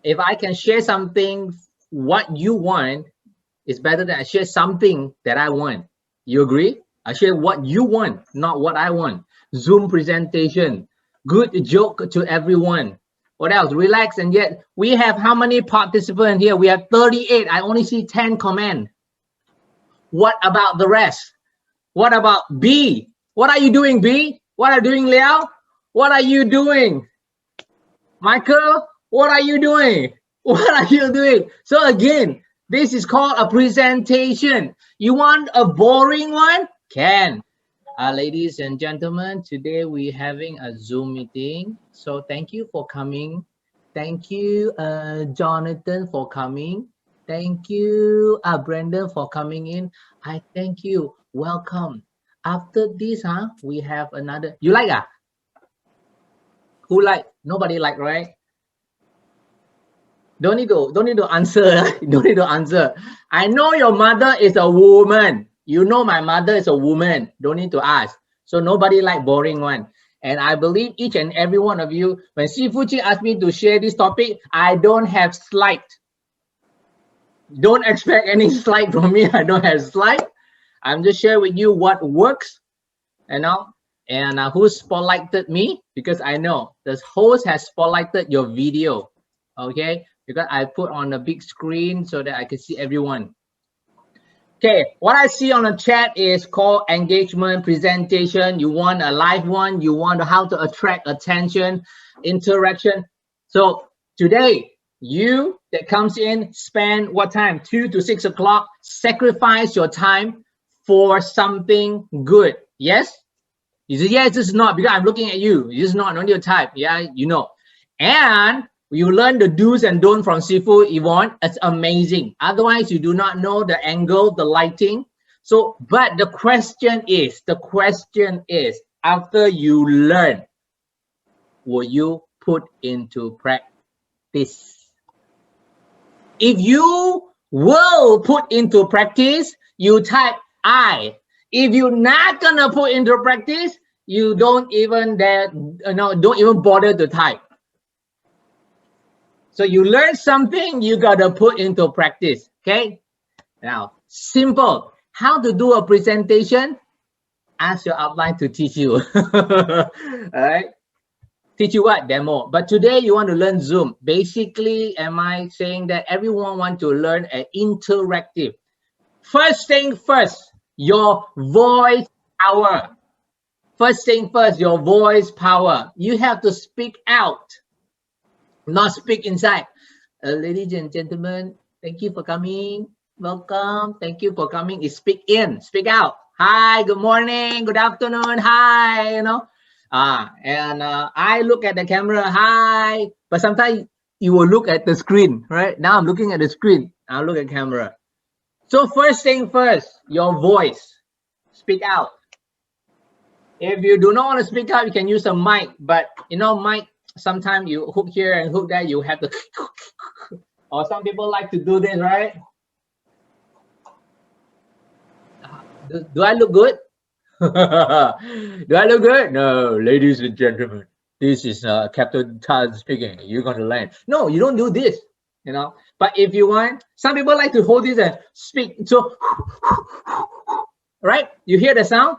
If I can share something what you want, it's better than I share something that I want. You agree? I share what you want, not what I want. Zoom presentation, good joke to everyone. What else? Relax. And yet we have how many participants here? We have 38. I only see 10 comments. What about the rest? What about B? What are you doing, B? What are you doing, Liao? What are you doing? Michael, what are you doing? What are you doing? So again, this is called a presentation. You want a boring one? Can. Ladies and gentlemen, today we're having a Zoom meeting. So thank you for coming. Thank you, Jonathan, for coming. Thank you, Brandon, for coming in. I thank you. Welcome. After this, we have another. You like that? Who like? Nobody like, right? Don't need to answer. Don't need to answer. I know your mother is a woman. You know my mother is a woman. Don't need to ask. So nobody like boring one. And I believe each and every one of you, when Sifu Chi asked me to share this topic, I don't have slide. Don't expect any slide from me. I don't have slide. I'm just sharing with you what works, you know, and who spotlighted me, because I know the host has spotlighted your video, okay? Because I put on a big screen so that I can see everyone. Okay, what I see on the chat is called engagement presentation. You want a live one, you want how to attract attention, interaction. So today, You that comes in, spend what time? 2 to 6 o'clock. Sacrifice your time for something good. Yes? You say, yes, this is not, because I'm looking at you. This is not your type. Yeah, you know. And you learn the do's and don'ts from Sifu Yvonne. It's amazing. Otherwise, you do not know the angle, the lighting. So, but the question is, after you learn, will you put into practice? If you will put into practice, you type I. If you're not gonna put into practice, you don't even don't even bother to type. So you learn something, you gotta put into practice. Okay. Now, simple. How to do a presentation? Ask your outline to teach you. All right. Teach you what? Demo. But today you want to learn Zoom. Basically, am I saying that everyone want to learn an interactive? First thing first, your voice power. First thing first, your voice power. You have to speak out, not speak inside. Ladies and gentlemen, thank you for coming. Welcome. Thank you for coming. Is speak in, speak out. Hi, good morning, good afternoon. Hi, you know. I look at the camera, hi, but sometimes you will look at the screen, right? Now I'm looking at the screen, I'll look at camera. So first thing first, your voice, speak out. If you do not want to speak out, you can use a mic, but you know, mic, sometimes you hook here and hook there, you have to, or some people like to do this, right? Do I look good? Do I look good? No, ladies and gentlemen, this is Captain Tan speaking. You're gonna land. No, you don't do this, you know. But if you want, some people like to hold this and speak. So, right? You hear the sound?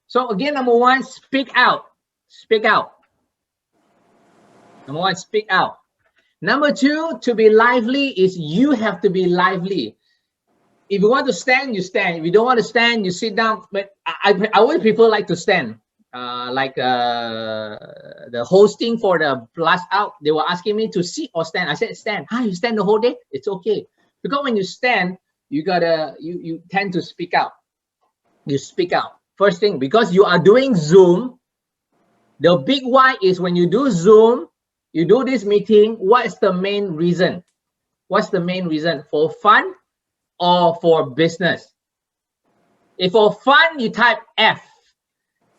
So again, number one, speak out. Speak out. Number one, speak out. Number two, to be lively is you have to be lively. If you want to stand, you stand. If you don't want to stand, you sit down. But I always prefer like to stand. The hosting for the blast out, they were asking me to sit or stand. I said stand. You stand the whole day? It's okay. Because when you stand, you tend to speak out. You speak out. First thing, because you are doing Zoom, the big why is when you do Zoom, you do this meeting, what is the main reason? What's the main reason? For fun or for business? If for fun, you type F.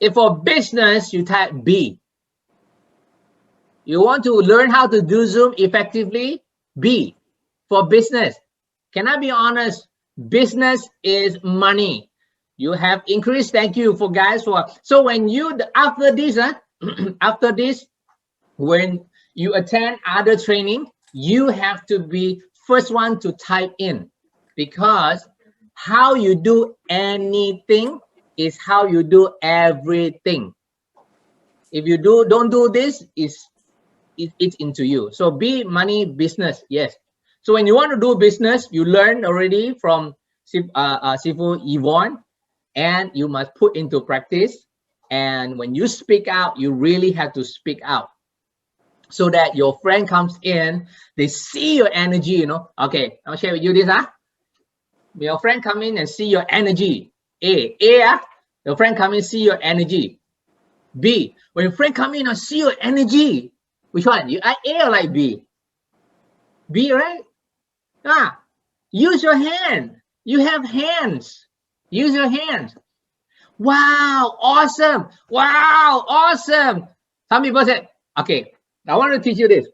If for business, you type B. You want to learn how to do Zoom effectively? B. For business, can I be honest? Business is money. You have increased. Thank you for guys for. So when you after this, after this, when you attend other training, you have to be first one to type in, because how you do anything is how you do everything. If you don't do this, it's into you. So be money business, yes. So when you want to do business, you learn already from Sifu Yvonne, and you must put into practice. And when you speak out, you really have to speak out, so that your friend comes in, they see your energy, you know. Okay, I'll share with you this, your friend come in and see your energy. Your friend come in, see your energy. B, when your friend come in and see your energy, which one? You like A or like B? B, right? Use your hand. You have hands. Use your hands. Wow, awesome. Wow, awesome. Some people said, okay, I want to teach you this.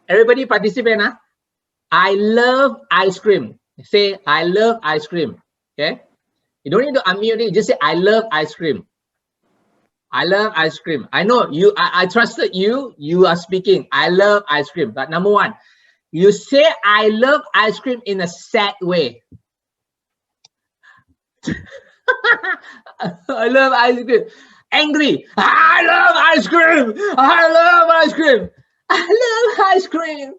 Everybody participate, I love ice cream. Say, I love ice cream. Okay? You don't need to unmute it. Just say, I love ice cream. I love ice cream. I know you. I trusted you. You are speaking. I love ice cream. But number one, you say, I love ice cream in a sad way. I love ice cream. Angry. I love ice cream. I love ice cream. I love ice cream.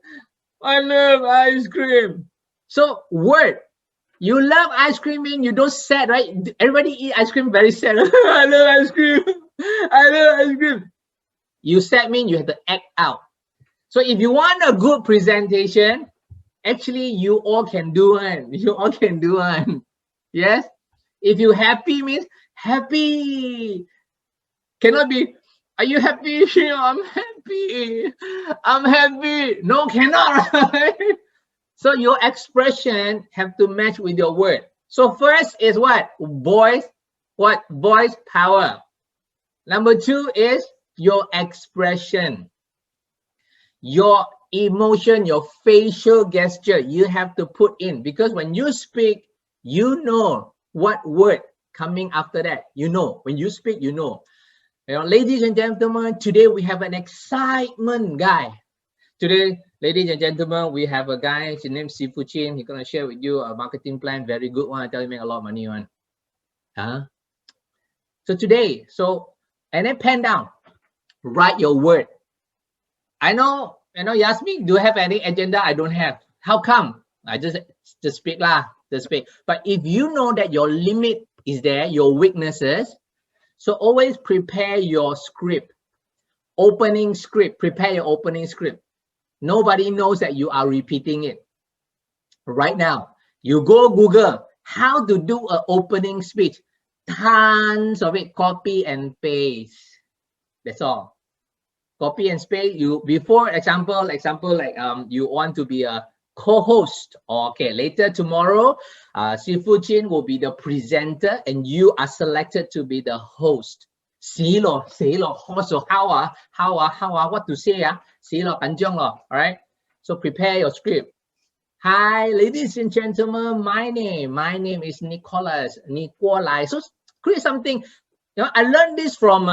I love ice cream. So word, you love ice cream mean you don't sad, right? Everybody eat ice cream very sad. I love ice cream. I love ice cream. You sad mean you have to act out. So if you want a good presentation, actually you all can do one. You all can do one. Yes. If you happy means happy. Cannot be, are you happy? I'm happy. I'm happy. No, cannot. Right? So your expression have to match with your word. So first is what? Voice. What? Voice power. Number two is your expression. Your emotion, your facial gesture, you have to put in, because when you speak, you know what word coming after that. You know, when you speak, you know. You know, ladies and gentlemen, today we have an excitement guy. Today, ladies and gentlemen, we have a guy, his name is Sifu Chin. He's gonna share with you a marketing plan, very good one. I tell you, make a lot of money one. So today, and then pen down, write your word. I know, you ask me, do you have any agenda? I don't have. How come? I just speak lah, just speak. But if you know that your limit is there, your weaknesses, so always prepare your script, opening script, prepare your opening script. Nobody knows that you are repeating it. Right now, you go Google, how to do an opening speech. Tons of it, copy and paste. That's all. Copy and paste. You before example like you want to be a co-host. Okay, later tomorrow, Sifu Chin will be the presenter and you are selected to be the host. Say lo, host, how what to say say lo, kanjong lo. All right. So prepare your script. Hi, ladies and gentlemen. My name is Nicholas. Nikolai. So create something. You know, I learned this from.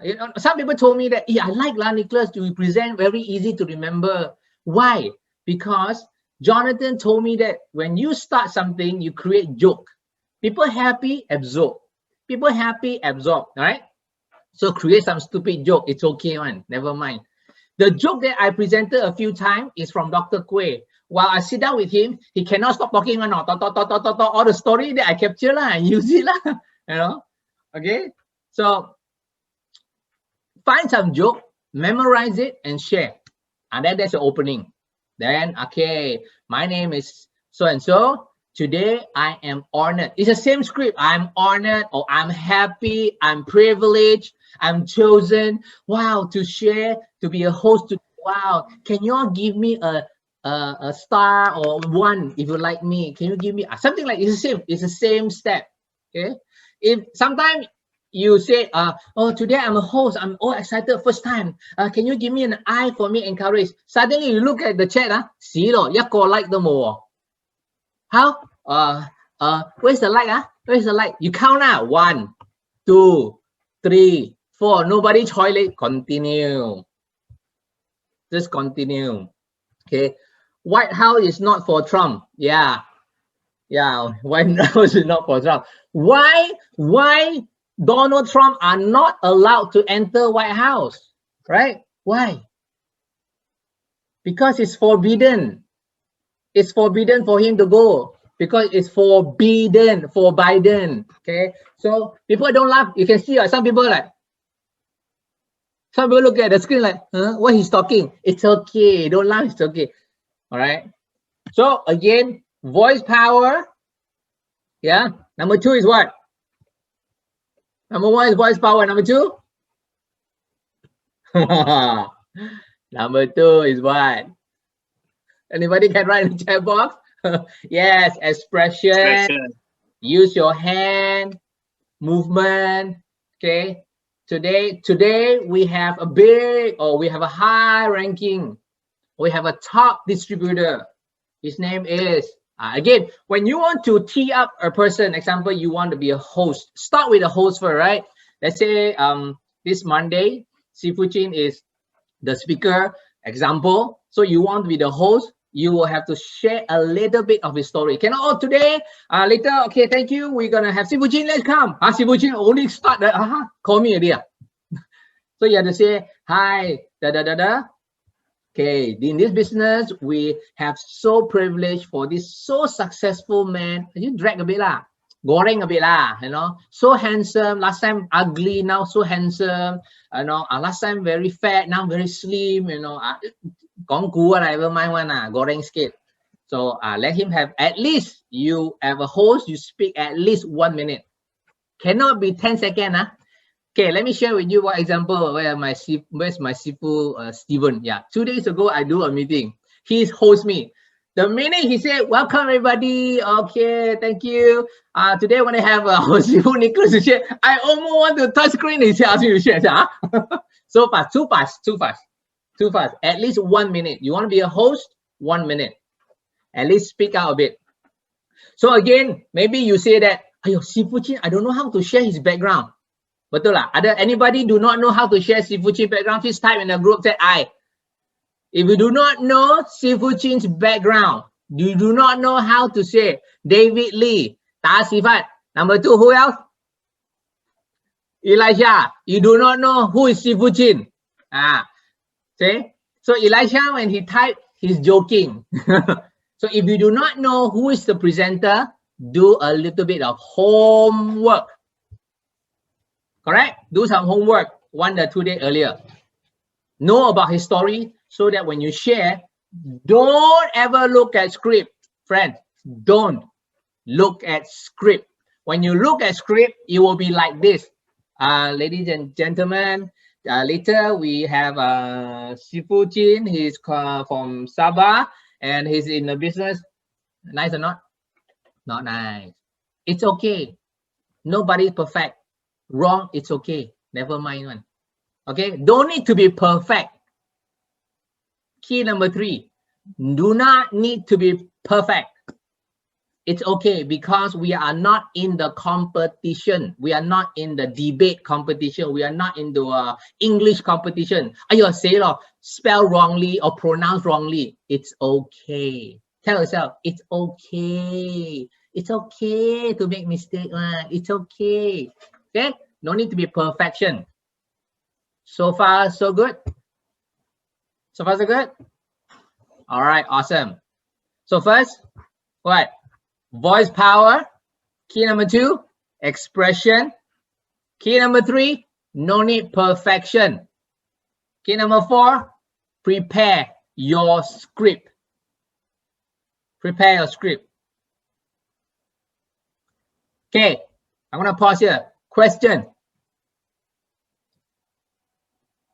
You know, some people told me that, I like Nicholas to present, very easy to remember. Why? Because Jonathan told me that when you start something, you create joke. People happy, absorb. People happy, absorb. All right. So create some stupid joke. It's okay, man. Never mind. The joke that I presented a few times is from Dr. Quay. While I sit down with him, he cannot stop talking on all the story that I capture and use it you know. Okay. So find some joke, memorize it, and share. And then that's the opening. Then, okay, my name is so-and-so. Today, I am honored. It's the same script. I'm honored, or I'm happy, I'm privileged, I'm chosen. Wow, to share, to be a host. Wow, can you all give me a star or one if you like me? Can you give me something like it's the same? It's the same step. Okay. If sometimes you say, oh, today I'm a host, I'm all excited first time. Can you give me an eye for me, encourage? Suddenly you look at the chat, like the more. How? Where's the like? Where's the like? You count now. 1, 2, 3, 4. Nobody toilet. Continue. Just continue. Okay. White House is not for Trump. Yeah. White House is not for Trump. Why Donald Trump are not allowed to enter White House, right? Why? Because it's forbidden. It's forbidden for him to go because it's forbidden for Biden. Okay, so people don't laugh. You can see some people look at the screen like, what he's talking. It's okay. Don't laugh. It's okay. All right. So again, voice power. Yeah. Number 2 is what? Number 1 is voice power. Number 2? Number 2 is what? Anybody can write in the chat box? Yes, expression. Use your hand, movement. Okay. Today we have a high ranking. We have a top distributor. His name is again, when you want to tee up a person, example, you want to be a host, start with a host first, right? Let's say this Monday, Sifu Chin is the speaker, example. So you want to be the host, you will have to share a little bit of his story. Cannot, today, later, okay, thank you. We're going to have Sifu Chin, let's come. Sifu Chin only start the, call me idea. So you have to say, hi, Okay, in this business, we have so privileged for this so successful man. You drag a bit lah. goreng a bit lah, you know. So handsome, last time ugly, now so handsome, you know. Last time very fat, now very slim, you know. Kong ku never mind one goreng sikit. So let him have at least, you have a host, you speak at least 1 minute. Cannot be 10 seconds. Okay, let me share with you one example where's my Sifu Steven. Yeah, 2 days ago I do a meeting. He hosts me. The minute he said, welcome everybody, okay, thank you. Today when I have Sifu Nicholas to share, I almost want to touch screen. He said, ask me to share. So fast, too fast. At least 1 minute. You want to be a host? 1 minute. At least speak out a bit. So again, maybe you say that, ayo, Sifu Chin, I don't know how to share his background. Betul lah? Anybody do not know how to share Sifu Chin background? Please type in the group that I. If you do not know Sifu Chin's background, you do not know how to say David Lee, Ta Sifat. Number 2, who else? Elijah. You do not know who is Sifu Chin. See? So Elijah, when he typed, he's joking. So if you do not know who is the presenter, do a little bit of homework. Correct? Do some homework 1 or 2 days earlier. Know about his story so that when you share, don't ever look at script. Friends, don't look at script. When you look at script, it will be like this. Ladies and gentlemen, later we have Sifu Chin. He's from Sabah and he's in the business. Nice or not? Not nice. It's okay. Nobody's perfect. Wrong, it's okay. Never mind one. Okay, don't need to be perfect. Key number 3, do not need to be perfect. It's okay because we are not in the competition. We are not in the debate competition. We are not in the English competition. Ayo, say it, spell wrongly or pronounce wrongly. It's okay. Tell yourself, it's okay. It's okay to make mistake. It's okay. Okay? No need to be perfection. So far, so good? So far, so good? All right, awesome. So first, what? Voice power. Key number 2, expression. Key number 3, no need perfection. Key number 4, prepare your script. Prepare your script. Okay, I'm going to pause here. Question.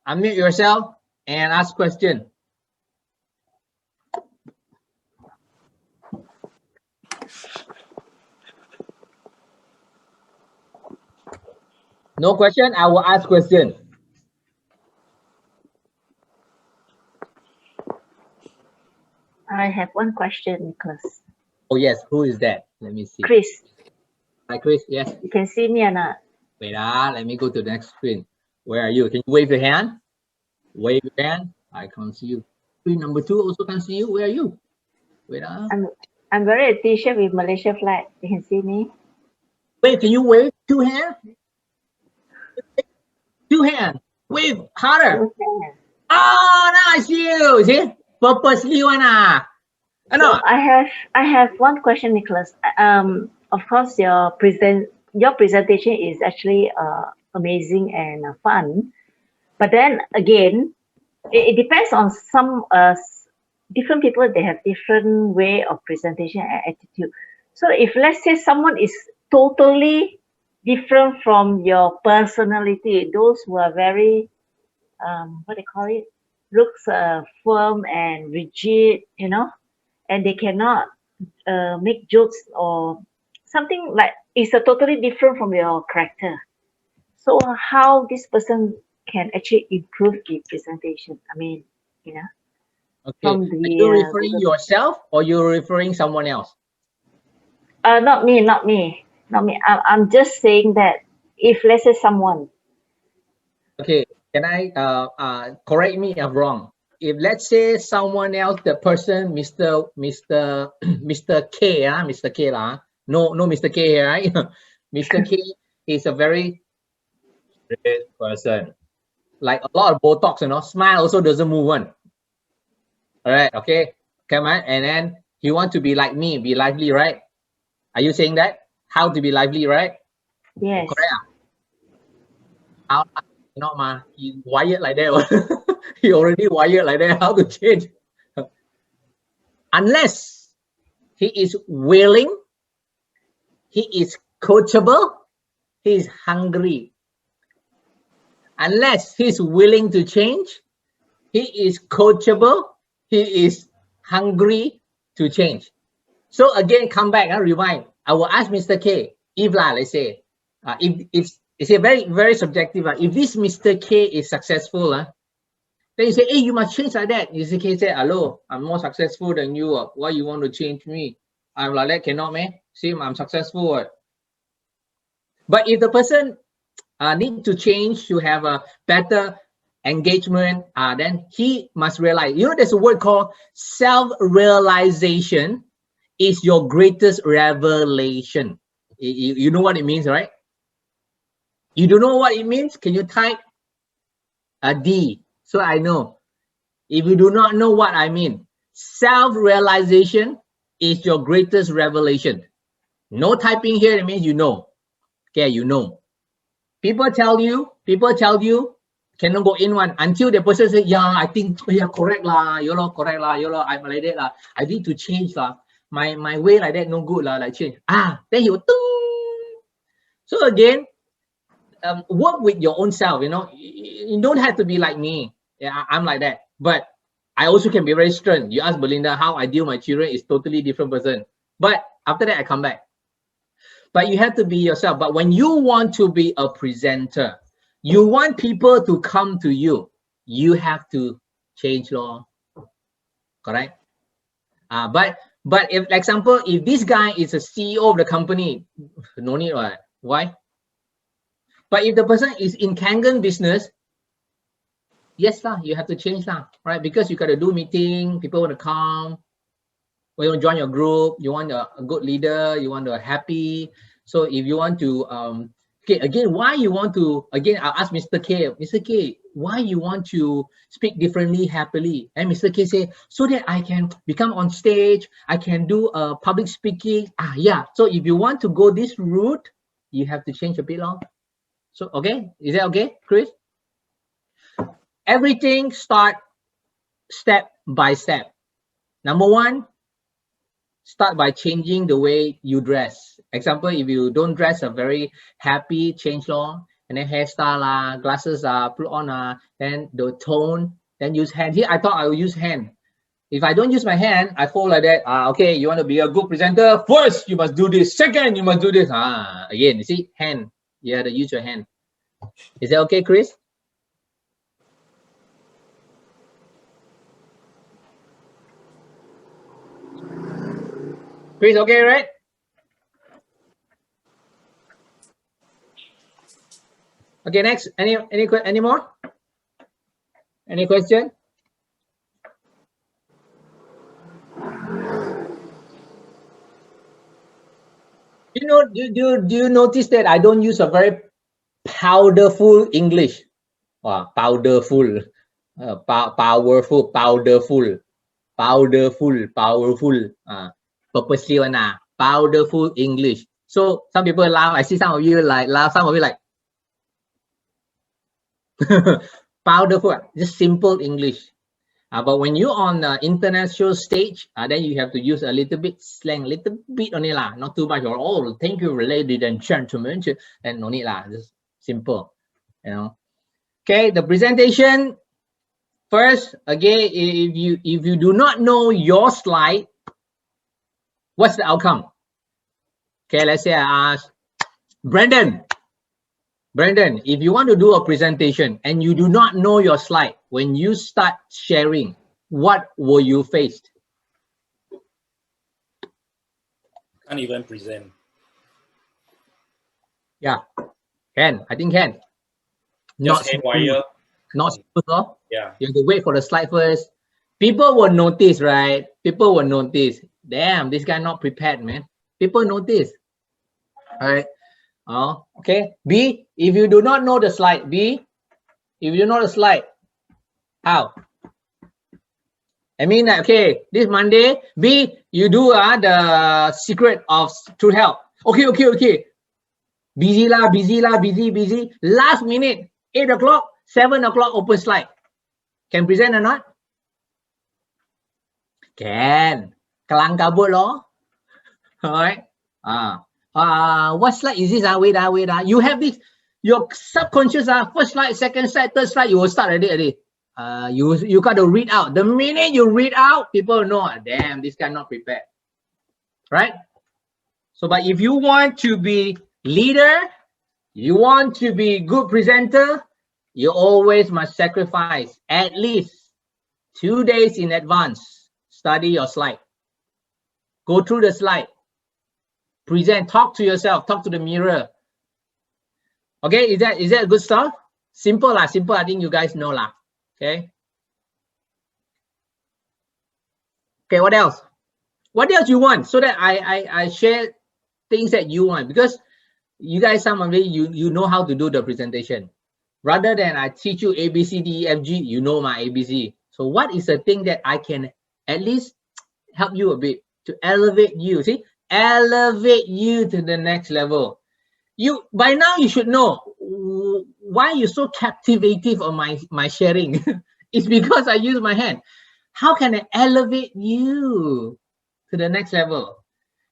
Unmute yourself and ask question. No question, I will ask question. I have one question, Nicholas. Oh yes, who is that? Let me see. Chris. Hi Chris, yes. You can see me or not? Wait, let me go to the next screen. Where are you? Can you wave your hand? Wave your hand. I can't see you. Screen number 2 also can't see you. Where are you? Wait, I'm wearing a t-shirt with Malaysia flag. You can see me. Wait, can you wave 2 hands? 2 hands. Wave harder. 2 hands. Oh, now I see you. See? Purposely one. So I have one question, Nicholas. Of course, your presentation is actually amazing and fun, but then again, it depends on some different people. They have different way of presentation and attitude. So if let's say someone is totally different from your personality, those who are very what they call it, looks firm and rigid, you know, and they cannot make jokes or something like it's a totally different from your character. So how this person can actually improve the presentation? I mean, you know. Okay. Are you referring yourself or you're referring someone else? Not me. I'm just saying that if let's say someone. Okay. Can I correct me if I'm wrong? If let's say someone else, the person, Mr. K, Mr. K no Mr. K here, right? Mr. K is a very straight person, like a lot of Botox, you know, smile also doesn't move one. All right, okay, come on, and then you want to be like me, be lively, right? Are you saying that? how to be lively, right? Yes. Correct. How, you know, ma, he wired like that. He already wired like that. How to change? Unless he is willing, he is coachable, he is hungry. Unless he's willing to change, he is coachable, he is hungry to change. So again, come back and rewind. I will ask Mr. K, if let's say, if it's a very subjective. If this Mr. K is successful, then you say, hey, you must change like that. Mr. K say, hello, I'm more successful than you. Why you want to change me? I'm like that, cannot, man. See, I'm successful. But if the person need to change to have a better engagement, then he must realize, you know, there's a word called self-realization is your greatest revelation. You know what it means, right? You don't know what it means? Can you type a D so I know? If you do not know what I mean, self-realization is your greatest revelation. No typing here, it means you know. Okay, you know. People tell you, cannot go in one until the person say, yeah, I think, yeah, correct lah, you know, correct lah, you know, I'm like that lah. I need to change lah. My way like that no good lah, like change. Then you so again, work with your own self, you know. You don't have to be like me. Yeah, I'm like that. But I also can be very stern. You ask Belinda how I deal with my children is totally different person. But after that, I come back. But you have to be yourself. But when you want to be a presenter, you want people to come to you, you have to change law. Correct? But if, for example, if this guy is a CEO of the company, no need, right? Why? But if the person is in Kangen business, yes lah, you have to change lah, right? Because you got to do meeting, people want to come, or you want to join your group, you want a good leader, you want a happy. So if you want to, okay, again, why you want to, again, I'll ask Mr. K, why you want to speak differently, happily? And Mr. K say, so that I can become on stage, I can do public speaking. Yeah, so if you want to go this route, you have to change a bit long. So, okay, is that okay, Chris? Everything start step by step. Number one, start by changing the way you dress. Example, if you don't dress a very happy, change law, and then hairstyle, glasses put on, then the tone, then use hand. Here, I thought I would use hand. If I don't use my hand, I fall like that. Okay, you want to be a good presenter? First, you must do this. Second, you must do this. Again, you see, hand. You have to use your hand. Is that okay, Chris? Chris, okay, right? Okay, next. Any more? Any question? You know, do you notice that I don't use a very powderful English? Powderful, powerful, powderful, purposely one powderful English. So some people laugh. I see some of you like laugh. Some of you like powderful, just simple English. But when you're on the international stage, then you have to use a little bit slang, little bit only lah, not too much. Or oh, thank you, ladies and gentlemen, and no need lah, just simple, you know. Okay, the presentation first. Again, if you do not know your slide, what's the outcome? Okay, let's say I ask Brandon, if you want to do a presentation and you do not know your slide, when you start sharing, what will you face? Can't even present. Yeah, can. I think can. Not haywire. Not smooth. Yeah. You have to wait for the slide first. People will notice, right? People will notice. Damn, this guy not prepared, man. People notice. All right. Okay. B, if you do not know the slide, B, if you know the slide, how? I mean, okay, this Monday, B, you do the secret of true health. Okay. Busy. Last minute, 8 o'clock, 7 o'clock, open slide. Can present or not? Can. Kelang kabut loh. All right. What slide is this? Wait. You have this. Your subconscious. First slide, second slide, third slide. You will start already. You got to read out. The minute you read out, people know. Damn, this guy not prepared. Right. So, but if you want to be leader, you want to be good presenter, you always must sacrifice at least 2 days in advance. Study your slide. Go through the slide. Present. Talk to yourself. Talk to the mirror. Okay, is that good stuff? Simple lah. Simple. I think you guys know lah. Okay. Okay. What else? What else you want? So that I share things that you want, because you guys, some of it, you know how to do the presentation. Rather than I teach you A, B, C, D, E, F, G, you know my ABC. So what is the thing that I can at least help you a bit to elevate you? See, elevate you to the next level. You by now you should know why you're so captivative on my sharing. It's because I use my hand. How can I elevate you to the next level?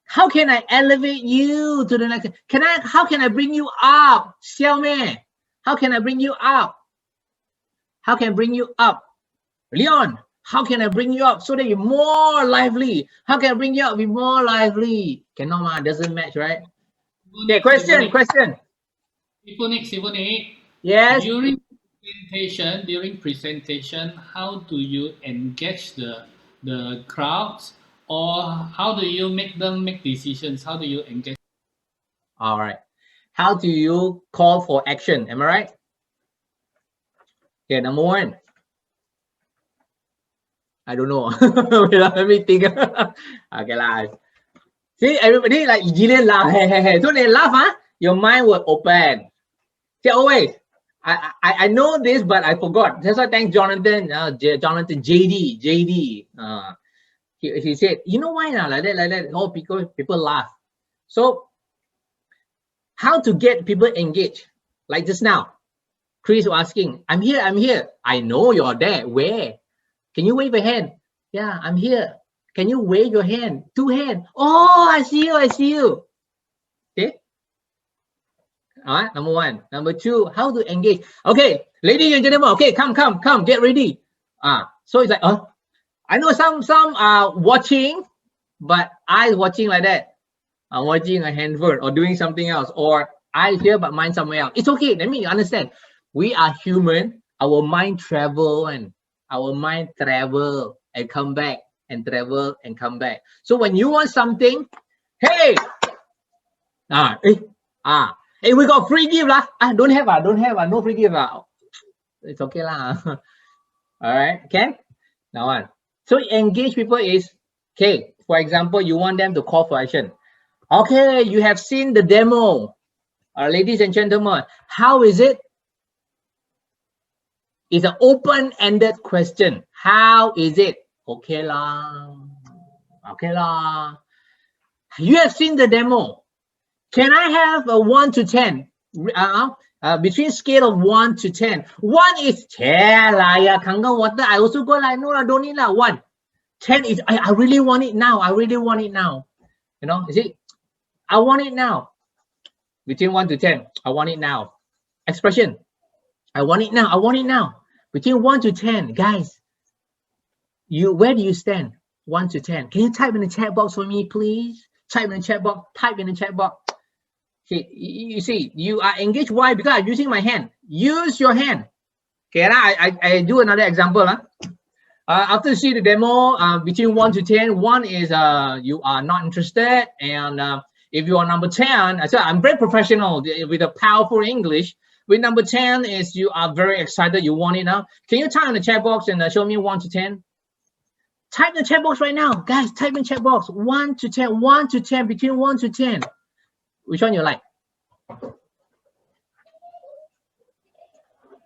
How can I elevate you to the next? How can I bring you up? Xiaomei, how can I bring you up? How can I bring you up? Leon, how can I bring you up so that you're more lively? How can I bring you up? Be more lively. Cannot, doesn't match, right? Okay, question. Sivonic. Yes. During presentation, how do you engage the crowds, or how do you make them make decisions? How do you engage? All right. How do you call for action? Am I right? Okay, number one. I don't know. Let me think. Okay lah. See, everybody like Gillian laugh. Hey. So they laugh, your mind will open. See, always. I know this, but I forgot. That's why thanks Jonathan. Jonathan JD. He said, you know why now? Like that. Oh, because people laugh. So how to get people engaged? Like just now, Chris was asking, I'm here. I know you're there. Where? Can you wave a hand? Yeah, I'm here. Can you wave your hand? 2 hands. Oh, I see you. Okay. All right, number one. Number two, how to engage. Okay, ladies and gentlemen, okay, come, get ready. So it's like, I know some are watching, but eyes watching like that. I'm watching a handphone or doing something else, or eyes here but mind somewhere else. It's okay. Let me understand. We are human. Our mind travel and come back and travel and come back. So when you want something, hey, hey, we got free gift lah. Don't have no free gift lah. It's okay lah. All right, okay. Now on. So engage people is okay. For example, you want them to call for action. Okay, you have seen the demo, ladies and gentlemen. How is it? It's an open-ended question. How is it? Okay lah. You have seen the demo. Can I have a 1 to 10? Between scale of 1 to 10. 1 is Kangen water. I also go like, no, I don't need that. 1. 10 is I really want it now. You know, you see, I want it now. Between 1 to 10, I want it now. Expression, I want it now. Between 1 to 10, guys, where do you stand? 1 to 10. Can you type in the chat box for me, please? Type in the chat box. Okay, you see, you are engaged. Why? Because I'm using my hand. Use your hand. Okay, I do another example. After you see the demo, between 1 to 10, 1 is you are not interested, and if you are number 10, so I'm very professional with a powerful English. With number 10 is you are very excited, you want it now. Can you type in the chat box and show me 1 to 10? Type in the chat box right now, guys. Type in chat box 1 to 10, 1 to 10, between 1 to 10. Which one you like?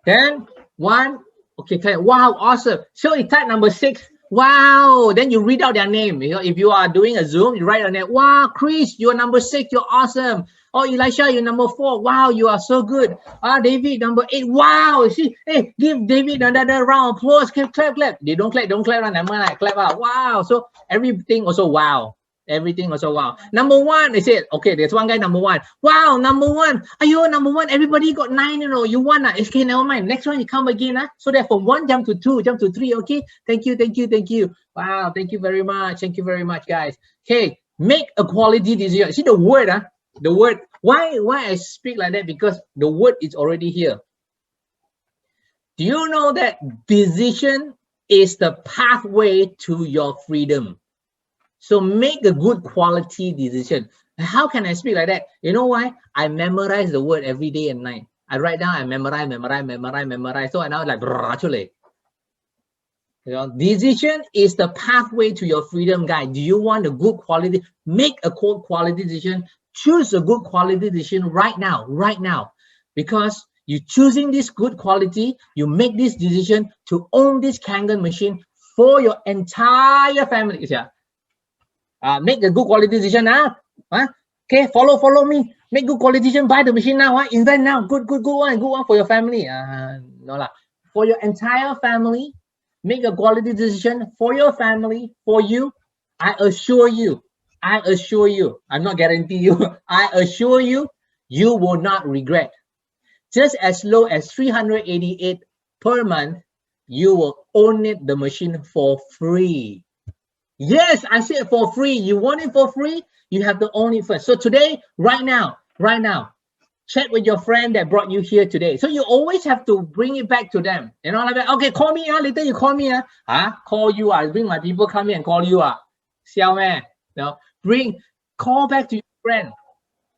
10, 1. Okay, wow, awesome. So you type number 6. Wow. Then you read out their name. You know, if you are doing a Zoom, you write your name. Wow, Chris, you're number 6. You're awesome. Oh, Elisha, you're number 4. Wow, you are so good. David, number 8. Wow. See, hey, give David another round of applause. Clap, clap, clap. They don't clap, clap out. Wow. So everything also wow. Everything also wow. Number 1, they said, okay, there's one guy number 1. Wow, number 1. Are you number 1? Everybody got 9, you know. You won. Okay, never mind. Next one, you come again. So that from 1 jump to 2, jump to 3. Okay. Thank you, thank you, thank you. Wow, thank you very much. Thank you very much, guys. Okay, make a quality decision. See the word, the word. Why I speak like that? Because the word is already here. Do you know that decision is the pathway to your freedom? So make a good quality decision. How can I speak like that? You know why? I memorize the word every day and night. I write down, I memorize. So I now like actually. You know, decision is the pathway to your freedom, guy. Do you want a good quality? Make a good quality decision. Choose a good quality decision right now, because you choosing this good quality, you make this decision to own this Kangen machine for your entire family. Yeah. Make a good quality decision now. Okay, follow me. Make good quality decision. Buy the machine now. Invest now. Good one for your family. No lah. For your entire family, make a quality decision for your family, for you. I assure you. I'm not guarantee you. I assure you, you will not regret. Just as low as 388 per month, you will own it, the machine, for free. Yes, I said for free. You want it for free? You have to own it first. So today, right now, chat with your friend that brought you here today. So you always have to bring it back to them. You know, like, okay, call me. Later you call me. Call you. I bring my people come here and call you. Xiao man. You know, call back to your friend.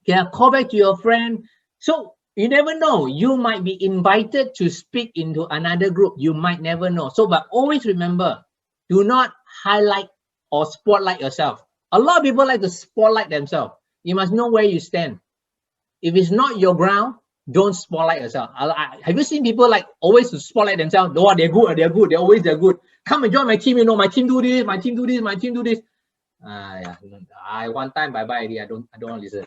Yeah, call back to your friend. So you never know. You might be invited to speak into another group. You might never know. So, but always remember, do not highlight or spotlight yourself. A lot of people like to spotlight themselves. You must know where you stand. If it's not your ground, don't spotlight yourself. Have you seen people like always to spotlight themselves? Oh, they're good. They're good. Come and join my team. You know, my team do this. My team do this. Yeah. I one time bye. I don't want to listen.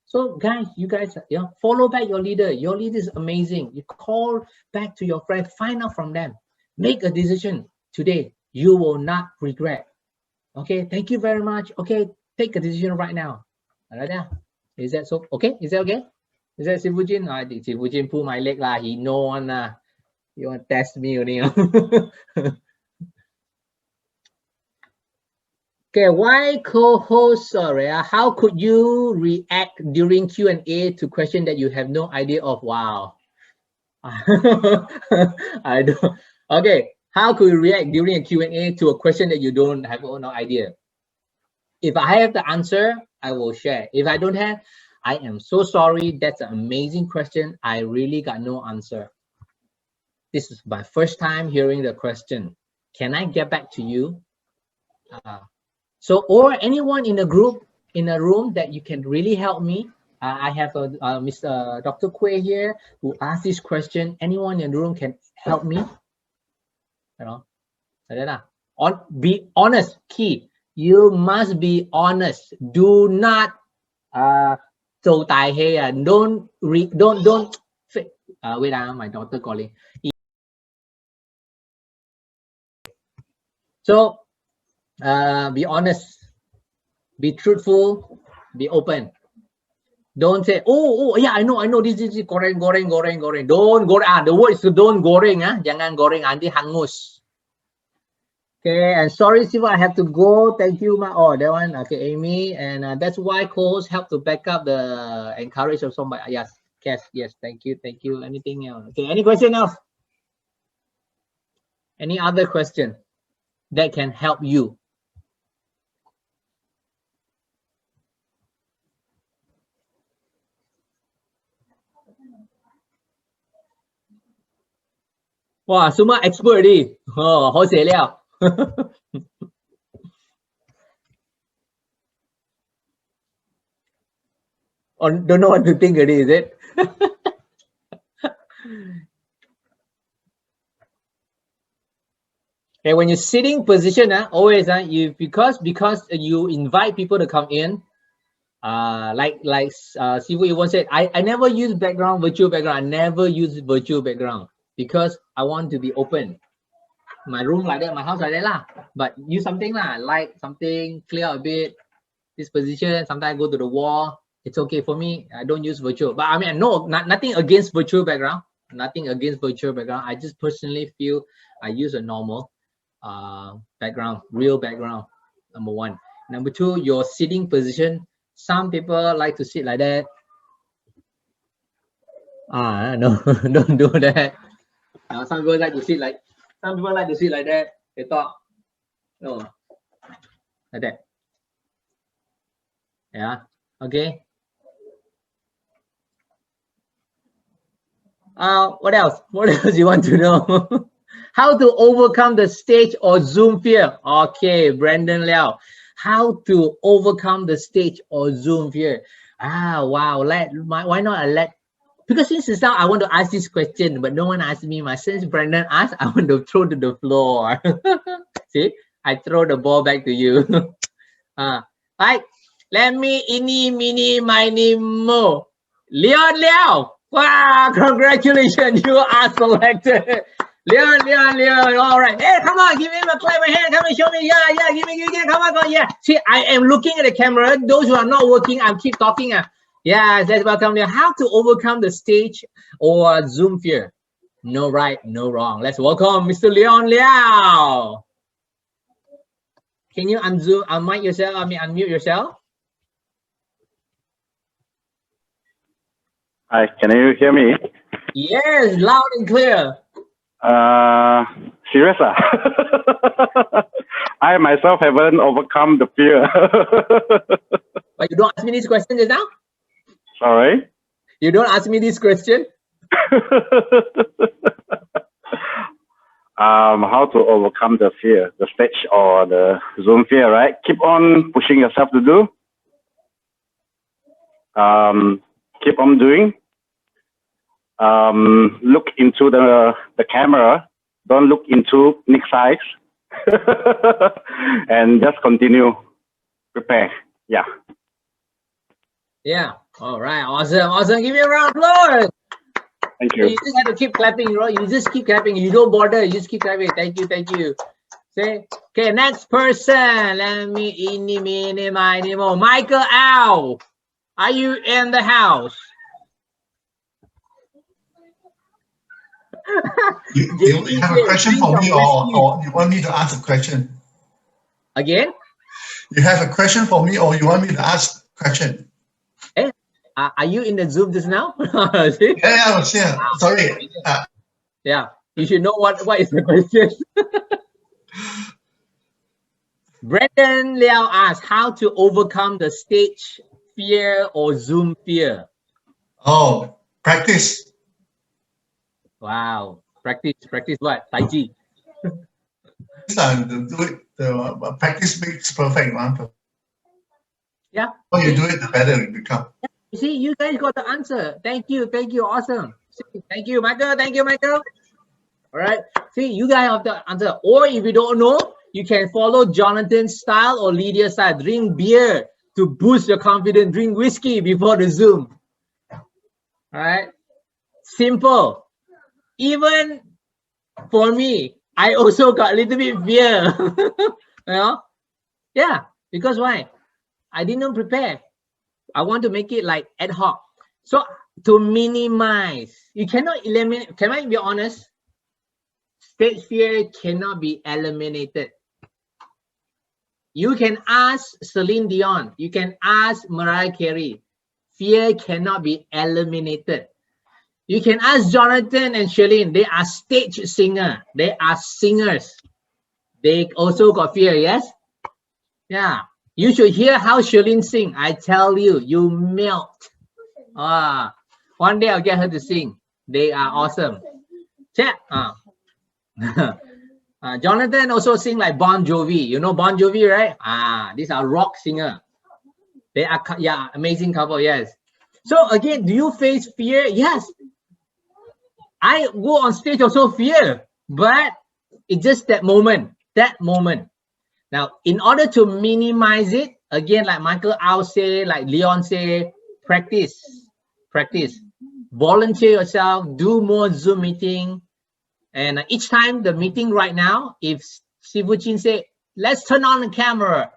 So guys, you guys, follow back your leader. Your leader is amazing. You call back to your friend, find out from them. Make a decision today. You will not regret. Okay, thank you very much. Okay, take a decision right now. Is that so? Okay, is that okay? Is that Sivujin? Sivujin pull my leg lah. He know one lah. You want to test me only. Okay, why co-host? Sorry, how could you react during Q&A to question that you have no idea of? Wow. I don't. Okay, how could you react during a Q&A to a question that you don't have no idea? If I have the answer, I will share. If I don't have, I am so sorry. That's an amazing question. I really got no answer. This is my first time hearing the question. Can I get back to you? So, or anyone in a group, in a room that you can really help me. I have Mr. Dr. Quay here who asked this question. Anyone in the room can help me. You know, be honest. Key. You must be honest. Do not don't wait, my daughter calling. So be honest, be truthful, be open. Don't say, oh yeah, I know this is goreng. Don't goreng. The word is don't goreng. Jangan goreng, nanti hangus. Okay, and sorry, Siva, I have to go. Thank you, that one. Okay, Amy, and that's why co-hosts help to back up the encourage of somebody. Yes, yes. Thank you. Anything else? Okay, any question else? Any other question that can help you? Wow, semua expert already. Oh, 好写了。Or don't know what to think already, is it? Okay, when you're sitting position, always you because you invite people to come in. Like Sifu you once said, I never use virtual background. I never use virtual background because I want to be open. My room like that, my house like that lah. But use something lah, like something clear a bit. This position. Sometimes I go to the wall. It's okay for me. I don't use virtual. But I mean, no, nothing against virtual background. Nothing against virtual background. I just personally feel I use a normal background, real background. Number one. Number two, your sitting position. Some people like to sit like that. No, don't do that. Some people like to sit like. Some people like to sit like that. They talk. No, like that. Yeah. Okay. What else? What else you want to know? How to overcome the stage or Zoom fear? Okay, Brandon Liao. How to overcome the stage or Zoom fear? Wow. Why not I let? Because since now I want to ask this question, but no one asked me. Since Brandon asked, I want to throw to the floor. See, I throw the ball back to you. Right. Let me mini miny mo. Leon Liao. Wow, congratulations, you are selected. Leon, all right. Hey, come on, give him a clap of hand. Come and show me. Yeah, give me, come on, yeah. See, I am looking at the camera. Those who are not working, I keep talking. Yeah, let's welcome Leon. How to overcome the stage or Zoom fear? No right, no wrong. Let's welcome Mr. Leon Liao. Can you unmute yourself? Unmute yourself. Hi, can you hear me? Yes, loud and clear. Serious? I myself haven't overcome the fear. But you don't ask me this question just now? Sorry? You don't ask me this question? How to overcome the fear, the stage or the Zoom fear, right? Keep on pushing yourself to do. Keep on doing. Look into the camera. Don't look into Nick's eyes. And just continue. Prepare. Yeah. Yeah. All right. Awesome. Give me a round of applause. Thank you. You just have to keep clapping, bro. You just keep clapping. You don't bother. You just keep clapping. Thank you. Say, okay, next person. Let me Michael Au. Are you in the house? You have a question for me, or you want me to ask a question? Again? You have a question for me, or you want me to ask a question? Hey, are you in the Zoom just now? Yeah, I was here. Sorry. Yeah, you should know what is the question. Brandon Liao asked how to overcome the stage fear or Zoom fear. Oh, practice. Wow, practice what? Tai Chi. The practice makes perfect, man. Yeah. The more you do it, the better it becomes. You see, you guys got the answer. Thank you, awesome. Thank you, Michael. All right. See, you guys have the answer. Or if you don't know, you can follow Jonathan's style or Lydia's style. Drink beer to boost your confidence. Drink whiskey before the Zoom. All right. Simple. Even for me, I also got a little bit fear. You know? Yeah. Because why? I didn't prepare. I want to make it like ad hoc. So to minimize, you cannot eliminate. Can I be honest? Stage fear cannot be eliminated. You can ask Celine Dion. You can ask Mariah Carey. Fear cannot be eliminated. You can ask Jonathan and Shalene. They are stage singer. They are singers. They also got fear, yes? Yeah. You should hear how Shalene sing. I tell you, you melt. One day I'll get her to sing. They are awesome. Check. Jonathan also sing like Bon Jovi. You know Bon Jovi, right? These are rock singer. They are, yeah, amazing couple, yes. So again, do you face fear? Yes. I go on stage also fear, but It's just that moment, Now, in order to minimize it, again, like Michael Au say, like Leon say, practice. Volunteer yourself, do more Zoom meeting. And each time the meeting right now, if Sifu Chin say, let's turn on the camera,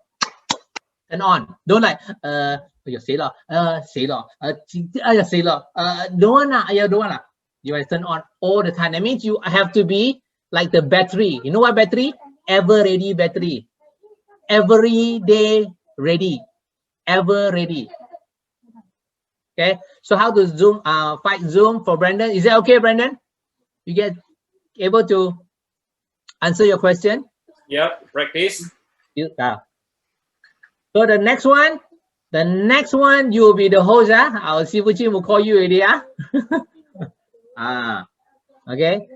turn on. Don't like, say lah, don't want. You have to turn on all the time. That means you have to be like the battery. You know what battery? Ever ready battery. Every day ready. Ever ready. Okay. So how to Zoom, fight Zoom for Brandon? Is that okay, Brandon? You get able to answer your question? Yep, practice. So the next one, you will be the host. Our Sifu Chin will call you already. Okay.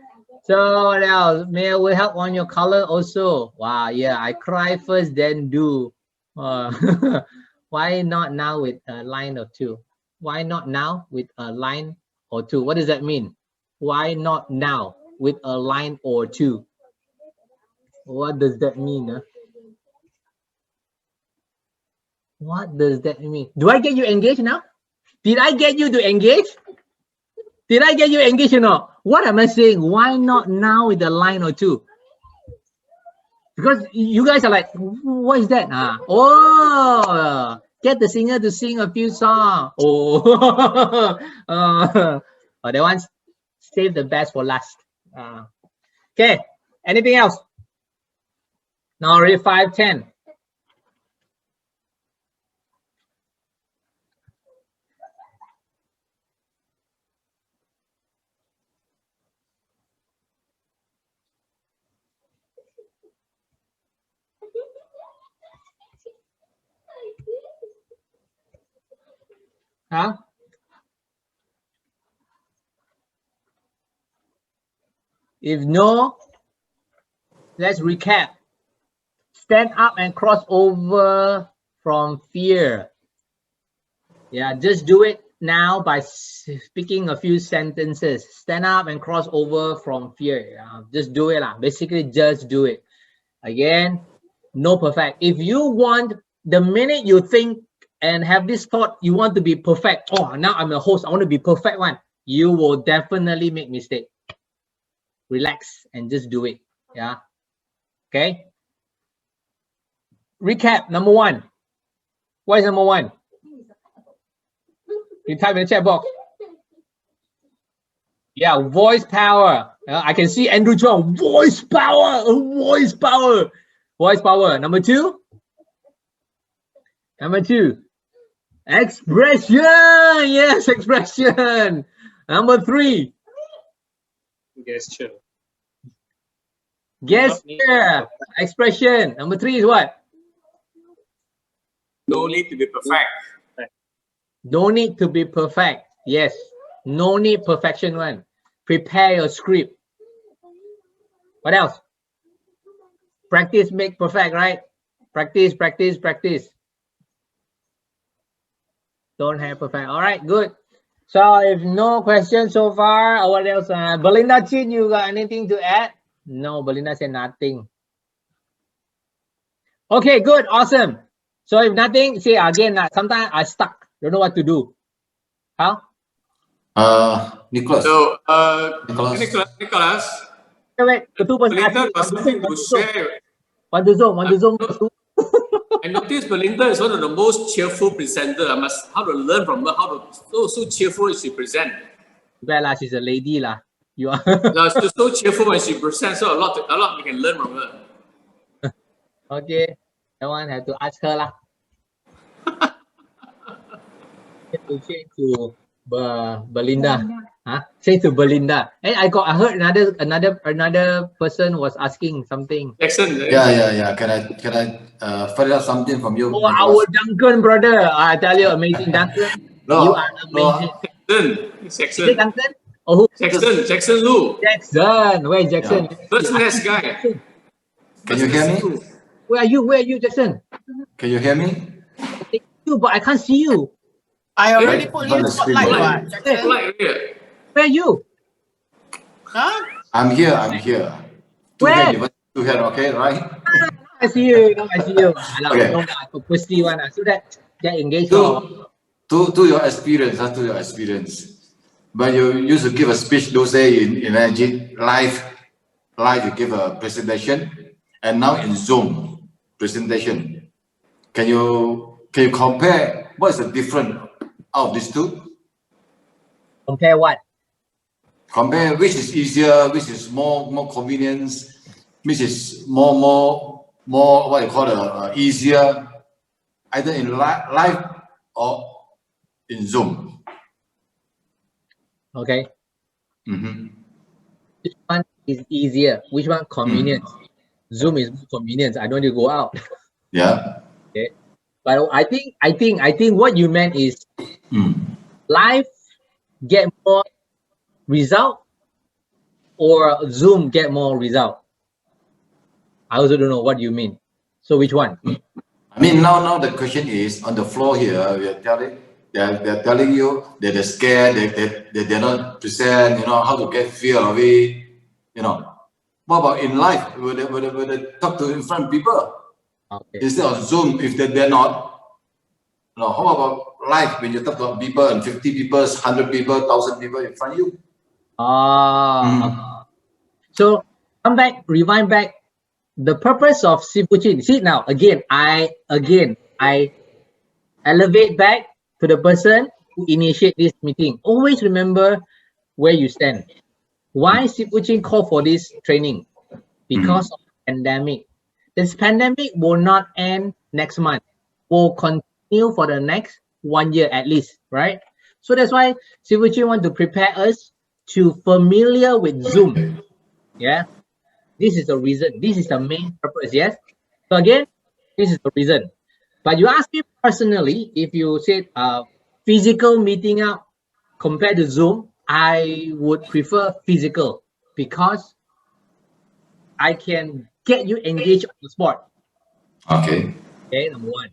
So what else? May will help on your color also. Wow, yeah. I cry first, then do. Why not now with a line or two? Why not now with a line or two? What does that mean? Why not now with a line or two? What does that mean? What does that mean? Do I get you engaged now? Did I get you to engage? Did I get you engaged or not? What am I saying? Why not now with a line or two? Because you guys are like, what is that? Oh, get the singer to sing a few songs. Oh, that one, save the best for last. Okay, anything else? Now already 5:10. If no, let's recap. Stand up and cross over from fear. Yeah, just do it now by speaking a few sentences. Stand up and cross over from fear. Just do it. Basically, just do it. Again, no perfect. If you want, the minute you think and have this thought, you want to be perfect. Oh, now I'm a host. I want to be perfect one. You will definitely make mistake. Relax and just do it. Yeah. Okay. Recap. Number one. What is number one? You type in the chat box. Yeah, voice power. I can see Andrew Chong. Voice power. Voice power. Voice power. Number two. Expression. Yes, expression. Number three. Gesture. Gesture. Expression. Number three is what? No need to be perfect. No need to be perfect. Yes. No need perfection one. Prepare your script. What else? Practice make perfect, right? Practice. Don't have perfect. All right, good. So if no questions so far, what else? Belinda Chin, you got anything to add? No, Belinda said nothing. Okay, good, awesome. So if nothing, see again, sometimes I stuck, don't know what to do. How? Nicholas. So, Nicholas. Wait, Belinda was something to share. Want to zoom. I noticed Belinda is one of the most cheerful presenters. I must how to learn from her how to so cheerful she present. Well, she's a lady lah. You are. No, she's so cheerful when she presents. So a lot we can learn from her. Okay, that one have to ask her lah. To change to Belinda. Change to Belinda. Hey, I heard another person was asking something. Jackson. Yeah. Can I find out something from you? Oh, our Duncan brother. I tell you, amazing Duncan. You are amazing. Jackson. Is it Duncan? Oh, who? Jackson Lu. Jackson. Where is Jackson? Yeah. First nest guy. Can you hear me? Where are you, Jackson? Can you hear me? You, but I can't see you. I already put you spotlight. Where are you? Huh? I'm here. Two hand, okay, right? I see you. No, I see you. Okay. No, I purposely one. So that engage. To your experience, to your experience. When you used to give a speech, those say in Imagine live, you give a presentation, and now in Zoom presentation. Can you compare what is the difference out of these two? Compare what? Compare which is easier, which is more convenience, which is more what you call easier, either in live or in Zoom. Okay. Which one is easier? Which one convenience? Zoom is more convenience. I don't need to go out. Yeah. Okay. But I think what you meant is live get more result or Zoom get more result. I also don't know what you mean. So which one? I mean, now the question is on the floor here. They're telling you that they're scared. They're not present. You know how to get fear of it. You know. What about in life? Will they talk to in front of people? Okay. Instead of Zoom, if they're not. No. How about live when you talk to people and 50 people, 100 people, 1,000 people in front of you? So come back, rewind back. The purpose of Sifuchin. See now again, I elevate back to the person who initiate this meeting. Always remember where you stand. Why Sifuchin call for this training? Because of the pandemic. This pandemic will not end next month. Will continue for the next 1 year at least, right? So that's why Sifuchin want to prepare us to familiar with Zoom. Yeah. This is the reason. This is the main purpose. Yes. So again, this is the reason. But you ask me personally, if you said physical meeting up compared to Zoom, I would prefer physical because I can get you engaged on the spot. Okay. Okay, number one.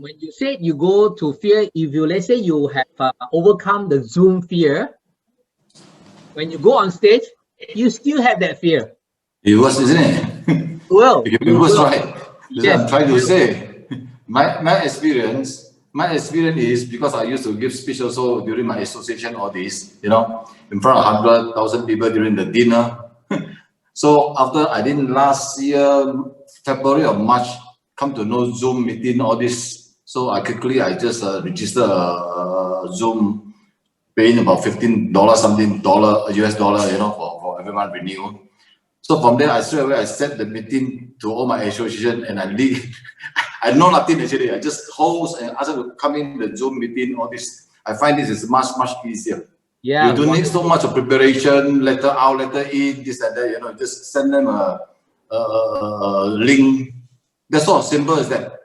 When you say you go to fear, if you let's say you have overcome the Zoom fear, when you go on stage, you still have that fear. It was, isn't it? Well, it was right. That's yes, what I'm trying to say. My experience is because I used to give speech also during my association, all this, you know, in front of 100,000 people during the dinner. So after I didn't last year, February or March, come to know Zoom meeting, all this. So I just register a Zoom, paying about $15 something US dollar, you know, for every month renew. So from there, I straight away I set the meeting to all my association and I lead. I know nothing actually. I just host and ask them to come in the Zoom meeting, all this. I find this is much easier. Yeah. You don't need so much of preparation, letter out, letter in, this and that. You know, just send them a link. That's all simple as that.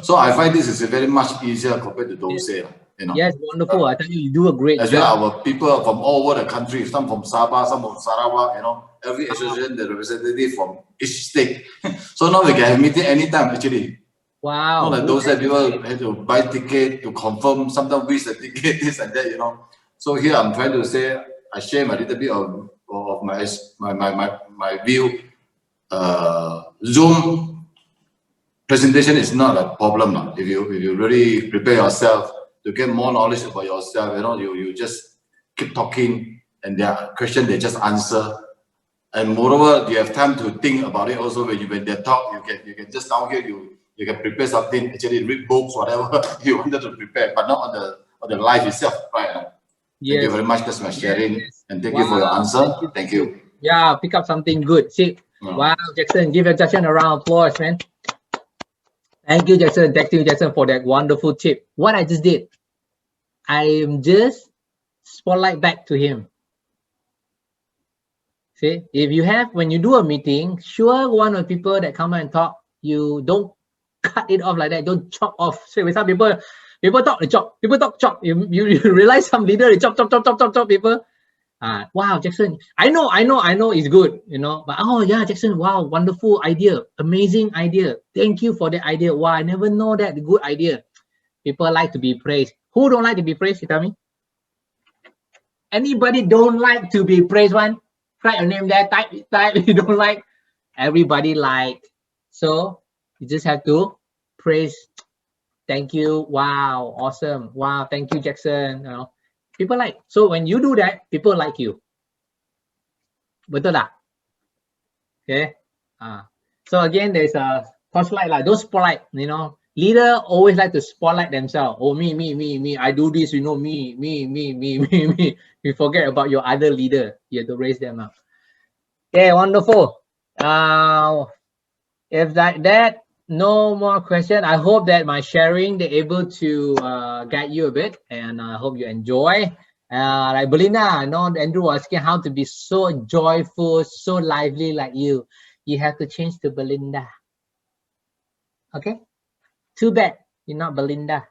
So I find this is very much easier compared to those here. You know. Yes, wonderful. I tell you, you do a great job. As well, our people from all over the country, some from Sabah, some from Sarawak, you know, every association, the representative from each state. So now we can have meeting anytime actually. Wow. Not like those that people have to buy ticket to confirm, sometimes wish the ticket, this and that, you know. So here I'm trying to say, I share a little bit of my view. Zoom presentation is not a problem. If you really prepare yourself to get more knowledge about yourself, you know, you just keep talking and there are questions they just answer. And moreover, you have time to think about it also when they talk, you can just down here you can prepare something, actually read books, whatever you wanted to prepare, but not on the live itself, right? Yes. Thank you very much. That's my sharing. And thank you for your answer. Thank you. Yeah, pick up something good. See, wow, Jackson, give Jackson a round of applause, man. Thank you, Jackson. Thank you, Jackson, for that wonderful tip. What I just did, I am just spotlight back to him. See, if you have, when you do a meeting, sure, one of the people that come and talk, you don't cut it off like that. Don't chop off. So with some people talk, they chop. People talk, chop. You realize some leader, they chop people. Wow, Jackson, I know it's good, you know, but oh yeah, Jackson, wow, wonderful idea, amazing idea. Thank you for the idea. Wow, I never know that. Good idea. People like to be praised. Who don't like to be praised? You tell me. Anybody don't like to be praised one? write your name there, type. You don't like, everybody like. So you just have to praise. Thank you. Wow, awesome. Wow, thank you, Jackson. You know, people like. So when you do that, people like you. Betul tak? Okay. So again, there's a spotlight like those spotlight. You know, leader always like to spotlight themselves. Oh, me. I do this. You know, me. You forget about your other leader. You have to raise them up. Okay, wonderful. If that no more question, I hope that my sharing they're able to guide you a bit, and I hope you enjoy. Like Belinda, I know Andrew was asking how to be so joyful, so lively like you. You have to change to Belinda. Okay? Too bad you're not Belinda.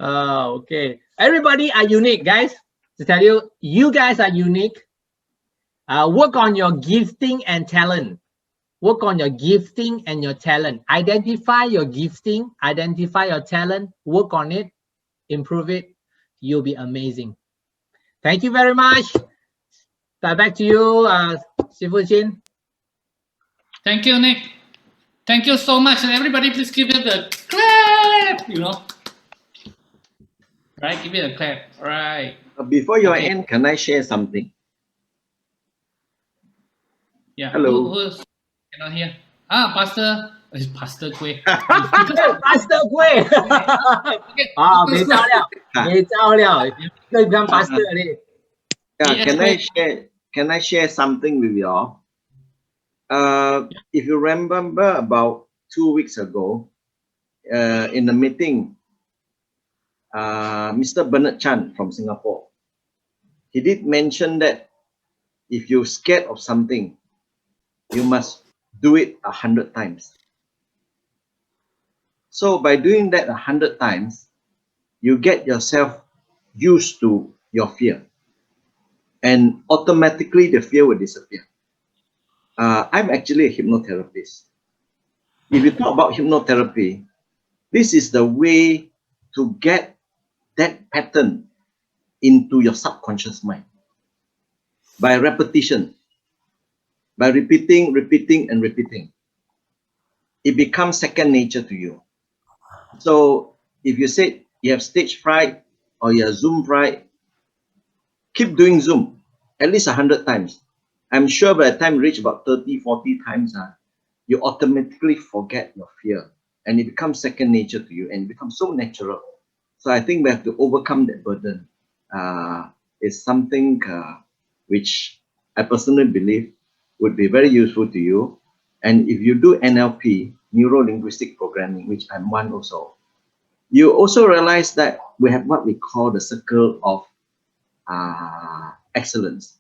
Okay. Everybody are unique, guys. To tell you, you guys are unique. Work on your gifting and talent. Work on your gifting and your talent. Identify your gifting, identify your talent, work on it, improve it. You'll be amazing. Thank you very much. Back to you, Sifu Chin. Thank you, Nick. Thank you so much. And everybody, please give it a clap, you know. Right, give it a clap. All right. Before you end, can I share something? Yeah. Hello. Who's cannot hear? Pastor. It's Pastor Kueh. Pastor Kueh. Become pastor. Yeah, can I share something with you all? If you remember about 2 weeks ago, in the meeting, Mr. Bernard Chan from Singapore, he did mention that if you're scared of something, you must do it 100 times. So by doing that 100 times, you get yourself used to your fear, and automatically the fear will disappear. I'm actually a hypnotherapist. If you talk about hypnotherapy, this is the way to get that pattern into your subconscious mind. By repetition, by repeating, and repeating, it becomes second nature to you. So if you say you have stage fright or you have Zoom fright, keep doing Zoom at least 100 times. I'm sure by the time you reach about 30, 40 times, you automatically forget your fear and it becomes second nature to you and it becomes so natural. So I think we have to overcome that burden. It's something which I personally believe would be very useful to you. And if you do NLP, neuro-linguistic programming, which I'm one also, you also realize that we have what we call the circle of excellence.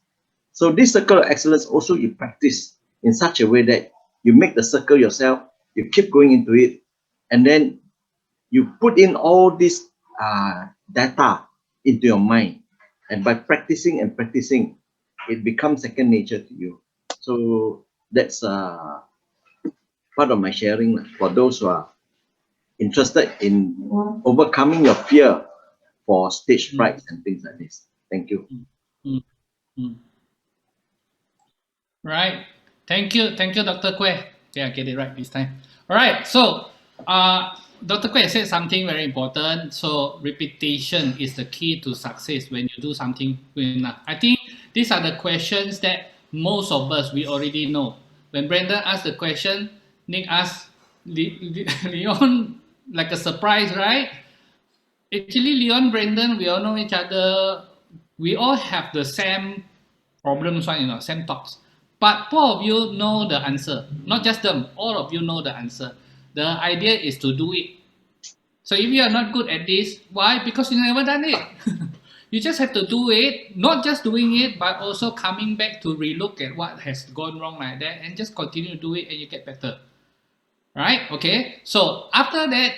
So this circle of excellence also you practice in such a way that you make the circle yourself, you keep going into it, and then you put in all this data into your mind. And by practicing and practicing, it becomes second nature to you. So that's part of my sharing for those who are interested in overcoming your fear for stage frights and things like this. Thank you. Right. Thank you, Dr. Kueh. Okay, I get it right this time. All right. So, Dr. Kueh said something very important. So, repetition is the key to success when you do something good enough. I think these are the questions that most of us we already know. When Brandon asked the question, Nick asked Leon like a surprise, right? Actually, Leon, Brandon, we all know each other. We all have the same problems, right? You know, same thoughts. But all of you know the answer. Not just them. All of you know the answer. The idea is to do it. So if you are not good at this, why? Because you never done it. You just have to do it. Not just doing it, but also coming back to relook at what has gone wrong like that, and just continue to do it, and you get better. Right? Okay. So after that,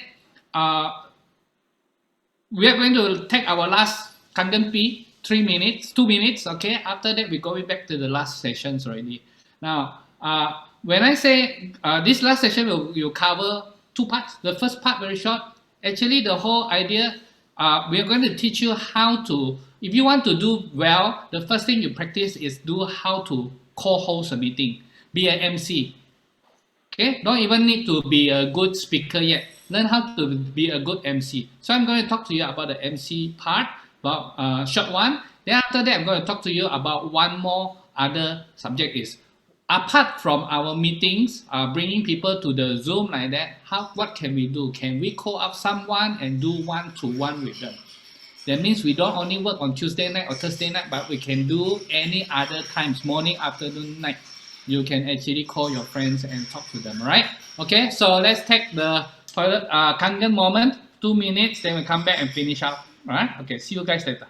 we are going to take our last Kangen 2 minutes, okay? After that, we're going back to the last sessions already. Now, when I say this last session will cover 2 parts. The first part, very short. Actually, the whole idea, we are going to teach you how to if you want to do well, the first thing you practice is do how to co-host a meeting, be an MC. Okay, don't even need to be a good speaker yet. Learn how to be a good MC. So I'm going to talk to you about the MC part, about short one. Then after that, I'm going to talk to you about one more other subject is, apart from our meetings, bringing people to the Zoom like that, what can we do? Can we call up someone and do one-to-one with them? That means we don't only work on Tuesday night or Thursday night, but we can do any other times, morning, afternoon, night. You can actually call your friends and talk to them, right? Okay, so let's take the toilet Kangen moment, 2 minutes, then we come back and finish up. All right? Okay, see you guys later.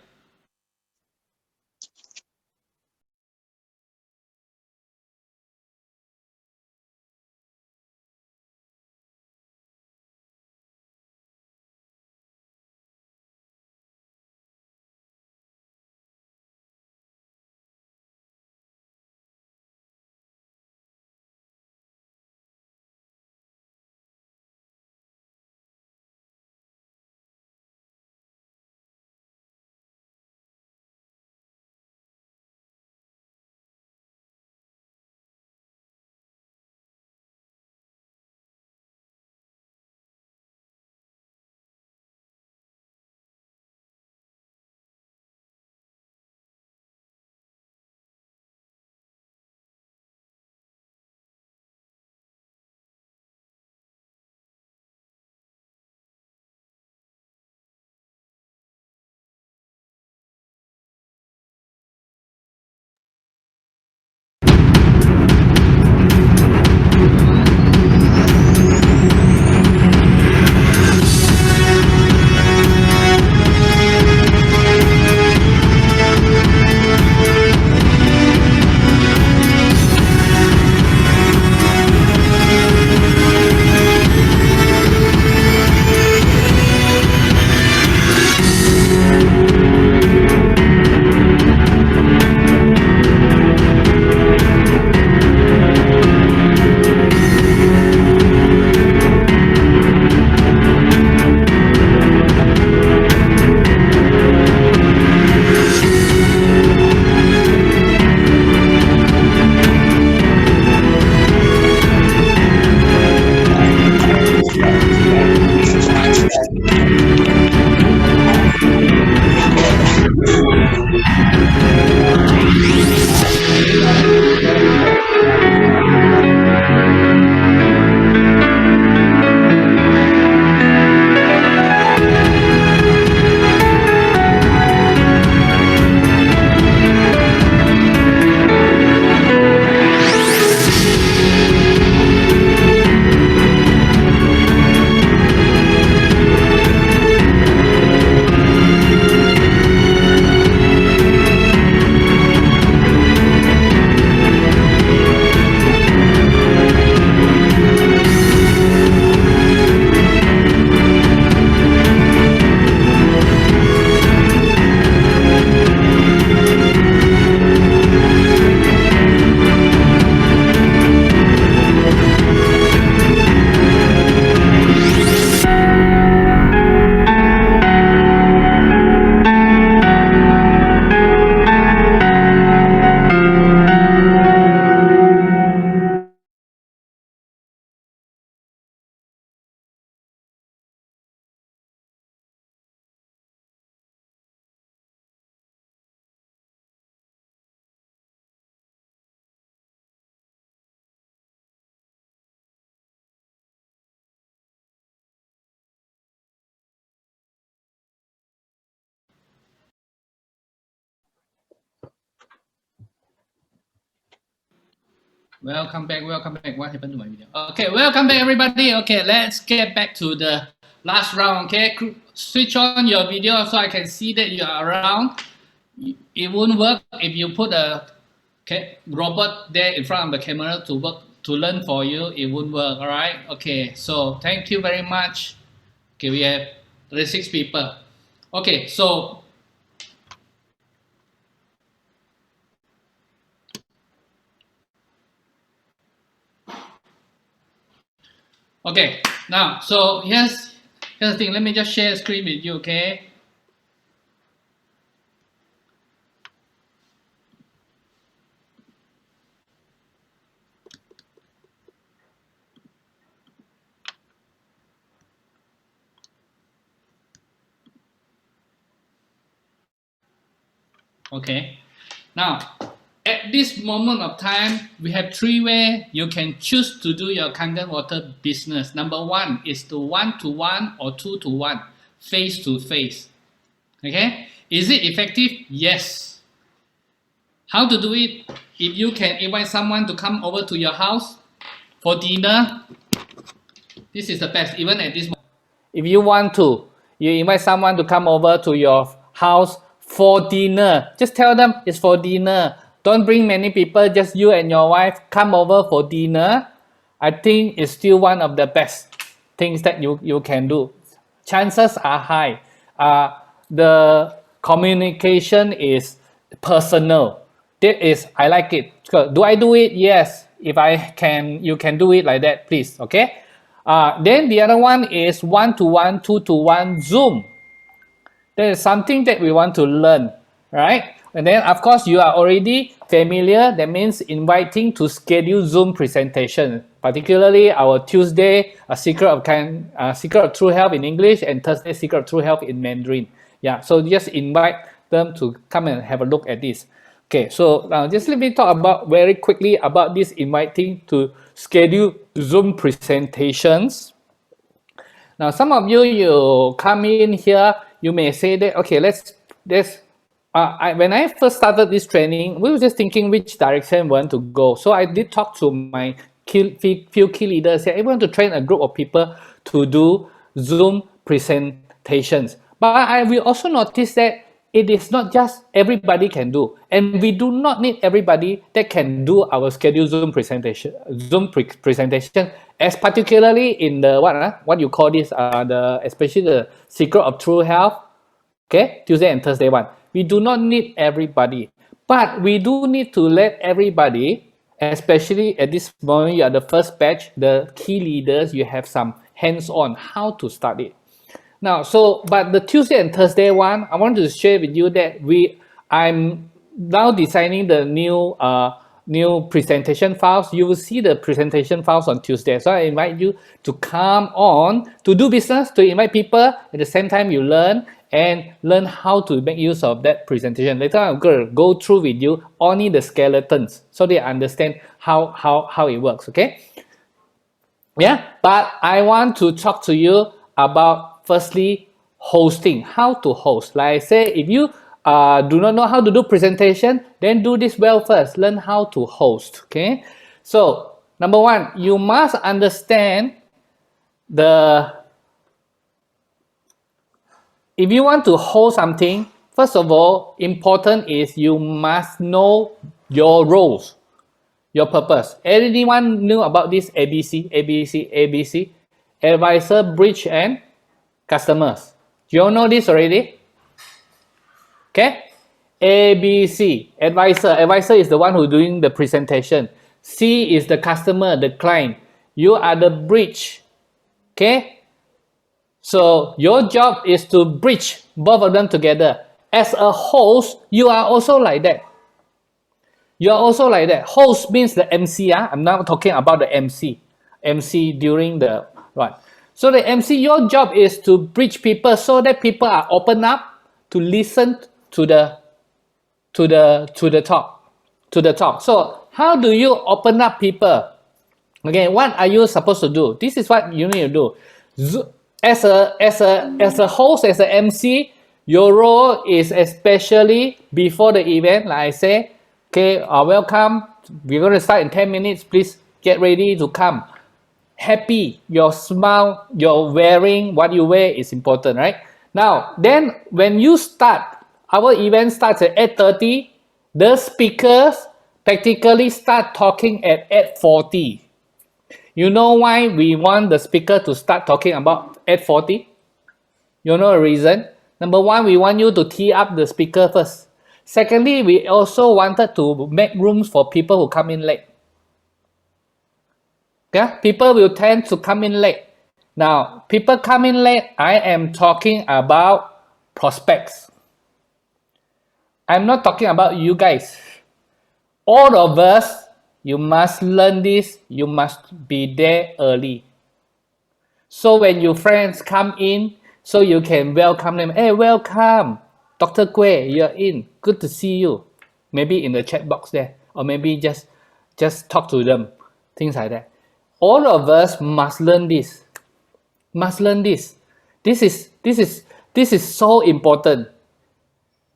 Welcome back. What happened to my video? Okay, welcome back, everybody. Okay, let's get back to the last round. Okay, switch on your video so I can see that you are around. It won't work if you put a robot there in front of the camera to learn for you. It won't work. All right. Okay. So thank you very much. Okay, we have 36 people. Okay, so okay, now, so here's the thing. Let me just share a screen with you, okay? Okay. Now, at this moment of time, we have 3 ways you can choose to do your Kangen water business. Number 1 is to 1-to-1 or 2-to-1, face-to-face. Okay. Is it effective? Yes. How to do it? If you can invite someone to come over to your house for dinner, this is the best, even at this moment. If you want to, you invite someone to come over to your house for dinner. Just tell them it's for dinner. Don't bring many people, just you and your wife come over for dinner. I think it's still one of the best things that you can do. Chances are high. The communication is personal. That is, I like it. Do I do it? Yes. If I can, you can do it like that, please. Okay. Then the other one is 1-to-1, 2-to-1 Zoom. That is something that we want to learn, right? And then, of course, you are already familiar. That means inviting to schedule Zoom presentation, particularly our Tuesday Secret of True Health in English and Thursday Secret of True Health in Mandarin. Yeah, so just invite them to come and have a look at this. Okay, so now just let me talk about very quickly about this inviting to schedule Zoom presentations. Now, some of you come in here, you may say that, okay, when I first started this training, we were just thinking which direction we want to go. So I did talk to my few key leaders. I want to train a group of people to do Zoom presentations. But I will also notice that it is not just everybody can do, and we do not need everybody that can do our scheduled Zoom presentation, as particularly in the what you call this, especially the Secret of True Health, okay, Tuesday and Thursday one. We do not need everybody, but we do need to let everybody, especially at this moment, you are the first batch, the key leaders, you have some hands-on how to start it. Now, but the Tuesday and Thursday one, I want to share with you that I'm now designing the new presentation files. You will see the presentation files on Tuesday. So I invite you to come on to do business, to invite people. At the same time, you learn how to make use of that presentation. Later, I'm going to go through with you only the skeletons so they understand how it works. Okay. Yeah, but I want to talk to you about firstly hosting, how to host. Like I say, if you do not know how to do presentation, then do this well first. Learn how to host. Okay, so number 1, you must understand if you want to host something, first of all, important is you must know your roles, your purpose. Anyone knew about this ABC? Advisor, bridge, and customers. Do you all know this already? Okay. ABC, advisor. Advisor is the one who's doing the presentation. C is the customer, the client. You are the bridge. Okay. So your job is to bridge both of them together. As a host, you are also like that. You are also like that. Host means the MC. I'm now talking about the MC. MC during the right. So the MC, your job is to bridge people so that people are open up to listen to the talk. So how do you open up people? Okay, what are you supposed to do? This is what you need to do. As a host, as an MC, your role is especially before the event, like I say, okay, welcome. We're going to start in 10 minutes. Please get ready to come. Happy, your smile, your wearing, what you wear is important, right? Now, then when you start, our event starts at 8:30. The speakers practically start talking at 8:40. You know why we want the speaker to start talking about 8:40? You know the reason? Number 1, we want you to tee up the speaker first. Secondly, we also wanted to make rooms for people who come in late. Yeah, people will tend to come in late. Now, people come in late, I am talking about prospects. I'm not talking about you guys. All of us, you must learn this. You must be there early. So when your friends come in, so you can welcome them. Hey, welcome. Dr. Quay, you're in. Good to see you. Maybe in the chat box there, or maybe just talk to them. Things like that. All of us must learn this. Must learn this. This is so important.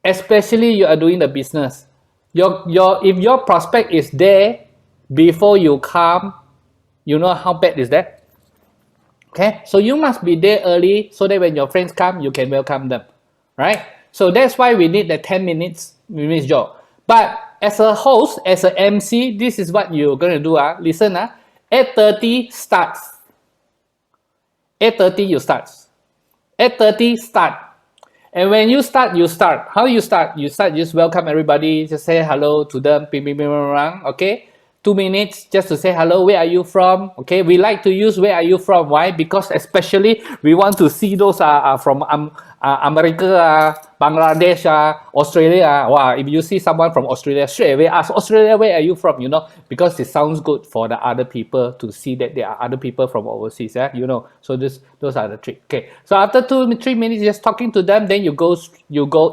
Especially you are doing the business. If your prospect is there before you come, you know how bad is that? Okay, so you must be there early so that when your friends come, you can welcome them, right? So that's why we need the 10 minutes job. But as a host, as an MC, this is what you're going to do. Listen, 8:30 starts. 8:30 you start. 8:30 start. And when you start, you start. How you start? You start, just welcome everybody, just say hello to them, okay? 2 minutes just to say hello, where are you from? Okay, we like to use where are you from. Why? Because especially we want to see those from America, Bangladesh, Australia. Wow, if you see someone from Australia, straight away ask Australia, where are you from? You know, because it sounds good for the other people to see that there are other people from overseas. You know, so those are the tricks. Okay, so after 2-3 minutes just talking to them, then you go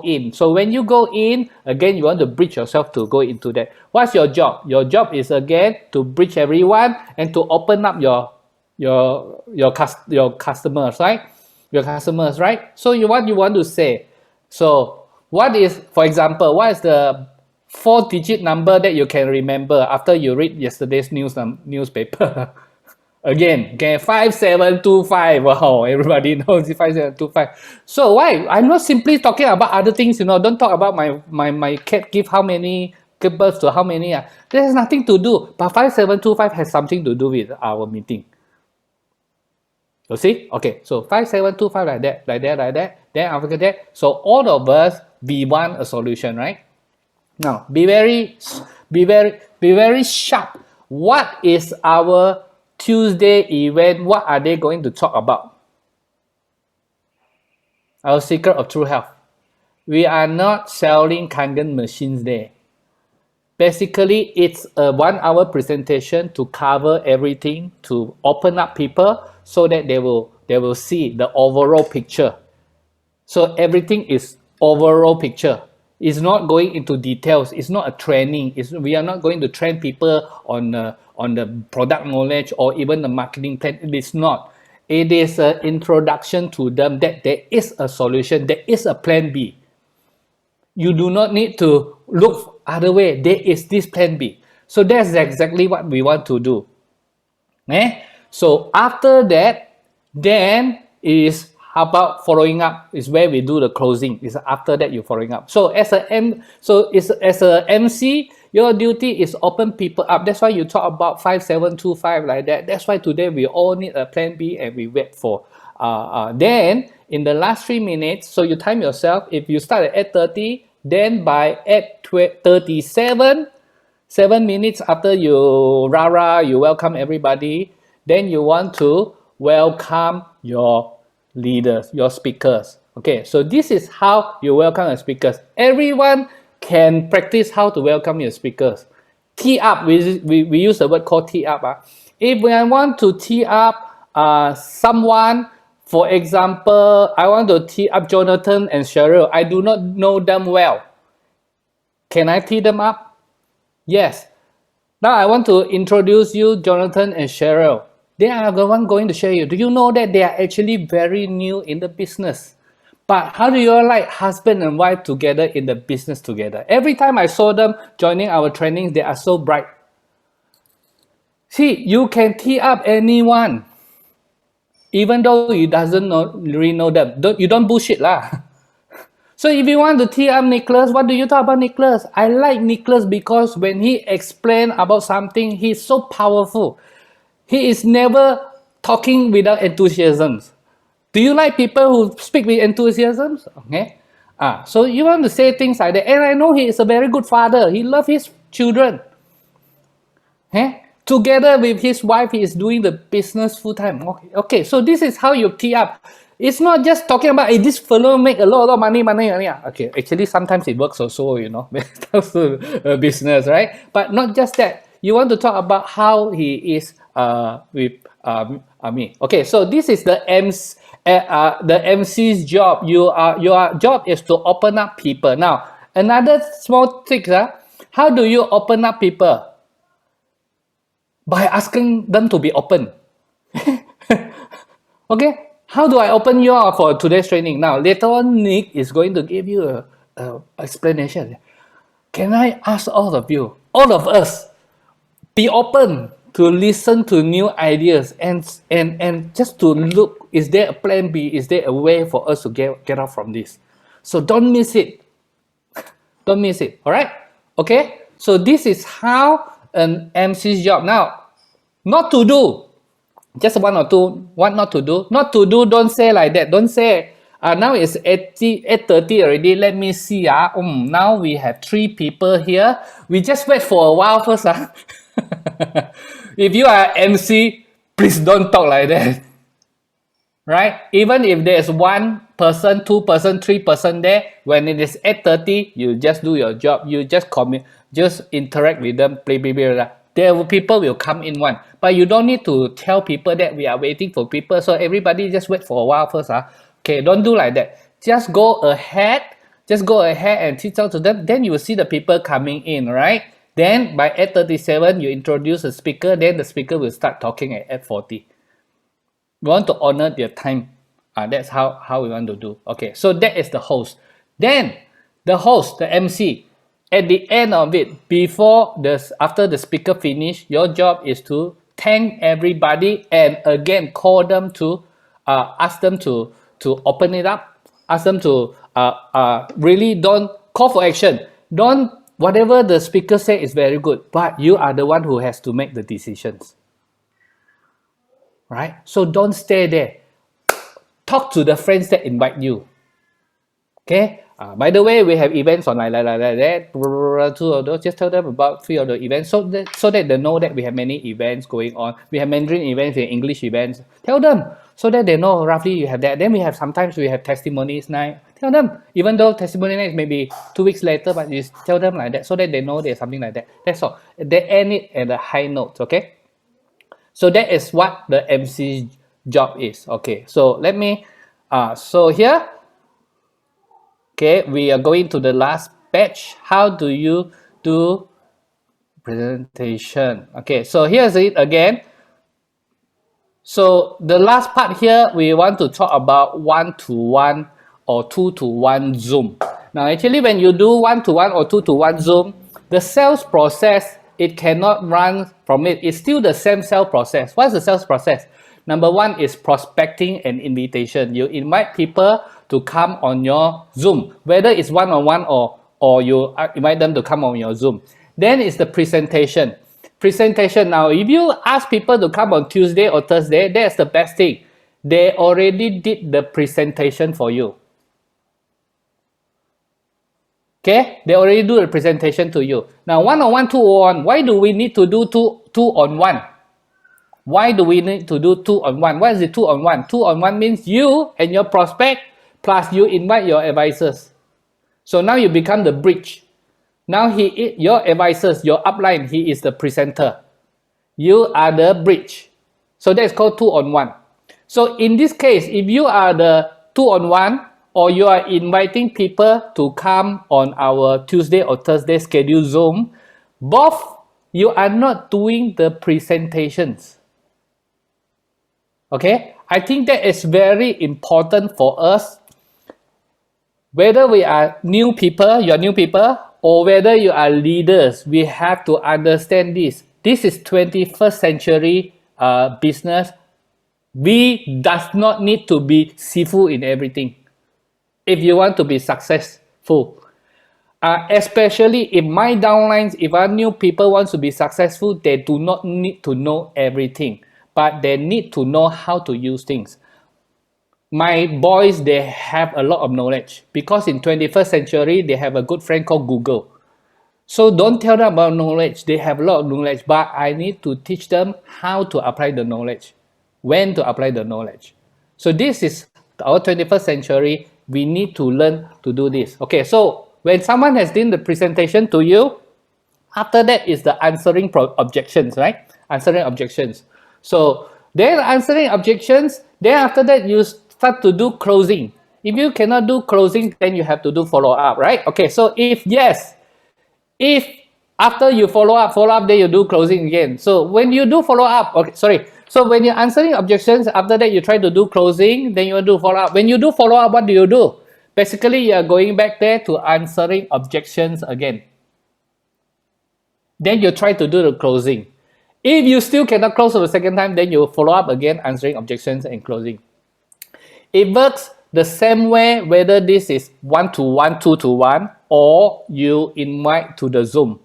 in. So when you go in, again, you want to bridge yourself to go into that. What's your job? Your job is again to bridge everyone and to open up your customers, right? Your customers, right? So what you want to say? So what is, for example, what is the 4-digit number that you can remember after you read yesterday's newspaper? Again, okay, 5725. Wow, everybody knows 5725. So why? I'm not simply talking about other things, you know. Don't talk about my cat give birth to how many. There's nothing to do. But 5725 has something to do with our meeting. You see? Okay, so 5725 like that. Then after that, so all of us, we want a solution, right? Now, be very sharp. What is our Tuesday event? What are they going to talk about? Our secret of true health. We are not selling Kangen machines there. Basically, it's a 1-hour presentation to cover everything, to open up people so that they will see the overall picture. So everything is overall picture. It's not going into details. It's not a training. We are not going to train people on the product knowledge or even the marketing plan. It is not. It is an introduction to them that there is a solution. There is a plan B. You do not need to look other way. There is this plan B. So that's exactly what we want to do. So after that, then is how about following up? Is where we do the closing. Is after that you following up. So as a MC, your duty is open people up. That's why you talk about 5725 like that. That's why today we all need a plan B and we wait for. Then in the last 3 minutes, so you time yourself. If you start at 8:30, then by 8:37, 7 minutes after you you welcome everybody, then you want to welcome your leaders, your speakers. Okay, so this is how you welcome your speakers. Everyone can practice how to welcome your speakers. Tee up, we use the word called tee up. If I want to tee up someone, for example, I want to tee up Jonathan and Cheryl. I do not know them well. Can I tee them up? Yes. Now I want to introduce you, Jonathan and Cheryl. They are the one going to share you. Do you know that they are actually very new in the business? But how do you like husband and wife together in the business together? Every time I saw them joining our trainings, they are so bright. See, you can tee up anyone, even though you doesn't really know them. You don't bullshit lah. So if you want to tee up Nicholas, what do you talk about Nicholas? I like Nicholas because when he explains about something, he's so powerful. He is never talking without enthusiasm. Do you like people who speak with enthusiasm? Okay. So you want to say things like that. And I know he is a very good father. He loves his children. Together with his wife, he is doing the business full time. Okay. So this is how you tee up. It's not just talking about, hey, this fellow make a lot of money. Okay, actually sometimes it works also, you know, business, right? But not just that. You want to talk about how he is me. Okay, so this is the MC's job. Your job is to open up people. Now, another small trick, how do you open up people? By asking them to be open. Okay, how do I open you up for today's training? Now, later on, Nick is going to give you a explanation. Can I ask all of you, all of us, be open to listen to new ideas and just to look, is there a plan B? Is there a way for us to get out from this? So don't miss it. Don't miss it. All right? Okay? So this is how an MC's job. Now, not to do. Just one or two. What not to do? Not to do, don't say like that. Don't say, now it's 8:30 already. Let me see. Now we have 3 people here. We just wait for a while first. If you are MC, please don't talk like that. Right? Even if there's 1 person, 2 person, 3 person there, when it is 8:30, you just do your job. You just interact with them. People will come in one. But you don't need to tell people that we are waiting for people. So everybody just wait for a while first. Okay, don't do like that. Just go ahead. Just go ahead and teach out to them. Then you will see the people coming in, right? Then by 8:37, you introduce the speaker. Then the speaker will start talking at 8:40. We want to honor their time. That's how we want to do. Okay, so that is the host. Then the host, the MC, at the end of it, after the speaker finish, your job is to thank everybody and again call them to ask them to open it up. Ask them to really don't call for action. Don't, whatever the speaker say is very good, but you are the one who has to make the decisions. Right? So don't stay there. Talk to the friends that invite you. Okay? By the way, we have events on like that. 2 of those. Just tell them about 3 of the events so that they know that we have many events going on. We have Mandarin events, we have English events. Tell them so that they know roughly you have that. Then sometimes we have testimonies night. Tell them, even though testimony night is maybe 2 weeks later, but you tell them like that so that they know there's something like that. That's all. They end it at a high note. Okay? So that is what the MC job is. Okay, so let me, so here, okay, we are going to the last batch. How do you do presentation? Okay, so here's it again. So the last part here, we want to talk about 1-to-1 or 2-to-1 Zoom. Now, actually, when you do 1-to-1 or 2-to-1 Zoom, the sales process, it cannot run from it. It's still the same sales process. What's the sales process? Number 1 is prospecting and invitation. You invite people to come on your Zoom, whether it's one-on-one or you invite them to come on your Zoom. Then it's the presentation. Presentation. Now, if you ask people to come on Tuesday or Thursday, that's the best thing. They already did the presentation for you. Okay, they already do the presentation to you. Now, 1-on-1, 2-on-1, why do we need to do 2-on-1? Why do we need to do 2-on-1? What is the 2-on-1? 2-on-1 means you and your prospect, plus you invite your advisors. So now you become the bridge. Now your advisors, your upline, he is the presenter. You are the bridge. So that's called 2-on-1. So in this case, if you are the 2-on-1, or you are inviting people to come on our Tuesday or Thursday scheduled Zoom, both you are not doing the presentations. Okay? I think that is very important for us. Whether we are new people, you are new people, or whether you are leaders, we have to understand this. This is 21st century business. We does not need to be seafood in everything. If you want to be successful, especially if my downlines, if our new people want to be successful, they do not need to know everything, but they need to know how to use things. My boys, they have a lot of knowledge because in 21st century, they have a good friend called Google. So don't tell them about knowledge. They have a lot of knowledge, but I need to teach them how to apply the knowledge, when to apply the knowledge. So this is our 21st century. We need to learn to do this. Okay, so when someone has done the presentation to you, after that is the answering objections, right? Answering objections. So then answering objections, then after that you start to do closing. If you cannot do closing, then you have to do follow-up, right? Okay, so if yes, if after you follow up, then you do closing again. So when you do follow-up, okay, sorry. So when you're answering objections, after that you try to do closing, then you do follow-up. When you do follow-up, what do? Basically, you are going back there to answering objections again. Then you try to do the closing. If you still cannot close for the second time, then you follow up again, answering objections and closing. It works the same way whether this is 1-to-1, 2-to-1, or you invite to the Zoom.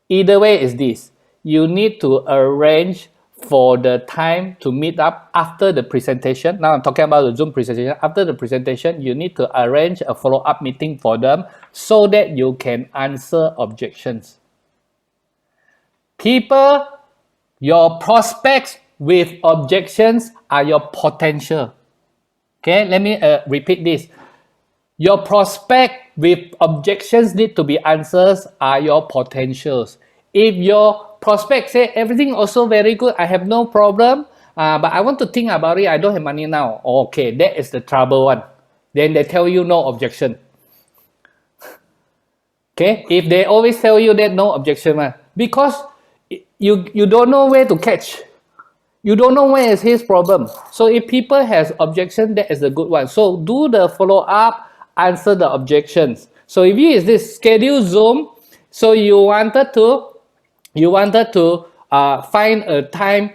Either way is this. You need to arrange for the time to meet up after the presentation. Now I'm talking about the Zoom presentation. After the presentation, you need to arrange a follow-up meeting for them so that you can answer objections. People, your prospects with objections are your potential. Okay, let me repeat this. Your prospect with objections need to be answers are your potentials. If your prospect say everything also very good, I have no problem, but I want to think about it, I don't have money now. Okay, that is the trouble one. Then they tell you no objection. Okay, if they always tell you that no objection, because you don't know where to catch. You don't know where is his problem. So if people has objection, that is a good one. So do the follow-up, answer the objections. So if you is this schedule Zoom, so you wanted to find a time,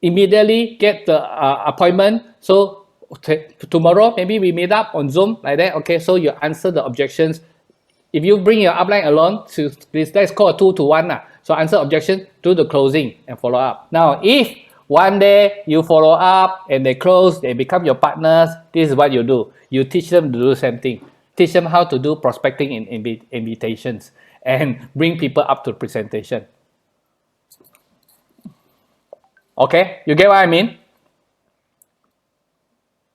immediately get the appointment. So tomorrow maybe we meet up on Zoom like that. Okay, so you answer the objections. If you bring your upline along, so let's call a 2-to-1. So answer objection, do the closing and follow up. Now if one day you follow up and they close, they become your partners, this is what you do. You teach them to do the same thing. Teach them how to do prospecting in invitations and bring people up to presentation. Okay, you get what I mean?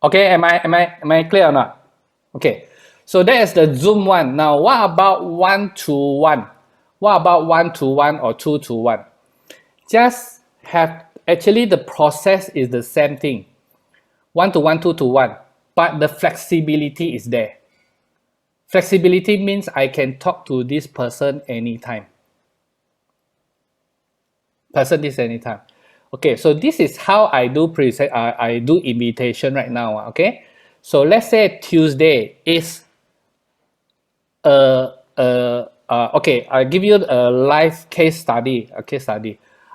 Okay, am I clear or not? Okay, so that is the Zoom one. Now, what about 1-to-1? What about 1-to-1 or 2-to-1? Just have, actually the process is the same thing. 1-to-1, 2-to-1, but the flexibility is there. Flexibility means I can talk to this person anytime. Okay, so this is how I do invitation right now. Okay, so let's say Tuesday is okay, I'll give you a live case study.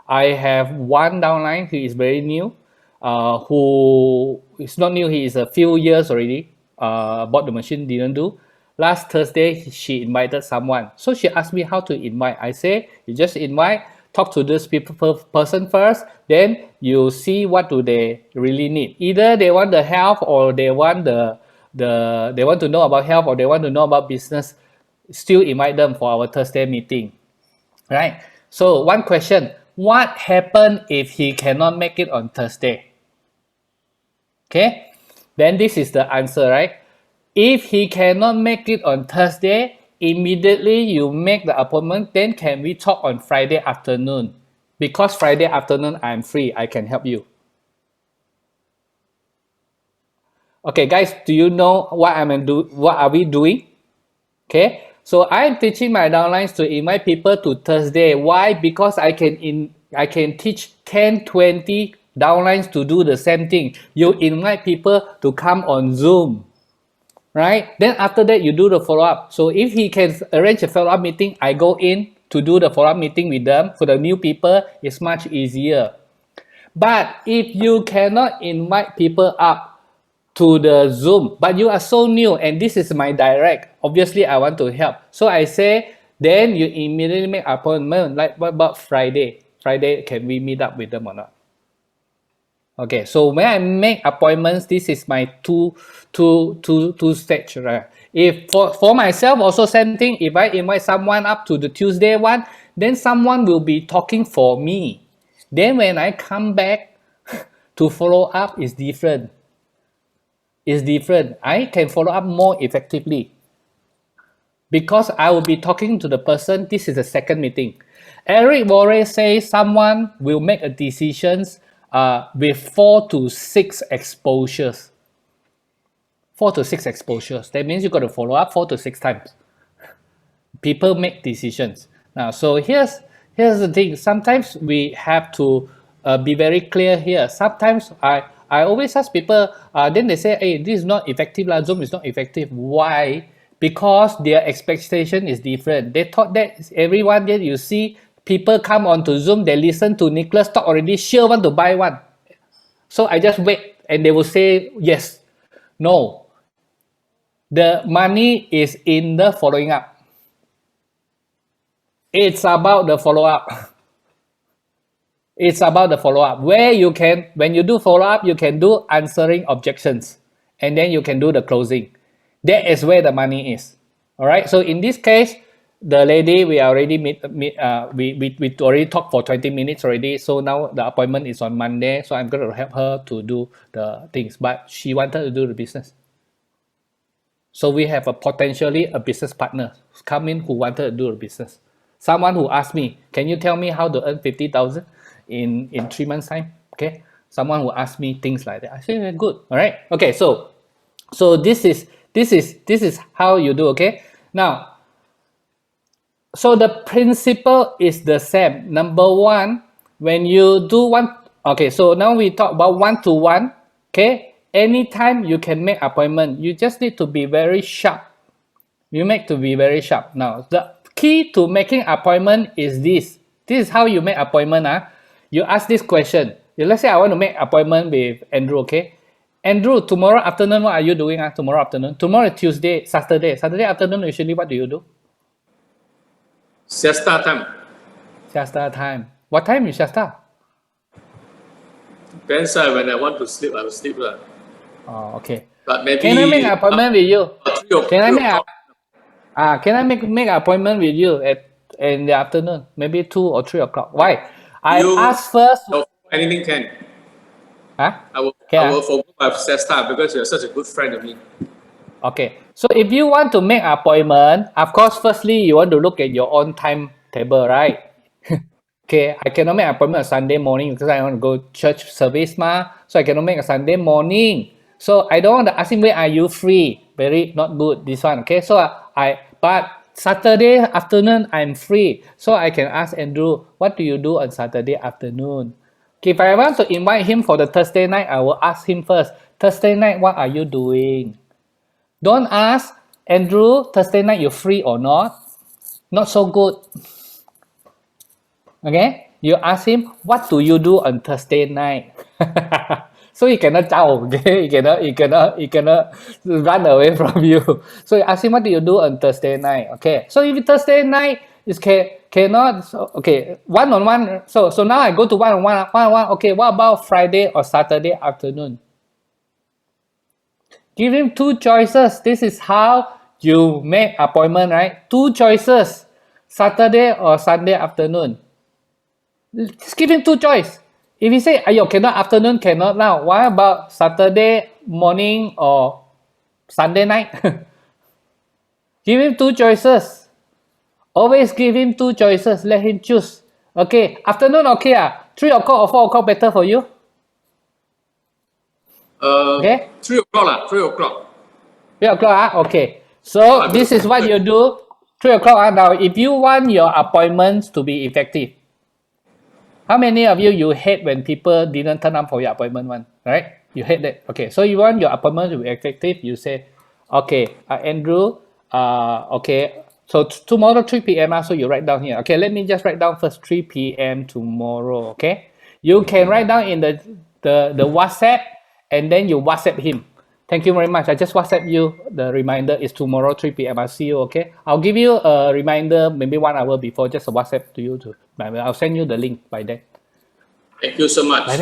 I have one downline who is very new, who is not new, he is a few years already, bought the machine, didn't do. Last Thursday, she invited someone. So she asked me how to invite. I say, you just invite, talk to this person first, then you see what do they really need. Either they want the help or they want they want to know about health or they want to know about business. Still invite them for our Thursday meeting, right? So one question, what happened if he cannot make it on Thursday? Okay, then this is the answer, right? If he cannot make it on Thursday, immediately you make the appointment, then can we talk on Friday afternoon? Because Friday afternoon I'm free, I can help you. Okay, guys, do you know what what are we doing? Okay, so I'm teaching my downlines to invite people to Thursday. Why? Because I can teach 10-20 downlines to do the same thing. You invite people to come on Zoom, right? Then after that, you do the follow-up. So if he can arrange a follow-up meeting, I go in to do the follow-up meeting with them. For the new people, it's much easier. But if you cannot invite people up to the Zoom, but you are so new and this is my direct, obviously I want to help. So I say, then you immediately make appointment, like what about Friday? Friday, can we meet up with them or not? Okay, so when I make appointments, this is my two stage, right? If for myself, also same thing. If I invite someone up to the Tuesday one, then someone will be talking for me. Then when I come back to follow up, is different. I can follow up more effectively because I will be talking to the person. This is the second meeting. Eric Worre says someone will make a decision with 4 to 6 exposures. 4 to 6 exposures. That means you got to follow up 4 to 6 times. People make decisions. Now, so here's the thing. Sometimes we have to be very clear here. Sometimes I always ask people, then they say, hey, this is not effective, Zoom is not effective. Why? Because their expectation is different. They thought that everyone that you see, people come onto Zoom, they listen to Nicholas talk already, sure want to buy one. So I just wait and they will say yes. No. The money is in the following up. It's about the follow-up. It's about the follow-up. Where you can, when you do follow-up, you can do answering objections. And then you can do the closing. That is where the money is. All right. So in this case, the lady, we already we already talked for 20 minutes already. So now the appointment is on Monday. So I'm going to help her to do the things. But she wanted to do the business. So we have potentially a business partner come in who wanted to do the business. Someone who asked me, can you tell me how to earn 50,000 in 3 months time? Okay. Someone who asked me things like that. I say, good. All right. Okay. So this is how you do. Okay. Now, so the principle is the same. Number one, when you do one, okay. So now we talk about one-to-one. Okay. Anytime you can make appointment, you just need to be very sharp. You make to be very sharp. Now, the key to making appointment is this. This is how you make appointment. You ask this question. Let's say I want to make appointment with Andrew, okay? Andrew, tomorrow afternoon, what are you doing? Tomorrow afternoon? Tomorrow is Tuesday, Saturday. Saturday afternoon, usually what do you do? Siesta time. Siesta time. What time is siesta? Depends when I want to sleep, I will sleep. Oh, okay. But maybe can I make an appointment with you? Can I make an appointment with you in the afternoon? Maybe 2 or 3 o'clock. Why? I ask first. Anything can. Huh? I will forgo my siesta because you're such a good friend of me. Okay. So if you want to make an appointment, of course, firstly, you want to look at your own timetable, right? Okay, I cannot make an appointment on Sunday morning because I want to go church service, so I cannot make a Sunday morning. So I don't want to ask him, when are you free? Very not good, this one. Okay, so but Saturday afternoon, I'm free. So I can ask Andrew, what do you do on Saturday afternoon? Okay, if I want to invite him for the Thursday night, I will ask him first, Thursday night, what are you doing? Don't ask, Andrew, Thursday night, you free or not? Not so good. Okay, you ask him, what do you do on Thursday night? So he cannot tell, okay? He cannot run away from you. So you ask him, what do you do on Thursday night? Okay, so if Thursday night is cannot, so, okay, one-on-one. So now I go to one-on-one. Okay, what about Friday or Saturday afternoon? Give him 2 choices. This is how you make appointment, right? 2 choices, Saturday or Sunday afternoon. Just give him 2 choices. If he say, ayo, cannot afternoon, cannot now. What about Saturday morning or Sunday night? Give him 2 choices. Always give him 2 choices. Let him choose. Okay, afternoon, okay. 3 o'clock or 4 o'clock better for you? Okay? 3 o'clock. 3 o'clock. 3 o'clock, okay. So this is what you do. 3 o'clock. Now, if you want your appointments to be effective, how many of you hate when people didn't turn up for your appointment one, right? You hate that. Okay, so you want your appointment to be effective, you say, okay, Andrew, okay, so tomorrow 3 p.m. So you write down here. Okay, let me just write down first 3 p.m. tomorrow, okay? You can write down in the WhatsApp and then you WhatsApp him. Thank you very much. I just WhatsApp you. The reminder is tomorrow 3 p.m. I'll see you, okay? I'll give you a reminder maybe 1 hour before, just a WhatsApp to you too. I'll send you the link by then. Thank you so much.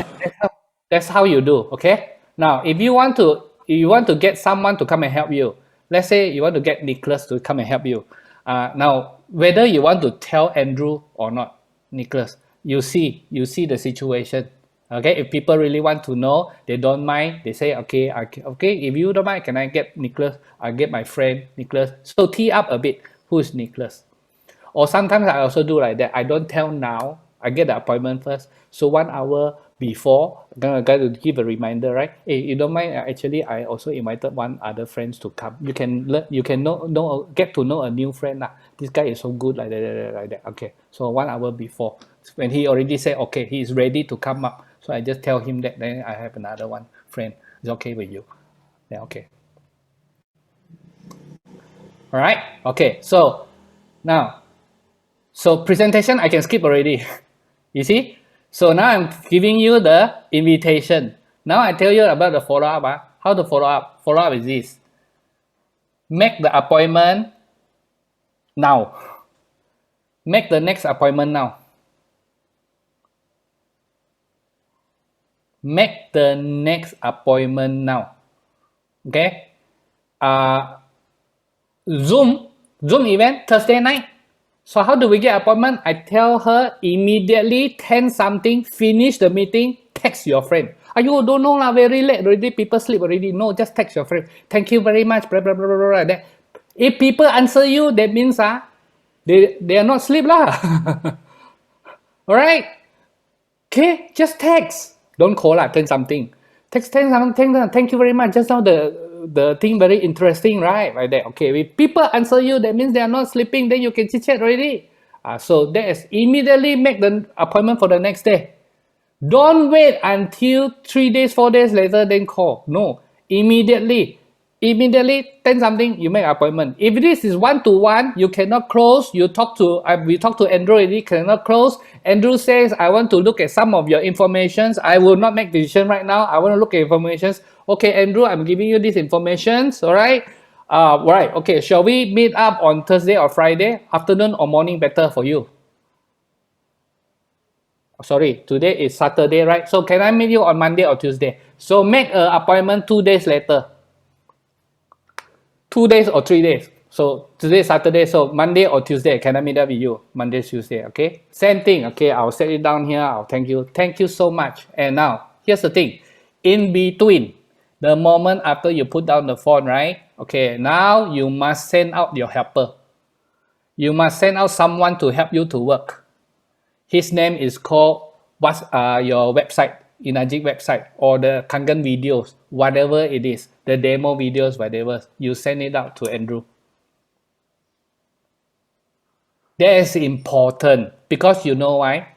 That's how you do, okay? Now, if you want to get someone to come and help you, let's say you want to get Nicholas to come and help you. Now, whether you want to tell Andrew or not, Nicholas, you see the situation. Okay, if people really want to know, they don't mind, they say, okay, if you don't mind, can I get Nicholas? I get my friend Nicholas. So tee up a bit, who is Nicholas? Or sometimes I also do like that. I don't tell now, I get the appointment first. So 1 hour before, I'm gonna give a reminder, right? Hey, you don't mind? Actually, I also invited one other friends to come. You can learn, you can get to know a new friend lah. This guy is so good, like that, like that. Okay, so 1 hour before, when he already said okay, he is ready to come up. So I just tell him that. Then I have another one friend. It's okay with you? Yeah, okay. All right. Okay. So now, so presentation I can skip already. You see? So now I'm giving you the invitation. Now I tell you about the follow-up. How to follow up? Follow-up is this. Make the appointment now. Make the next appointment now. Make the next appointment now. Okay? Zoom event Thursday night. So how do we get appointment? I tell her immediately 10 something, finish the meeting, text your friend. You don't know lah, very late already, people sleep already. No, just text your friend. Thank you very much, blah, blah, blah, blah, blah. That. If people answer you, that means they are not sleep lah. Alright? Okay, just text. Don't call lah, 10 something. Text 10 something, thank you very much. Just now the thing very interesting, right? Like that. Okay, if people answer you, that means they are not sleeping, then you can chit chat already. So that is immediately make the appointment for the next day. Don't wait until 3 days, 4 days later, then call. No, immediately 10 something, you make an appointment. If this is one-to-one, you cannot close. We talk to Andrew already, cannot close. Andrew says, I want to look at some of your informations. I will not make decision right now. I want to look at informations. Okay, Andrew, I'm giving you these informations. All right. Right. Okay. Shall we meet up on Thursday or Friday? Afternoon or morning better for you? Sorry, today is Saturday, right? So can I meet you on Monday or Tuesday? So make an appointment 2 days later. 2 days or 3 days. So today is Saturday, so Monday or Tuesday, can I meet up with you? Monday, Tuesday, okay? Same thing, okay? I'll set it down here. I'll thank you. Thank you so much. And now, here's the thing. In between, the moment after you put down the phone, right? Okay, now you must send out your helper. You must send out someone to help you to work. His name is called what's your website, Inagic website, or the Kangen videos, whatever it is, the demo videos, whatever, you send it out to Andrew. That is important because you know why?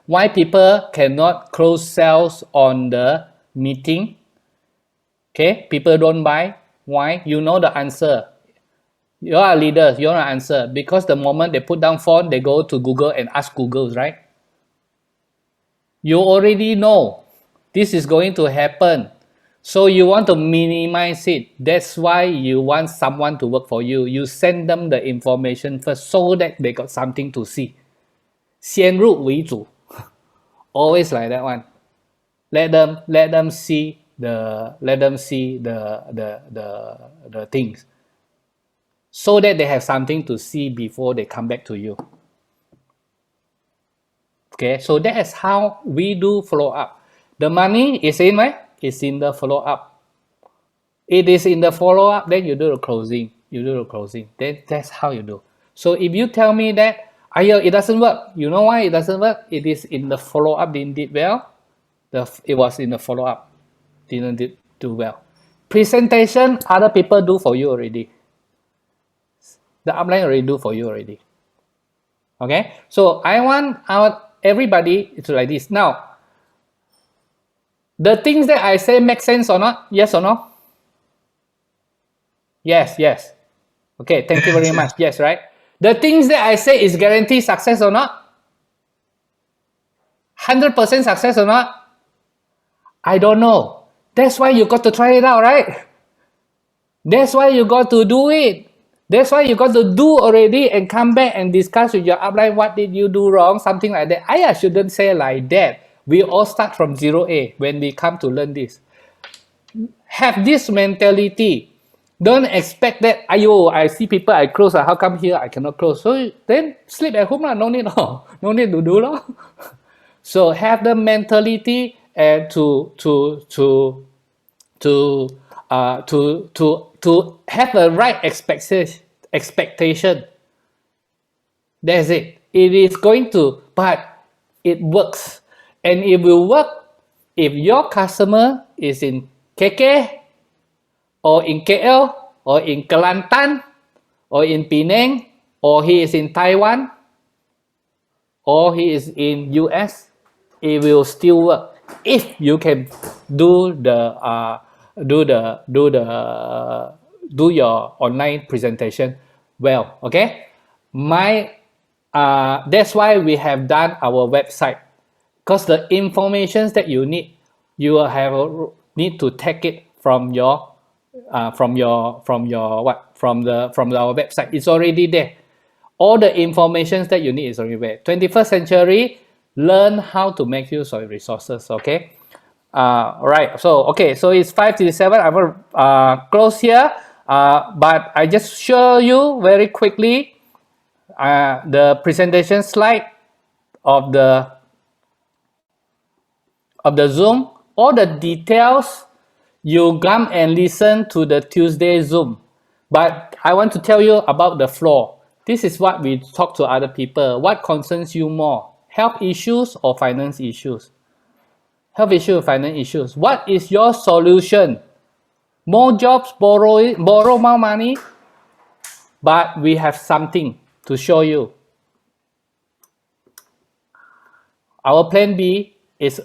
Why people cannot close sales on the meeting? Okay, people don't buy. Why? You know the answer. You are leaders, you know the answer. Because the moment they put down phone, they go to Google and ask Google, right? You already know this is going to happen. So you want to minimize it. That's why you want someone to work for you. You send them the information first so that they got something to see. 先入为主. Always like that one. Let them see the things. So that they have something to see before they come back to you. Okay, so that is how we do follow-up. The money is in where? It's in the follow-up. It is in the follow-up, then you do the closing. You do the closing. Then that's how you do. So if you tell me that, it doesn't work. You know why it doesn't work? It is in the follow-up, didn't do well. It was in the follow-up, didn't do well. Presentation, other people do for you already. The upline already do for you already. Okay, so I want everybody to like this. Now, the things that I say make sense or not? Yes or no? Yes, yes. Okay, thank you very much. Yes, right? The things that I say is guaranteed success or not? 100% success or not? I don't know. That's why you got to try it out, right? That's why you got to do it. That's why you got to do already and come back and discuss with your upline what did you do wrong, something like that. I shouldn't say like that. We all start from 0A when we come to learn this. Have this mentality. Don't expect that, I see people I close, how come here I cannot close? So then sleep at home, no need, no need to do. So have the mentality and to have a right expectation. That's it. It is going to, but it works. and it will work if your customer is in KK or in KL or in Kelantan or in Penang or he is in Taiwan or he is in US. It will still work if you can do your online presentation well. Okay, that's why we have done our website, because the information that you need, you will need to take it from our website. It's already there. All the information that you need is already there. 21st century, learn how to make use of resources. Okay. Right. So okay. So it's 5:37. I will close here. But I just show you very quickly the presentation slide of the Zoom. All the details you come and listen to the Tuesday Zoom. But I want to tell you about the floor. This is what we talk to other people. What concerns you more? Health issues or finance issues? Health issues, finance issues. What is your solution? More jobs, borrow more money? But we have something to show you. Our plan B is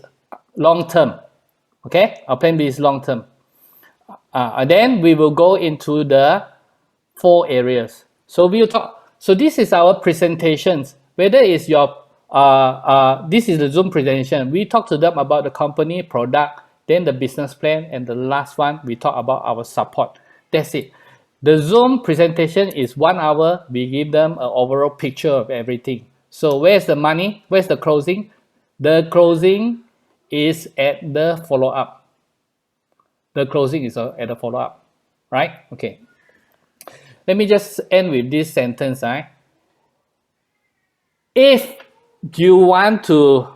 long term. Okay, our plan B is long term. And then we will go into the 4 areas. So we'll talk. So this is our presentations. Whether it's your this is the Zoom presentation. We talk to them about the company, product, then the business plan, and the last one we talk about our support. That's it. The Zoom presentation is 1 hour. We give them an overall picture of everything. So where's the money? Where's the closing? The closing is at the follow-up. The closing is at the follow-up, right? Okay. Let me just end with this sentence. Right? If you want to,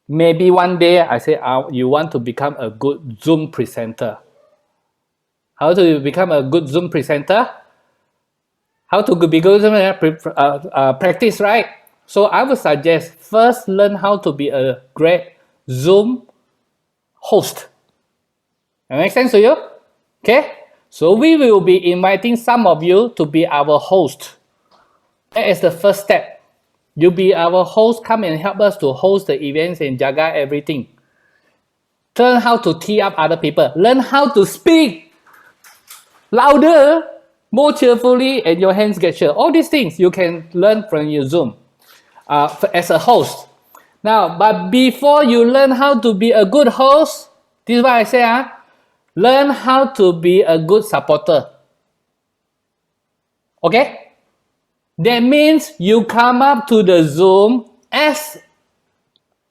maybe one day I say you want to become a good Zoom presenter. How to become a good Zoom presenter? How to be good practice, right? So I would suggest first learn how to be a great Zoom host. That makes sense to you? Okay? So we will be inviting some of you to be our host. That is the first step. You be our host, come and help us to host the events and jaga everything. Learn how to tee up other people. Learn how to speak louder, more cheerfully, and your hands get sure. All these things you can learn from your Zoom as a host. Now, but before you learn how to be a good host, this is what I say, learn how to be a good supporter. Okay? That means you come up to the Zoom as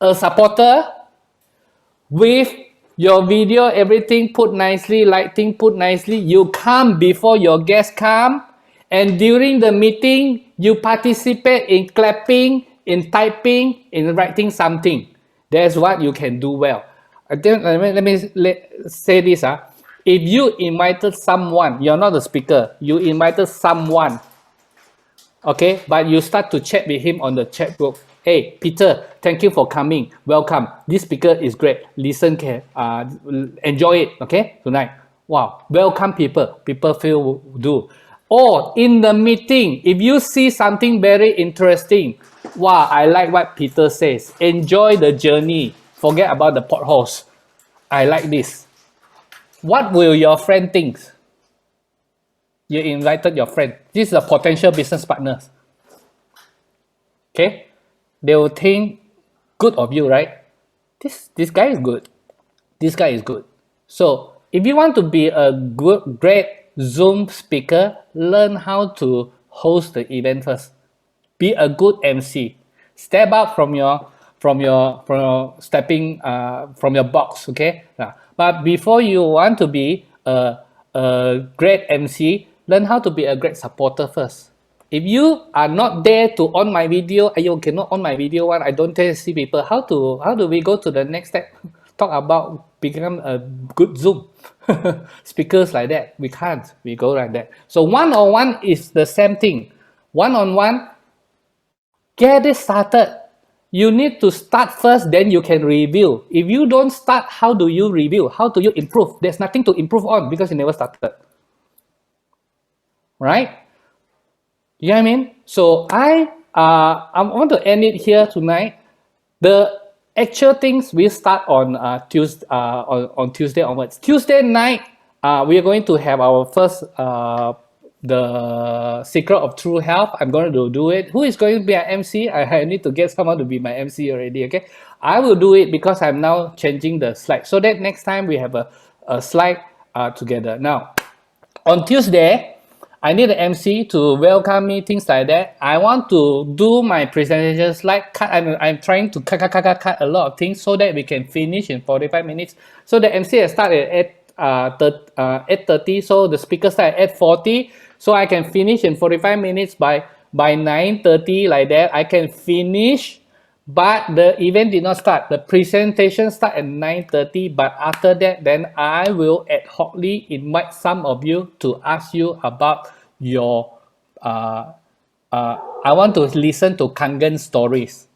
a supporter with your video, everything put nicely, lighting put nicely. You come before your guests come, and during the meeting, you participate in clapping, in typing, in writing something. That's what you can do well. Let me say this. If you invited someone, you're not the speaker, you invited someone, okay, but you start to chat with him on the chat group. Hey, Peter, thank you for coming. Welcome. This speaker is great. Listen, enjoy it, okay, tonight. Wow, welcome people. People feel do. Or in the meeting, if you see something very interesting, wow, I like what Peter says. Enjoy the journey. Forget about the potholes. I like this. What will your friend think? You invited your friend. This is a potential business partners. Okay? They will think good of you, right? This guy is good. This guy is good. So if you want to be a great Zoom speaker, learn how to host the event first. Be a good MC. Step up from your box, okay? But before you want to be a great MC, learn how to be a great supporter first. If you are not there to on my video, you cannot on my video one. I don't tell see people how do we go to the next step? Talk about become a good Zoom speakers like that. We can't. We go like that. So one-on-one is the same thing. One-on-one, get it started. you need to start first, then you can review. If you don't start, how do you review? How do you improve? There's nothing to improve on because you never started. Right? You know what I mean? So I want to end it here tonight. The actual things will start on Tuesday on Tuesday onwards. Tuesday night, we are going to have our first the Secret of True Health. I'm going to do it. Who is going to be an MC? I need to get someone to be my MC already. Okay, I will do it because I'm now changing the slide so that next time we have a slide together. Now, on Tuesday, I need an MC to welcome me, things like that. I want to do my presentation slide. I'm trying to cut a lot of things so that we can finish in 45 minutes. So the MC has started at 8:30. So the speaker start at 8:40. So I can finish in 45 minutes by 9:30 like that. I can finish. But the event did not start. The presentation start at 9:30. But after that, then I will ad hocly invite some of you to ask you about your. I want to listen to Kangen stories.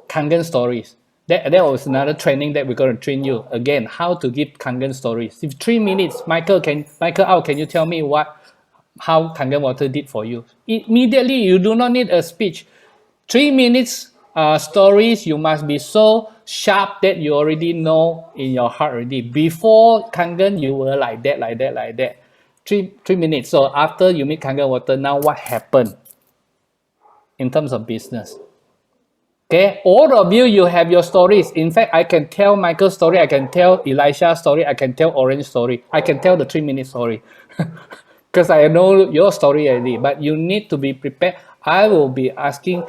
Kangen stories. That was another training that we're going to train you again. How to give Kangen stories. If 3 minutes, Michael out. Can you tell me how Kangen water did for you? Immediately, you do not need a speech. 3 minutes stories, you must be so sharp that you already know in your heart already. Before Kangen, you were like that. 3 minutes. So after you meet Kangen water, now what happened in terms of business? Okay, all of you, you have your stories. In fact, I can tell Michael's story, I can tell Elisha's story, I can tell Orange's story. I can tell the 3-minute story. Because I know your story already, but you need to be prepared. I will be asking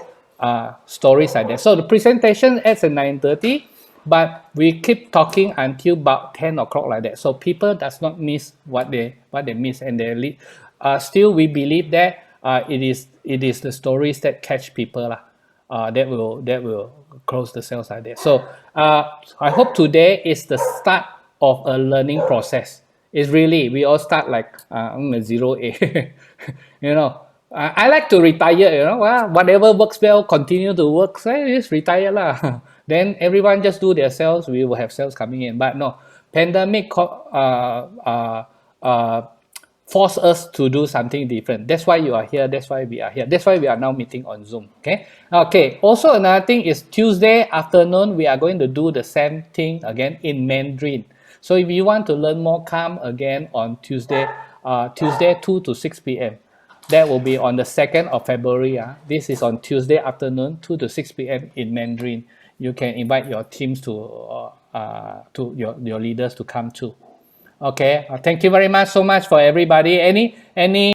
stories like that. So the presentation ends at 9:30, but we keep talking until about 10 o'clock like that. So people does not miss what they miss, and they still we believe that it is the stories that catch people that will close the sales like that. So I hope today is the start of a learning process. It's really, we all start like I'm a 0A. You know, I like to retire, you know, well, whatever works well, continue to work, so just retire lah. Then everyone just do their sales, we will have sales coming in. But no, pandemic force us to do something different. That's why you are here. That's why we are here. That's why we are now meeting on Zoom. Okay. Okay. Also, another thing is Tuesday afternoon, we are going to do the same thing again in Mandarin. So if you want to learn more, come again on Tuesday, 2 to 6 p.m. That will be on the 2nd of February. This is on Tuesday afternoon, 2 to 6 p.m. in Mandarin. You can invite your teams to your leaders to come too. Okay. Thank you very much so much for everybody. Any